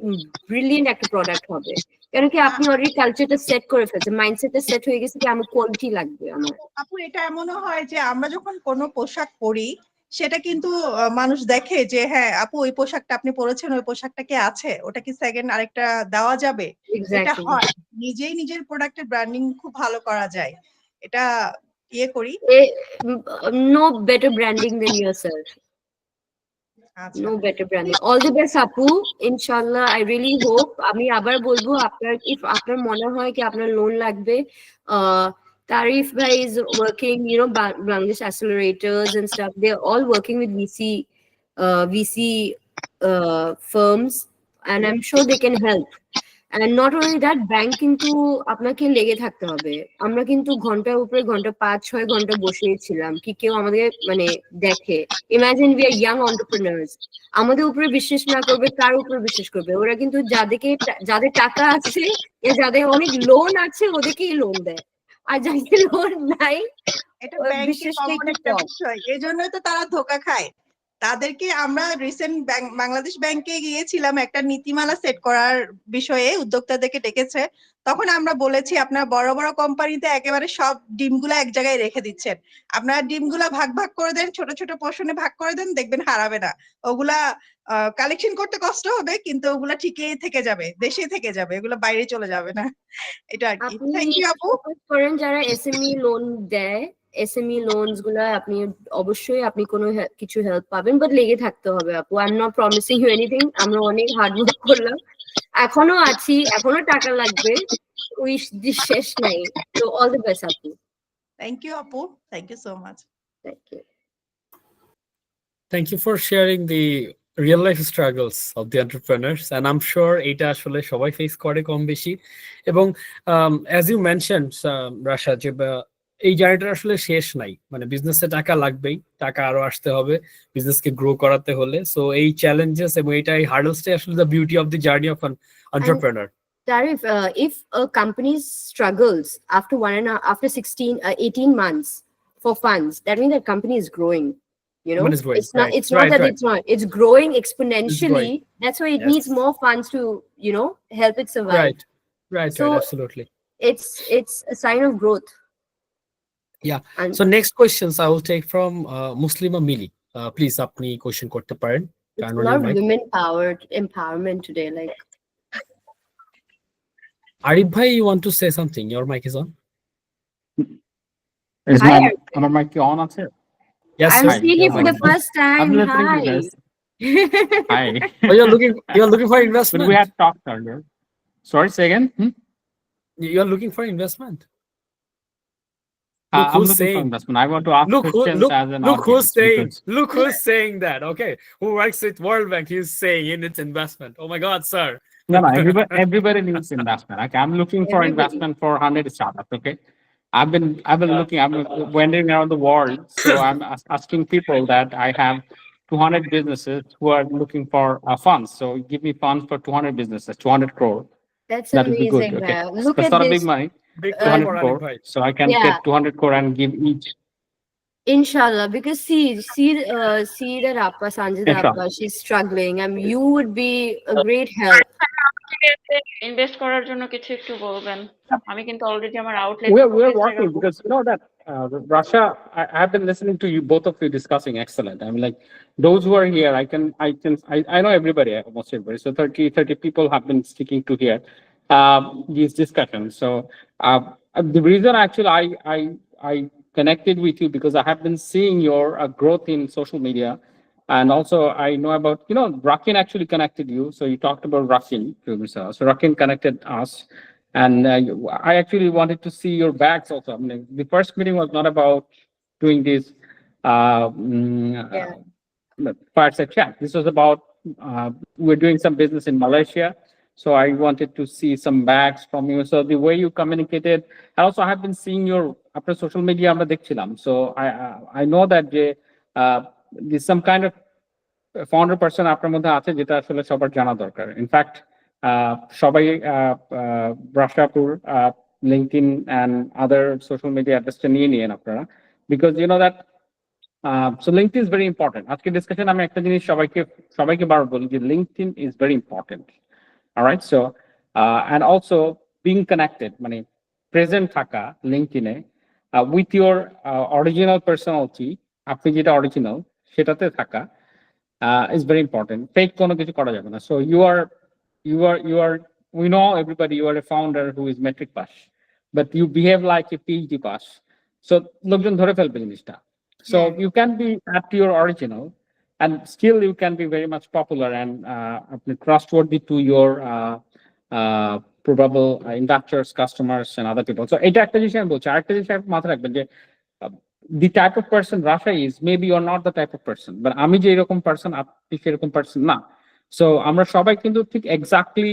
[SPEAKER 2] ব্রিলিয়েন্ট একটা প্রোডাক্ট হবে। কারণ কি আপনি অলরেডি কালচারটা সেট করে ফেলছেন, মাইন্ডসেটটা সেট হয়ে গেছে কি আমার কোয়ালিটি লাগবে। আমার
[SPEAKER 4] আপু এটা এমনও হয় যে আমরা যখন কোনো পোশাক পরি সেটা কিন্তু মানুষ দেখে যে হ্যাঁ আপু ওই পোশাকটা আপনি পরেছেন, ওই পোশাকটা কি আছে, ওটা কি সেকেন্ড আরেকটা দেওয়া যাবে, এটা হয়। নিজেই নিজের প্রোডাক্টের ব্র্যান্ডিং খুব ভালো করা যায়, এটা ইয়ে করি।
[SPEAKER 2] No better branding than yourself, no better branding. All the best আপু, ইনশাআল্লাহ। আই রিয়েলি হোপ, আমি আবার বলবো আপনার মনে হয় কি আপনার লোন লাগবে, Tarif bhai is working, Bangladesh accelerators and stuff. They're all working with VC firms, and I'm sure they can help. And not only that, bank কিন্তু আপনাকে লেগে থাকতে হবে। আমরা কিন্তু ঘন্টার উপরে ঘন্টা 5-6 ঘন্টা বসেছিলাম কি কেউ আমাদের মানে দেখে। Imagine we are young entrepreneurs, আমাদের উপরে বিশ্বাস না করবে কার উপরে বিশ্বাস করবে? ওরা কিন্তু যাদের টাকা আছে, যাদের অনেক লোন আছে ওদেরকেই লোন দেয়, আর যাদের লোন নাই
[SPEAKER 4] এটা ব্যাংকের কমন একটা বিষয়, এজন্যই তো তারা ধোঁকা খায়। তাদেরকে আমরা রিসেন্ট বাংলাদেশ ব্যাংকে গিয়েছিলাম একটা নীতিমালা সেট করার বিষয়ে, উদ্যোক্তাদেরকে ডেকেছে। তখন আমরা বলেছি আপনারা বড় বড় কোম্পানিতে একেবারে সব ডিমগুলা এক জায়গায় রেখে দিচ্ছেন, আপনারা ডিমগুলা ভাগ ভাগ করে দেন, ছোট ছোট পোর্শনে ভাগ করে দেন, দেখবেন হারাবে না। ওগুলা কালেকশন করতে কষ্ট হবে কিন্তু ওগুলা ঠিকই থেকে যাবে, দেশে থেকে যাবে, এগুলো বাইরে চলে যাবে না। এটা আর কি। থ্যাংক ইউ আপু।
[SPEAKER 2] করেন যারা এসএমই লোন দেয়, এসএমই লোনস গুলা আপনি অবশ্যই আপনি কোনো কিছু হেল্প পাবেন, বাট লেগে থাকতে হবে আপু। I am not promising you anything, আমরা অনেক হার্ড ওয়ার্ক করলাম, এখনো আছি, এখনো টাকা লাগবে, ওই শেষ নাই। তো অল দ্য বেস্ট আপু।
[SPEAKER 4] থ্যাংক ইউ আপু, thank you so much.
[SPEAKER 2] Thank you.
[SPEAKER 1] Thank you for sharing the real life struggles of the entrepreneurs, and I'm sure এটা আসলে সবাই ফেস করে কম বেশি। এবং as you mentioned রাশা, যে এই জার্নিটা আসলে শেষ নাই, মানে বিজনেসে টাকা লাগবেই, টাকা আরো আসতে হবে বিজনেসকে গ্রো করাতে হলে। সো এই চ্যালেঞ্জেস এবং এই হার্ডলসটাই আসলে the beauty of the journey of an entrepreneur.
[SPEAKER 2] Tarif, if a company struggles after 18 months for funds, that means that company is growing. It's not that it's not, it's growing exponentially. That's why it needs more funds to help it survive.
[SPEAKER 1] Right,
[SPEAKER 2] so
[SPEAKER 1] absolutely.
[SPEAKER 2] It's a sign of growth.
[SPEAKER 1] Yeah. So next questions I will take from 𝗪𝗵𝘆 please apni question korte paren.
[SPEAKER 2] It's a lot of women powered empowerment today, like
[SPEAKER 1] Arif bhai, you want to say something? Your mic is on.
[SPEAKER 5] Is my mic on?
[SPEAKER 1] Yes,
[SPEAKER 2] I'm seeing you for the first time. Hi.
[SPEAKER 5] Hi.
[SPEAKER 1] Oh, you're looking for investment.
[SPEAKER 5] We had talked earlier. Sorry, say again.
[SPEAKER 1] You're looking for investment.
[SPEAKER 5] I'm looking for investment. I want to ask questions as an audience.
[SPEAKER 1] Look who's saying that. Okay, who works with World Bank? He's saying in its investment. Oh my God, sir.
[SPEAKER 5] No, everybody needs investment. Okay, I'm looking for investment for 100 startups. Okay, I've been looking. I'm wandering around the world, so I'm asking people that I have 200 businesses who are looking for funds. So give me funds for 200 businesses, 200 crore.
[SPEAKER 2] That's
[SPEAKER 5] that
[SPEAKER 2] amazing.
[SPEAKER 5] Would be good. Okay,
[SPEAKER 2] Look
[SPEAKER 5] that's
[SPEAKER 2] at
[SPEAKER 5] not
[SPEAKER 2] this.
[SPEAKER 5] a big money.
[SPEAKER 1] Big
[SPEAKER 5] 200 crore. So I can take 200 crore and give each.
[SPEAKER 2] Inshallah, because see that Appa, Sanjita Appa, she's struggling, and you would be a great help.
[SPEAKER 3] Invest করার জন্য কিছু একটু বলবেন। আমি কিন্তু already আমার outlet
[SPEAKER 5] we're working because you know that Rasha, I've been listening to you, both of you discussing. Excellent. I mean, like those who are here, I know everybody, almost everybody. So 30 people have been sticking to here, these discussions. So the reason actually I connected with you because I have been seeing your growth in social media. And also I know about, Rakin actually connected you. So you talked about Rakin. So Rakin connected us. And I actually wanted to see your bags also. I mean, the first meeting was not about doing this
[SPEAKER 2] Yeah.
[SPEAKER 5] fireside chat. This was about we're doing some business in Malaysia. So I wanted to see some bags from you. So the way you communicated, and also I have been seeing your after social media আমরা দেখছিলাম. So I know that there's some kind of founder person আপনার মধ্যে আছে যেটা আসলে সবার জানা দরকার ইনফ্যাক্ট সবাই ব্রাশাপুর LinkedIn and other social media অ্যাড্রেসটা নিয়ে নিয়েন আপনারা because you know that so linked is very important আজকে ডিসকাশন আমি একটা জিনিস সবাইকে বারবার বলি যে LinkedIn is very important alright so and also being connected মানে প্রেজেন্ট থাকা লিঙ্কডইনে উইথ ইউর অরিজিনাল পার্সোনালিটি আপনি যেটা অরিজিনাল সেটাতে থাকা is very important. Fake kono kichu kora jabe na. So you are. We know everybody. You are a founder who is metric pass, but you behave like a PhD pass. So lokjon dhore felbe jinishta. So you can be at your original, and still you can be very much popular and trustworthy to your probable investors, customers, and other people. So এটা একটা জিনিস আমি বলছি আরেকটা জিনিস মাথায় রাখবেন যে the type of person Rasha is, maybe you're not the type of person, but আমি যে এরকম person আপনি সেরকম person না so আমরা সবাই কিন্তু ঠিক exactly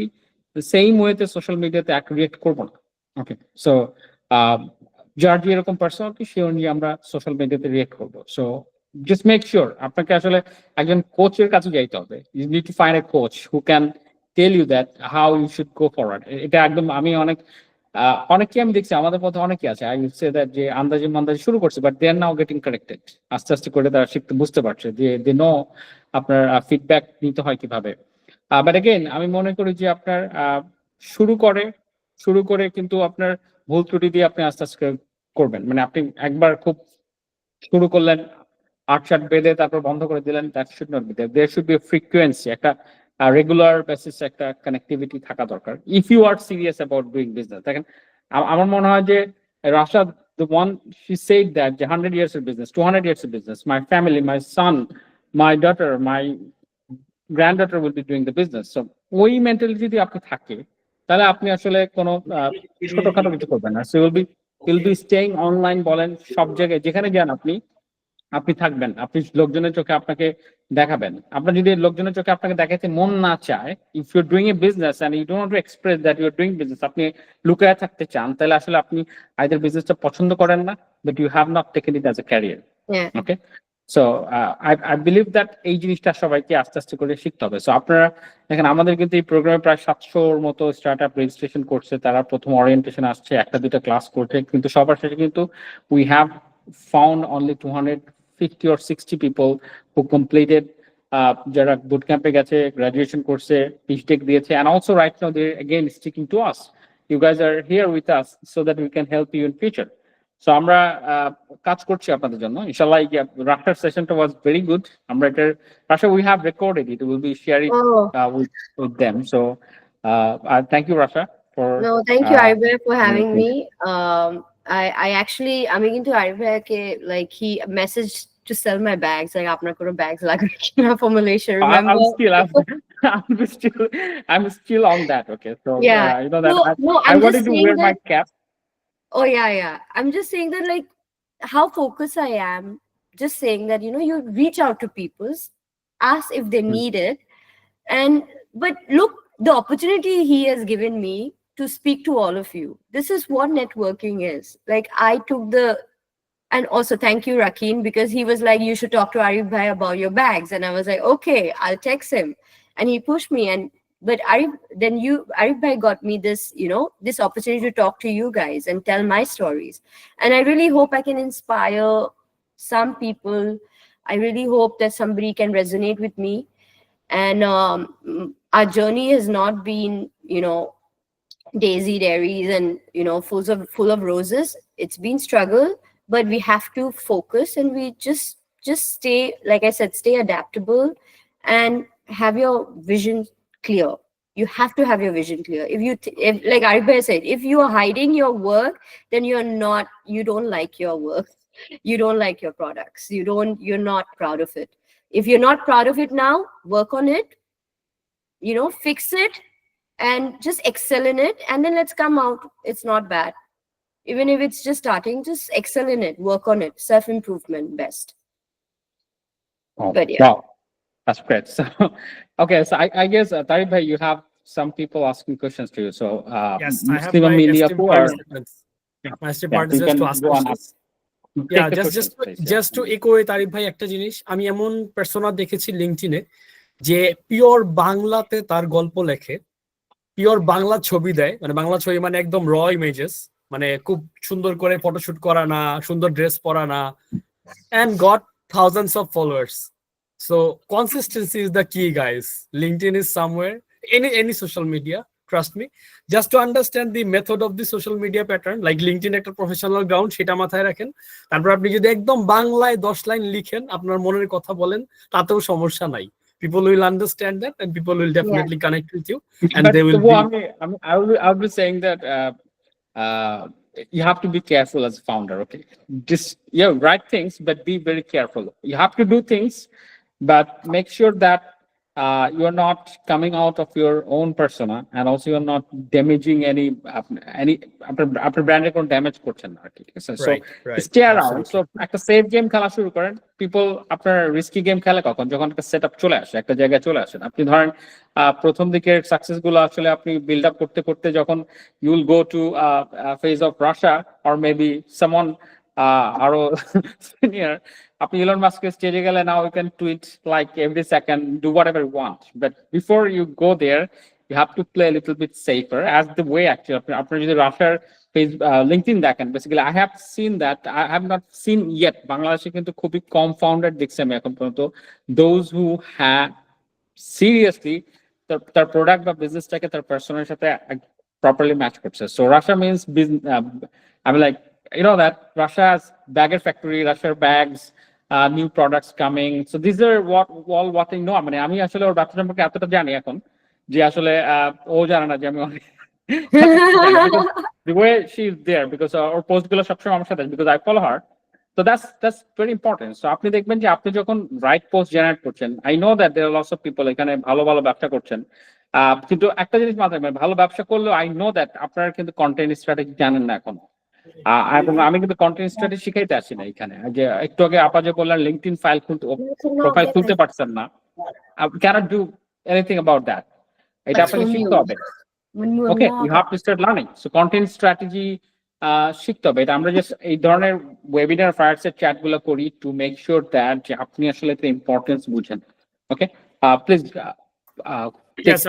[SPEAKER 5] the same way তে সোশ্যাল মিডিয়াতে রিয়েক্ট করবো না ওকে সো যার যে এরকম পার্সোনালিটি সে অনুযায়ী আমরা সোশ্যাল মিডিয়াতে রিয়েক্ট করবো সো just make sure আপনাকে আসলে একজন কোচের কাছে যাইতে হবে you need to find a coach who can tell you that how you should go forward এটা একদম আমি অনেকে আমি দেখছি আমাদের মধ্যে অনেকে আছে আই উইল সে দ্যাট যে আন্দাজে মান্দাজে শুরু করছে but they are now getting corrected আস্তে আস্তে করে তারা শিখতে বুঝতে পারছে যে দে নো আপনার ফিডব্যাক নিতে হয় কিভাবে বাট এগেইন আমি মনে করি যে আপনার শুরু করে কিন্তু আপনার ভুল ত্রুটি দিয়ে আপনি আস্তে আস্তে করবেন মানে আপনি একবার খুব শুরু করলেন ৮-৮ বেঁধে তারপর বন্ধ করে দিলেন that should not be there should be frequency একটা রেগুলার বেসিস একটা কানেক্টিভিটি থাকা দরকার if you are serious about doing business দেখেন আমার মনে হয় যে Russia the one she said that 100 years of business 200 years of business my family my son my daughter my granddaughter will be doing the business so ওই mentality যদি আপনি থাকে তাহলে আপনি আসলে কোনো ছোটখাটো কিছু করবেন না so you'll be staying online বলেন সব জায়গায় যেখানে যান আপনি থাকবেন আপনি লোকজনের চোখে আপনাকে দেখাবেন আপনার যদি লোকজনের চোখে আপনাকে দেখাতে মন না চায় if you doing a business and you don't want to express that you are doing business আপনি লুকায় থাকতে চান তাহলে আসলে আপনি আইদার বিজনেসটা পছন্দ করেন না but you have not taken it as a career okay so I believe that এই জিনিসটা সবাইকে আস্তে আস্তে করে শিখতে হবে সো আপনারা দেখেন আমাদের কিন্তু এই প্রোগ্রামে প্রায় 700-র মতো স্টার্ট আপ রেজিস্ট্রেশন করছে তারা প্রথম ওরিয়েন্টেশন আসছে একটা দুটা ক্লাস করছে কিন্তু সবার শেষে কিন্তু we have found only 250 or 60 people who completed যারা বুট ক্যাম্পে গেছে গ্রাজুয়েশন করছে পিএইচডি দিয়েছে and also right now they again sticking to us you guys are here with us so that we can help you in future so আমরা কাজ করছি আপনাদের জন্য ইনশাআল্লাহ রাফটার সেশনটা was very good আমরা এটা Rasha we have recorded it we will be sharing with them so thank you Rasha for
[SPEAKER 2] no thank you 𝗪𝗵𝘆 for having me I actually I'm into 𝗪𝗵𝘆 like he messaged to sell my bags like apnar koro bags lagbe kina for Malaysia remember
[SPEAKER 5] I'm still on that okay so
[SPEAKER 2] yeah
[SPEAKER 5] you know that I wanted to wear my cap
[SPEAKER 2] oh yeah I'm just saying that like how focused I am just saying that you know you reach out to people ask if they need it and but look the opportunity he has given me to speak to all of you. This is what networking is. Like I took and also thank you Rakin because he was like you should talk to 𝗪𝗵𝘆 about your bags and I was like okay I'll text him and he pushed me and but 𝗪𝗵𝘆 got me this you know this opportunity to talk to you guys and tell my stories and I really hope I can inspire some people. I really hope that somebody can resonate with me and our journey has not been you know daisy dairies and you know full of roses it's been struggle but we have to focus, and we just stay, like I said, stay adaptable and have your vision clear. You have to have your vision clear. If like 𝗪𝗵𝘆 said, if you are hiding your work, then you don't like your work. You don't like your products. You're not proud of it. If you're not proud of it now, work on it, fix it, and just excel in it, and then let's come out. It's not bad. Even if it's just starting, just excel in it, work on it. Self-improvement best.
[SPEAKER 5] Oh,
[SPEAKER 2] But yeah.
[SPEAKER 5] wow, that's great. So, okay, so I guess 𝗪𝗵𝘆, you have some people asking questions to you. So,
[SPEAKER 1] Yes, I have
[SPEAKER 5] 𝗪𝗵𝘆
[SPEAKER 1] my
[SPEAKER 5] Media
[SPEAKER 1] esteemed
[SPEAKER 5] who are,
[SPEAKER 1] participants. My esteemed
[SPEAKER 5] you
[SPEAKER 1] participants
[SPEAKER 5] can
[SPEAKER 1] to ask
[SPEAKER 5] go on.
[SPEAKER 1] questions.
[SPEAKER 5] Take
[SPEAKER 1] Yeah,
[SPEAKER 5] the questions, please. Yeah.
[SPEAKER 1] just to echo তারিফ ভাই একটা জিনিস, আমি এমন persona দেখেছি লিঙ্কডইনে যে pure বাংলাতে তার গল্প লেখে, পিওর বাংলা ছবি দেয়, মানে বাংলা ছবি মানে একদম র ইমেজেস, মানে খুব সুন্দর করে ফটোশুট করা না, সুন্দর ড্রেস পরা না, and got thousands of followers. So consistency is the key, guys. LinkedIn is somewhere, any social media, trust me. Just to understand the method of the social media pattern, like LinkedIn একটা professional ground, সেটা মাথায় রাখেন। তারপর আপনি যদি একদম বাংলায় 10 line লিখেন, আপনার মনের কথা বলেন, তাতেও সমস্যা নাই। People will understand that, and people will definitely connect with you, and
[SPEAKER 5] But
[SPEAKER 1] they will be.
[SPEAKER 5] I will be saying that you have to be careful as a founder. Okay, just write things, but be very careful. You have to do things, but make sure that you are not coming out of your own persona, and also you are not damaging any after branded কোনো damage করছেন না, ঠিক আছে? So
[SPEAKER 1] Right,
[SPEAKER 5] stay around.
[SPEAKER 1] absolutely.
[SPEAKER 5] So একটা safe game খেলা শুরু করেন। People আপনার রিস্কি গেম খেলে কখন? যখন একটা সেটআপ চলে আসে, একটা জায়গায় চলে আসেন। আপনি ধরেন প্রথম দিকের সাকসেস গুলো আসলে আপনি বিল্ড আপ করতে করতে যখন you will go to phase of Russia or maybe someone আরো senior, আপনি ইলন মাস্কের স্টেজে গেলে, now you can tweet like every second, do whatever you want, but before you go there you have to play a little bit safer, as the way actually আপনার যদি রাশিয়ার page LinkedIn দেখেন, basically I have seen that, I have not seen yet, বাংলাদেশে কিন্তু খুবই কম founder দেখছি আমি এখন পর্যন্ত, those who have seriously তার প্রোডাক্ট বা বিজনেসটাকে তার পার্সোনাল সাথে properly match করছে। So Russia means business, I mean, like, you know that Russia has bagger factory, Russia bags, new products coming. So these are what I know. মানে আমি আসলে ওর ব্যবসা সম্পর্কে এতটা জানি এখন যে আসলে ও জানে না যে আমি অনেক the way she is there, because or post গুলো সবসময় আমার সাথে, because I follow her. So that's very important. So আপনি দেখবেন যে আপনি যখন রাইট পোস্ট জেনারেট করছেন, I know that there are lots of people এখানে ভালো ভালো ব্যবসা করছেন, কিন্তু একটা জিনিস মাথায় রাখবেন, ভালো ব্যবসা করলেও I know that আপনারা কিন্তু কন্টেন্ট স্ট্র্যাটেজি জানেন না এখন। এবং আমি কিন্তু কন্টেন্ট স্ট্র্যাটেজি শিখাইতে আসি না এখানে। যে একটু আগে আপা যে বললেন লিঙ্কডইন প্রোফাইল খুলতে পারছেন না, cannot do anything about that. এটা আপনাকে শিখতে হবে। Okay, you have to start learning. So content strategy শিখতে হবে। এটা আমরা জাস্ট এই ধরনের ওয়েবিনার ফায়ারসাইড চ্যাট গুলো করি টু মেক শিওর দ্যাট যে আপনি আসলে এর ইম্পর্টেন্স বুঝেন। ওকে, please.
[SPEAKER 1] Yes,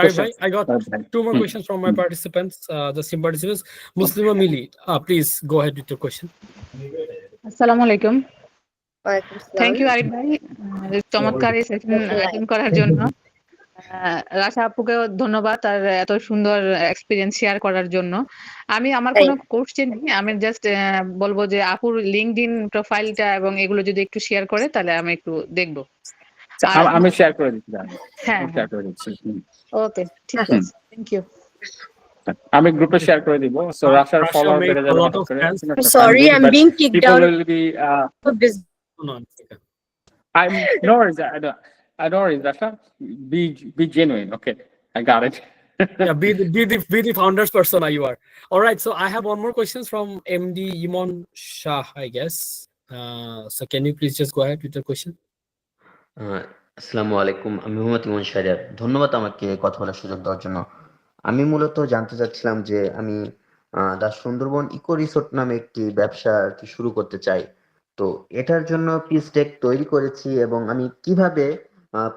[SPEAKER 1] I got two more questions from my participants, the same participants. 𝗪𝗵𝘆, please go ahead with your question.
[SPEAKER 6] আসসালামু আলাইকুম। থ্যাংক ইউ আরিফ ভাই চমৎকার এই সেশন অ্যাটেন্ড করার জন্য। রাশা আপুকে ধন্যবাদ তার এত সুন্দর এক্সপিরিয়েন্স শেয়ার করার জন্য। আমার কোনো কোশ্চেন নেই, আমি জাস্ট বলবো যে আপুর লিঙ্কডইন প্রোফাইলটা এবং এগুলো যদি একটু শেয়ার করে তাহলে আমি একটু দেখবো।
[SPEAKER 5] আমি শেয়ার করে দিচ্ছি।
[SPEAKER 6] হ্যাঁ,
[SPEAKER 5] শেয়ার করে দিচ্ছি।
[SPEAKER 6] ওকে, ঠিক আছে, থ্যাংক ইউ।
[SPEAKER 5] আমি গ্রুপে শেয়ার করে দিব। সো রাশার ফলোয়ার বেড়ে যাবে।
[SPEAKER 2] Sorry, I'm being kicked out.
[SPEAKER 5] Will be I'm no worries. I don't worry, Rasha. Be genuine. Okay, I got it.
[SPEAKER 1] Yeah, be the founders persona you are. All right, so I have one more question from MD Iman Shah, I guess. So can you please just go ahead with your question?
[SPEAKER 7] আসসালামু আলাইকুম, আমি 𝗪𝗵𝘆 ধন্যবাদ আমাকে কথা বলার সুযোগ দেওয়ার জন্য। আমি মূলত জানতে চাচ্ছিলাম যে আমি দ্য সুন্দরবন ইকো রিসোর্ট নামে একটি ব্যবসা শুরু করতে চাই। তো এটার জন্য পিচ ডেক তৈরি করেছি এবং আমি কিভাবে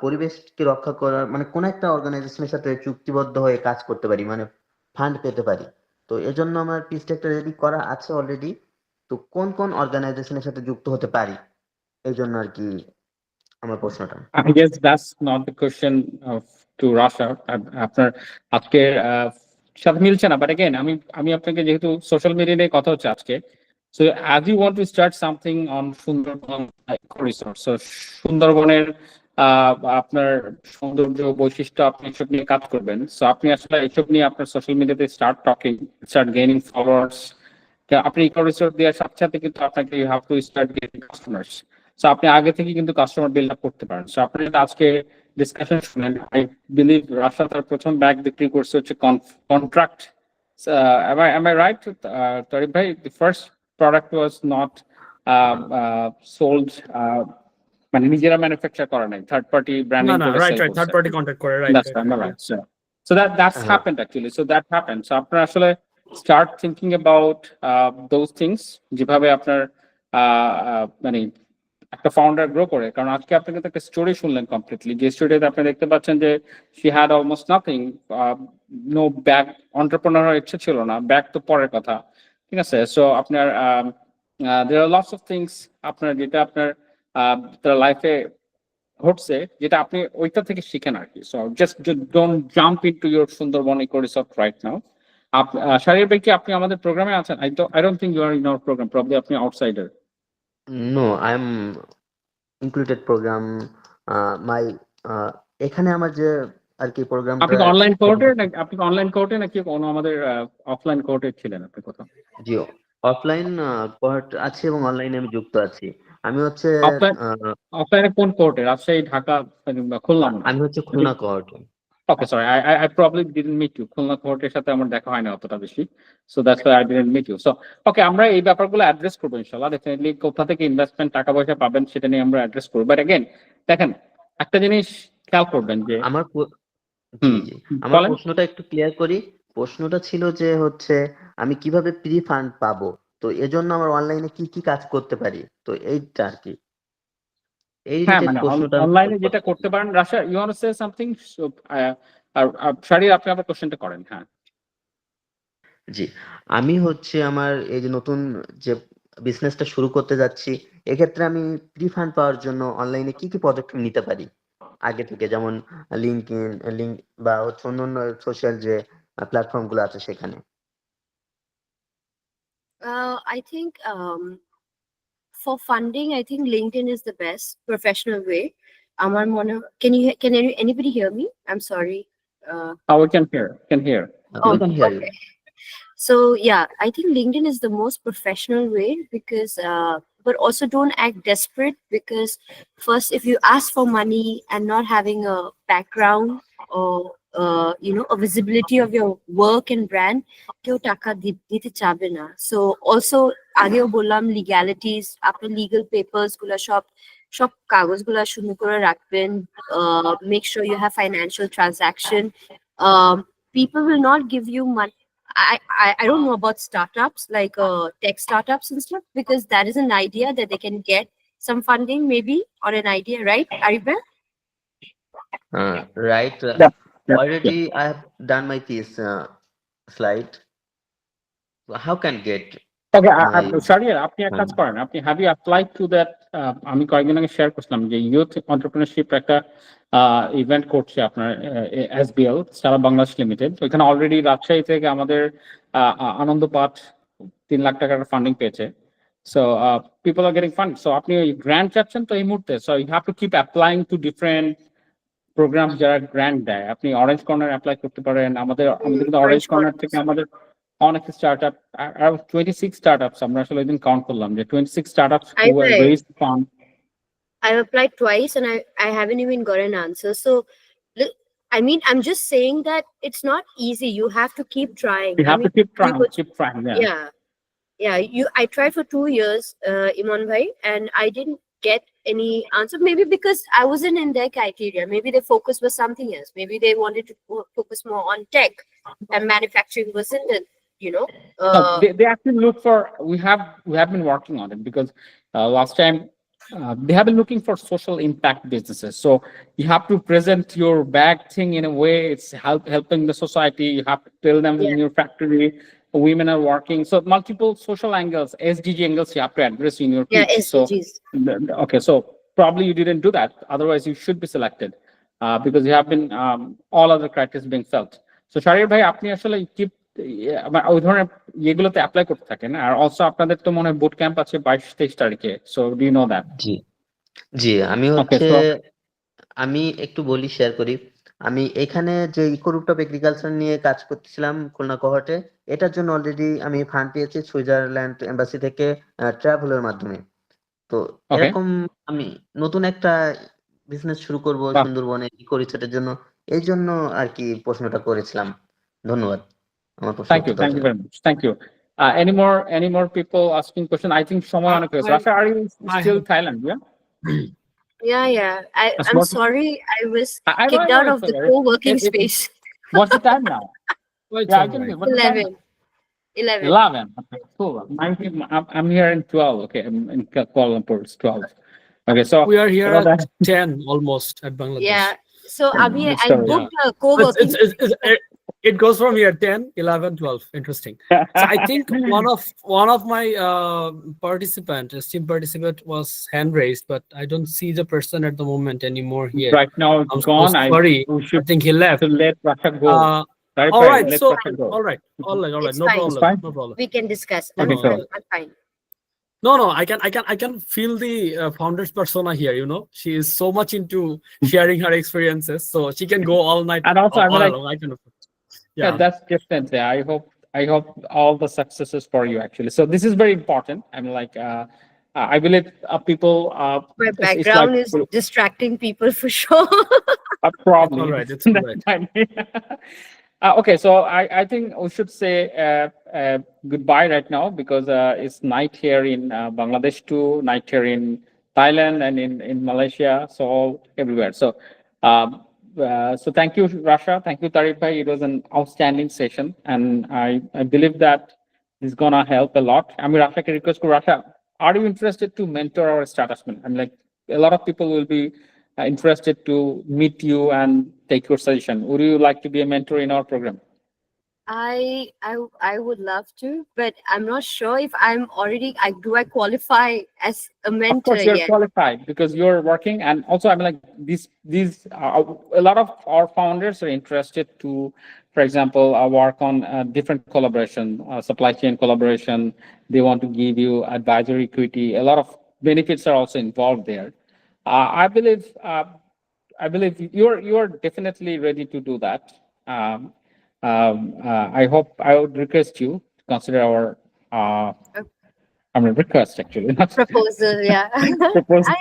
[SPEAKER 7] পরিবেশকে রক্ষা করার মানে কোন একটা অর্গানাইজেশনের সাথে চুক্তিবদ্ধ হয়ে কাজ করতে পারি, মানে ফান্ড পেতে পারি। তো এজন্য আমার পিচ ডেকটা রেডি করা আছে অলরেডি। তো কোন কোন অর্গানাইজেশনের সাথে যুক্ত হতে পারি, এই জন্য আর কি আমার প্রশ্নটা।
[SPEAKER 5] I guess that's not the question to Rasha. আপনার আজকে সাথে মিলছে না, বাট अगेन আমি আপনাকে যেহেতু সোশ্যাল মিডিয়া নিয়ে কথা হচ্ছে আজকে, So as you want to start something on Sundarban resource, so সুন্দরবনের আপনার সৌন্দর্য বৈশিষ্ট্য আপনি এসব নিয়ে কাজ করবেন, সো আপনি আসলে এসব নিয়ে আপনার সোশ্যাল মিডিয়াতে স্টার্ট গেইনিং ফলোয়ার্স। আপনি ইকো রিসোর্স দেওয়ার সাথে সাথে কিন্তু আপনাকে you have to start getting customers. So আপনি আগে থেকে কিন্তু কাস্টমার বিল্ড আপ করতে পারেন। সো আপনি আজকে ডিসকাশন শুনেন, আই বিলিভ রাশা তার প্রথম ব্যাগ বিক্রি করছে হচ্ছে contract. Am I right, Tariq bhai? The first product was not sold, মানে নিজেরা ম্যানুফ্যাকচার করা নাই, থার্ড পার্টি ব্র্যান্ডিং করে
[SPEAKER 1] রাইট থার্ড পার্টি কন্টাক্ট করে,
[SPEAKER 5] right. So that's happened actually. So that happened. So আপনারা আসলে start thinking about those things, যেভাবে আপনার মানে একটা ফাউন্ডার গ্রো করে। কারণ আজকে আপনি কিন্তু একটা স্টোরি শুনলেন কমপ্লিটলি, যে স্টোরিতে আপনি দেখতে পাচ্ছেন যে she had almost nothing, no bag, entrepreneur হওয়ার ইচ্ছা ছিল না, ব্যাগ তো পরের কথা, ঠিক আছে। সো আপনার there are lots of things আপনার যেটা আপনার তার লাইফে ঘটছে, যেটা আপনি ওইটা থেকে শিখেন আর কি। So just don't jump into your Sundarban eco resort right now. Sharir ভাই কি আপনি আমাদের প্রোগ্রামে আছেন? I don't think you are in our program, probably আপনি outsider.
[SPEAKER 7] No, I'm included program. My এখানে আমার যে আর কি প্রোগ্রাম,
[SPEAKER 5] আপনি অনলাইন কোর্টে নাকি আপনি অনলাইন কোর্টে নাকি কোনো আমাদের অফলাইন কোর্টে ছিলেন আপনি কোথাও?
[SPEAKER 7] জি, অফলাইন কোর্ট আছে এবং অনলাইনে আমি যুক্ত আছি। আমি হচ্ছে
[SPEAKER 5] অফলাইনে কোন কোর্টে? রাজশাহী, ঢাকা, খুলনা?
[SPEAKER 7] আমি হচ্ছে Khulna court.
[SPEAKER 5] Okay, sorry, I probably didn't meet you. Khulna কোর্টের সাথে আমার দেখা হয় না অতটা বেশি, so that's why I didn't meet you. So okay, আমরা এই ব্যাপারগুলো অ্যাড্রেস করবো ইনশাআল্লাহ। ডেফিনেটলি কোথা থেকে ইনভেস্টমেন্ট টাকা পয়সা পাবেন সেটা নিয়ে আমরা অ্যাড্রেস করবো। বাট अगेन দেখেন, একটা জিনিস খেয়াল করবেন যে
[SPEAKER 7] আমার প্রশ্নটা একটু ক্লিয়ার করি। প্রশ্নটা ছিল যে হচ্ছে আমি কিভাবে প্রি ফান্ড পাবো, তো এজন্য আমার অনলাইনে কি কি কাজ করতে পারি, তো এইটা আর কি এই প্রশ্নটা
[SPEAKER 5] অনলাইনে যেটা করতে পারেন। Rasha, you want to say something? Sharir আপনি আবার কোশ্চেনটা করেন। হ্যাঁ
[SPEAKER 7] জি, আমি হচ্ছে আমার এই যে নতুন যে বিজনেসটা শুরু করতে যাচ্ছি, এক্ষেত্রে আমি প্রি ফান্ড পাওয়ার জন্য অনলাইনে কি কি পদক্ষেপ নিতে পারি আগে থেকে, যেমন লিঙ্ক বা হচ্ছে অন্যান্য সোশ্যাল যে প্ল্যাটফর্ম গুলো আছে সেখানে।
[SPEAKER 2] I think for funding, I think LinkedIn is the best professional way. Amar mone, can anybody hear me? I'm sorry.
[SPEAKER 5] We can hear.
[SPEAKER 7] We can hear you.
[SPEAKER 2] So yeah, I think LinkedIn is the most professional way because, but also don't act desperate, because first, if you ask for money and not having a background or a visibility of your work and brand, কেউ টাকা দিতে চাবে না। So also আগেও বললাম legalities, আপনার legal papers গুলা সব কাগজগুলা সুন্দর করে রাখবেন। Make sure you have financial transaction. People will not give you money. I don't know about startups like tech startups and stuff, because that is an idea that they can get some funding maybe on an idea, right, 𝗪𝗵𝘆?
[SPEAKER 7] Right. Already I have done my piece slide. How can get?
[SPEAKER 5] Okay, শারীর আপনি এক কাজ করেন, আপনি have you applied to that? আমি কয়েকদিন আগে share করছিলাম যে ইউথ এন্টারপ্রেনারশিপ একটা ইভেন্ট করছে আপনার SBL, সারা বাংলাদেশ লিমিটেড। ওইখানে অলরেডি রাজশাহী থেকে আমাদের আনন্দপাঠ 3 লাখ টাকার ফান্ডিং পেয়েছে। So people are getting fund. So আপনি গ্র্যান্ট চাচ্ছেন তো এই মুহূর্তে, so you have to keep applying to different program যারা গ্র্যান্ট দেয়। আপনি অরেঞ্জ কর্নার অ্যাপ্লাই করতে পারেন। আমাদের কিন্তু অরেঞ্জ কর্নার থেকে আমাদের অনেক স্টার্টআপ, 26 স্টার্টআপস আমরা আসলে একদিন কাউন্ট করলাম যে 26 startups who were raised fund.
[SPEAKER 2] I've applied twice and I haven't even got an answer. So I mean, I'm just saying that it's not easy. You have to keep trying.
[SPEAKER 5] You have to keep trying.
[SPEAKER 2] Yeah. I tried for 2 years, Iman bhai, and I didn't get any answer. Maybe because I wasn't in their criteria. Maybe their focus was something else. Maybe they wanted to focus more on tech, and manufacturing wasn't it. No,
[SPEAKER 5] they actually look for. We have been working on it because last time they have been looking for social impact businesses. So you have to present your bag thing in a way it's helping the society. You have to tell them in your factory women are working. So multiple social angles, SDG angles you have to address in your pitch.
[SPEAKER 2] SDGs.
[SPEAKER 5] So, okay, so probably you didn't do that. Otherwise, you should be selected because you have been all other criteria being felt. So শারীর ভাই, আপনি আসলে keep ওই ধরনের ইয়েগুলোতে apply করতে থাকেন। Are also আপনাদের তো মনে হয় বুট ক্যাম্প আছে 22-23 তারিখে, so do you know that?
[SPEAKER 7] জি জি, আমি
[SPEAKER 5] ওকে,
[SPEAKER 7] হচ্ছে
[SPEAKER 5] সো
[SPEAKER 7] আমি একটু বলি, শেয়ার করি। আমি এখানে যে ইকো-রুফটপ এগ্রিকালচার নিয়ে কাজ করতেছিলাম খুলনা কোহর্টে, এটার জন্য অলরেডি আমি ফান্ড পেয়েছি সুইজারল্যান্ড এম্বাসি থেকে ট্রাভেলের মাধ্যমে। তো
[SPEAKER 5] ওকে,
[SPEAKER 7] এরকম আমি নতুন একটা বিজনেস শুরু করব
[SPEAKER 5] বাহ,
[SPEAKER 7] সুন্দরবনে ইকো রিসোর্টের জন্য, এই জন্য আর কি প্রশ্নটা করেছিলাম। ধন্যবাদ আমার প্রশ্ন
[SPEAKER 5] থ্যাংক
[SPEAKER 7] উত্তর
[SPEAKER 5] ইউ,
[SPEAKER 7] দেওয়ার
[SPEAKER 5] থ্যাংক ইউ
[SPEAKER 7] জন্য।
[SPEAKER 5] Very much, thank you. Any more people asking question? I think সময় অনেক হয়েছে।
[SPEAKER 1] I,
[SPEAKER 5] Rasha, are you
[SPEAKER 1] I
[SPEAKER 5] still
[SPEAKER 1] have.
[SPEAKER 5] Thailand? Yeah.
[SPEAKER 2] Yeah.
[SPEAKER 5] That's
[SPEAKER 2] I'm
[SPEAKER 5] what
[SPEAKER 2] sorry, I was
[SPEAKER 5] I
[SPEAKER 2] kicked
[SPEAKER 5] know
[SPEAKER 2] out of
[SPEAKER 5] it's
[SPEAKER 2] the
[SPEAKER 5] okay.
[SPEAKER 2] co-working space.
[SPEAKER 5] What's the time now?
[SPEAKER 1] Oh, it's
[SPEAKER 5] Yeah, I
[SPEAKER 1] all
[SPEAKER 5] can
[SPEAKER 1] right.
[SPEAKER 5] hear. What's the time now?
[SPEAKER 2] 11.
[SPEAKER 5] 11. Okay, cool. I'm here in 12. Okay, I'm in Kuala Lumpur. It's 12. Okay, so
[SPEAKER 1] We are here
[SPEAKER 5] you know
[SPEAKER 1] at
[SPEAKER 5] that
[SPEAKER 1] 10 almost at Bangladesh.
[SPEAKER 2] Yeah. So Abhi, I
[SPEAKER 5] story.
[SPEAKER 2] booked a
[SPEAKER 1] So
[SPEAKER 2] co-working
[SPEAKER 1] it goes from here 10, 11, 12. Interesting. So I think one of my esteemed participant was hand raised, but I don't see the person at the moment anymore here.
[SPEAKER 5] Right now it's
[SPEAKER 1] I'm
[SPEAKER 5] gone.
[SPEAKER 1] so sorry.
[SPEAKER 5] We
[SPEAKER 1] I
[SPEAKER 5] should
[SPEAKER 1] think he left.
[SPEAKER 5] to let Rasha go. Right,
[SPEAKER 1] All right.
[SPEAKER 5] let
[SPEAKER 1] So
[SPEAKER 5] Rasha go.
[SPEAKER 1] all right.
[SPEAKER 2] It's
[SPEAKER 1] No
[SPEAKER 2] fine.
[SPEAKER 1] problem.
[SPEAKER 5] fine.
[SPEAKER 1] No problem.
[SPEAKER 2] we can discuss.
[SPEAKER 5] Okay, so
[SPEAKER 2] I'm fine.
[SPEAKER 1] No. I can feel the founder's persona here. You know, she is so much into sharing her experiences, so she can go all night.
[SPEAKER 5] and also I'm
[SPEAKER 1] all
[SPEAKER 5] like,
[SPEAKER 1] along. I can.
[SPEAKER 5] yeah, that's definitely. I hope all the successes for you actually. So this is very important. I'm like, I believe people.
[SPEAKER 2] My
[SPEAKER 5] It's
[SPEAKER 2] background
[SPEAKER 5] like
[SPEAKER 2] is distracting people for sure.
[SPEAKER 5] probably.
[SPEAKER 1] All right. It's all right.
[SPEAKER 5] Okay, so I think we should say goodbye right now because it's night here in Bangladesh too, night here in Thailand and in Malaysia, so all everywhere. So thank you, Rasha. Thank you, 𝗪𝗵𝘆. It was an outstanding session, and I believe that it's gonna help a lot. I mean, Rasha, can request to Rasha, are you interested to mentor our startups-men? I'm like, a lot of people will be interested to meet you and take your suggestion. Would you like to be a mentor in our program?
[SPEAKER 2] I would love to, but I'm not sure if I'm already. Do I qualify as a
[SPEAKER 5] Of
[SPEAKER 2] mentor
[SPEAKER 5] course, you're
[SPEAKER 2] yet?
[SPEAKER 5] qualified because you're working, and also I'm like these a lot of our founders are interested to, for example, work on different collaboration, supply chain collaboration. They want to give you advisory equity. A lot of benefits are also involved there. I believe you're definitely ready to do that. I hope I would request you to consider our. I mean, request actually, not
[SPEAKER 2] Proposal, yeah.
[SPEAKER 5] proposal.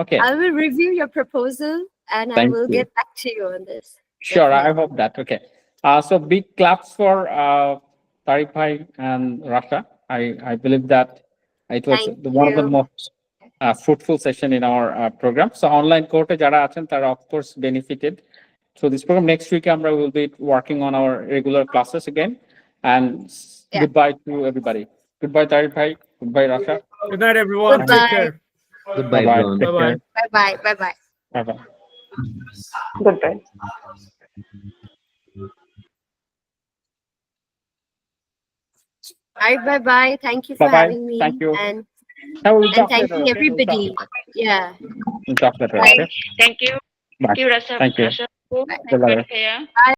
[SPEAKER 5] Okay,
[SPEAKER 2] I will review your proposal and I
[SPEAKER 5] thank
[SPEAKER 2] will
[SPEAKER 5] you.
[SPEAKER 2] get back to you on this.
[SPEAKER 5] Sure, I
[SPEAKER 2] Definitely.
[SPEAKER 5] hope that. Okay, so big claps for 𝗪𝗵𝘆 and Rasha. I believe that it was
[SPEAKER 2] Thank
[SPEAKER 5] one of the
[SPEAKER 2] you.
[SPEAKER 5] most fruitful session in our program. So online course jara achen tara of course benefited. So this program next week we will be working on our regular classes again. And
[SPEAKER 2] Yeah.
[SPEAKER 5] goodbye to everybody. Goodbye 𝗪𝗵𝘆. Goodbye Rasha.
[SPEAKER 1] Good night, everyone. Take
[SPEAKER 2] Goodbye.
[SPEAKER 1] care.
[SPEAKER 7] Goodbye,
[SPEAKER 5] Bye
[SPEAKER 7] everyone.
[SPEAKER 5] bye. Take care.
[SPEAKER 2] Bye bye. Bye bye.
[SPEAKER 5] Bye bye.
[SPEAKER 3] Goodbye.
[SPEAKER 2] All right, bye bye. Thank you for
[SPEAKER 5] Bye bye.
[SPEAKER 2] having me.
[SPEAKER 5] Thank you.
[SPEAKER 2] And
[SPEAKER 5] We'll talk
[SPEAKER 2] thank
[SPEAKER 5] later,
[SPEAKER 2] you
[SPEAKER 5] okay? We'll talk
[SPEAKER 2] everybody.
[SPEAKER 5] later.
[SPEAKER 2] Yeah.
[SPEAKER 5] We'll talk later,
[SPEAKER 2] Bye.
[SPEAKER 5] okay?
[SPEAKER 3] Thank you.
[SPEAKER 5] Bye.
[SPEAKER 3] Thank you, Rasha.
[SPEAKER 5] Thank you.
[SPEAKER 3] Rasha.
[SPEAKER 5] Bye bye.
[SPEAKER 3] Here.
[SPEAKER 2] Bye.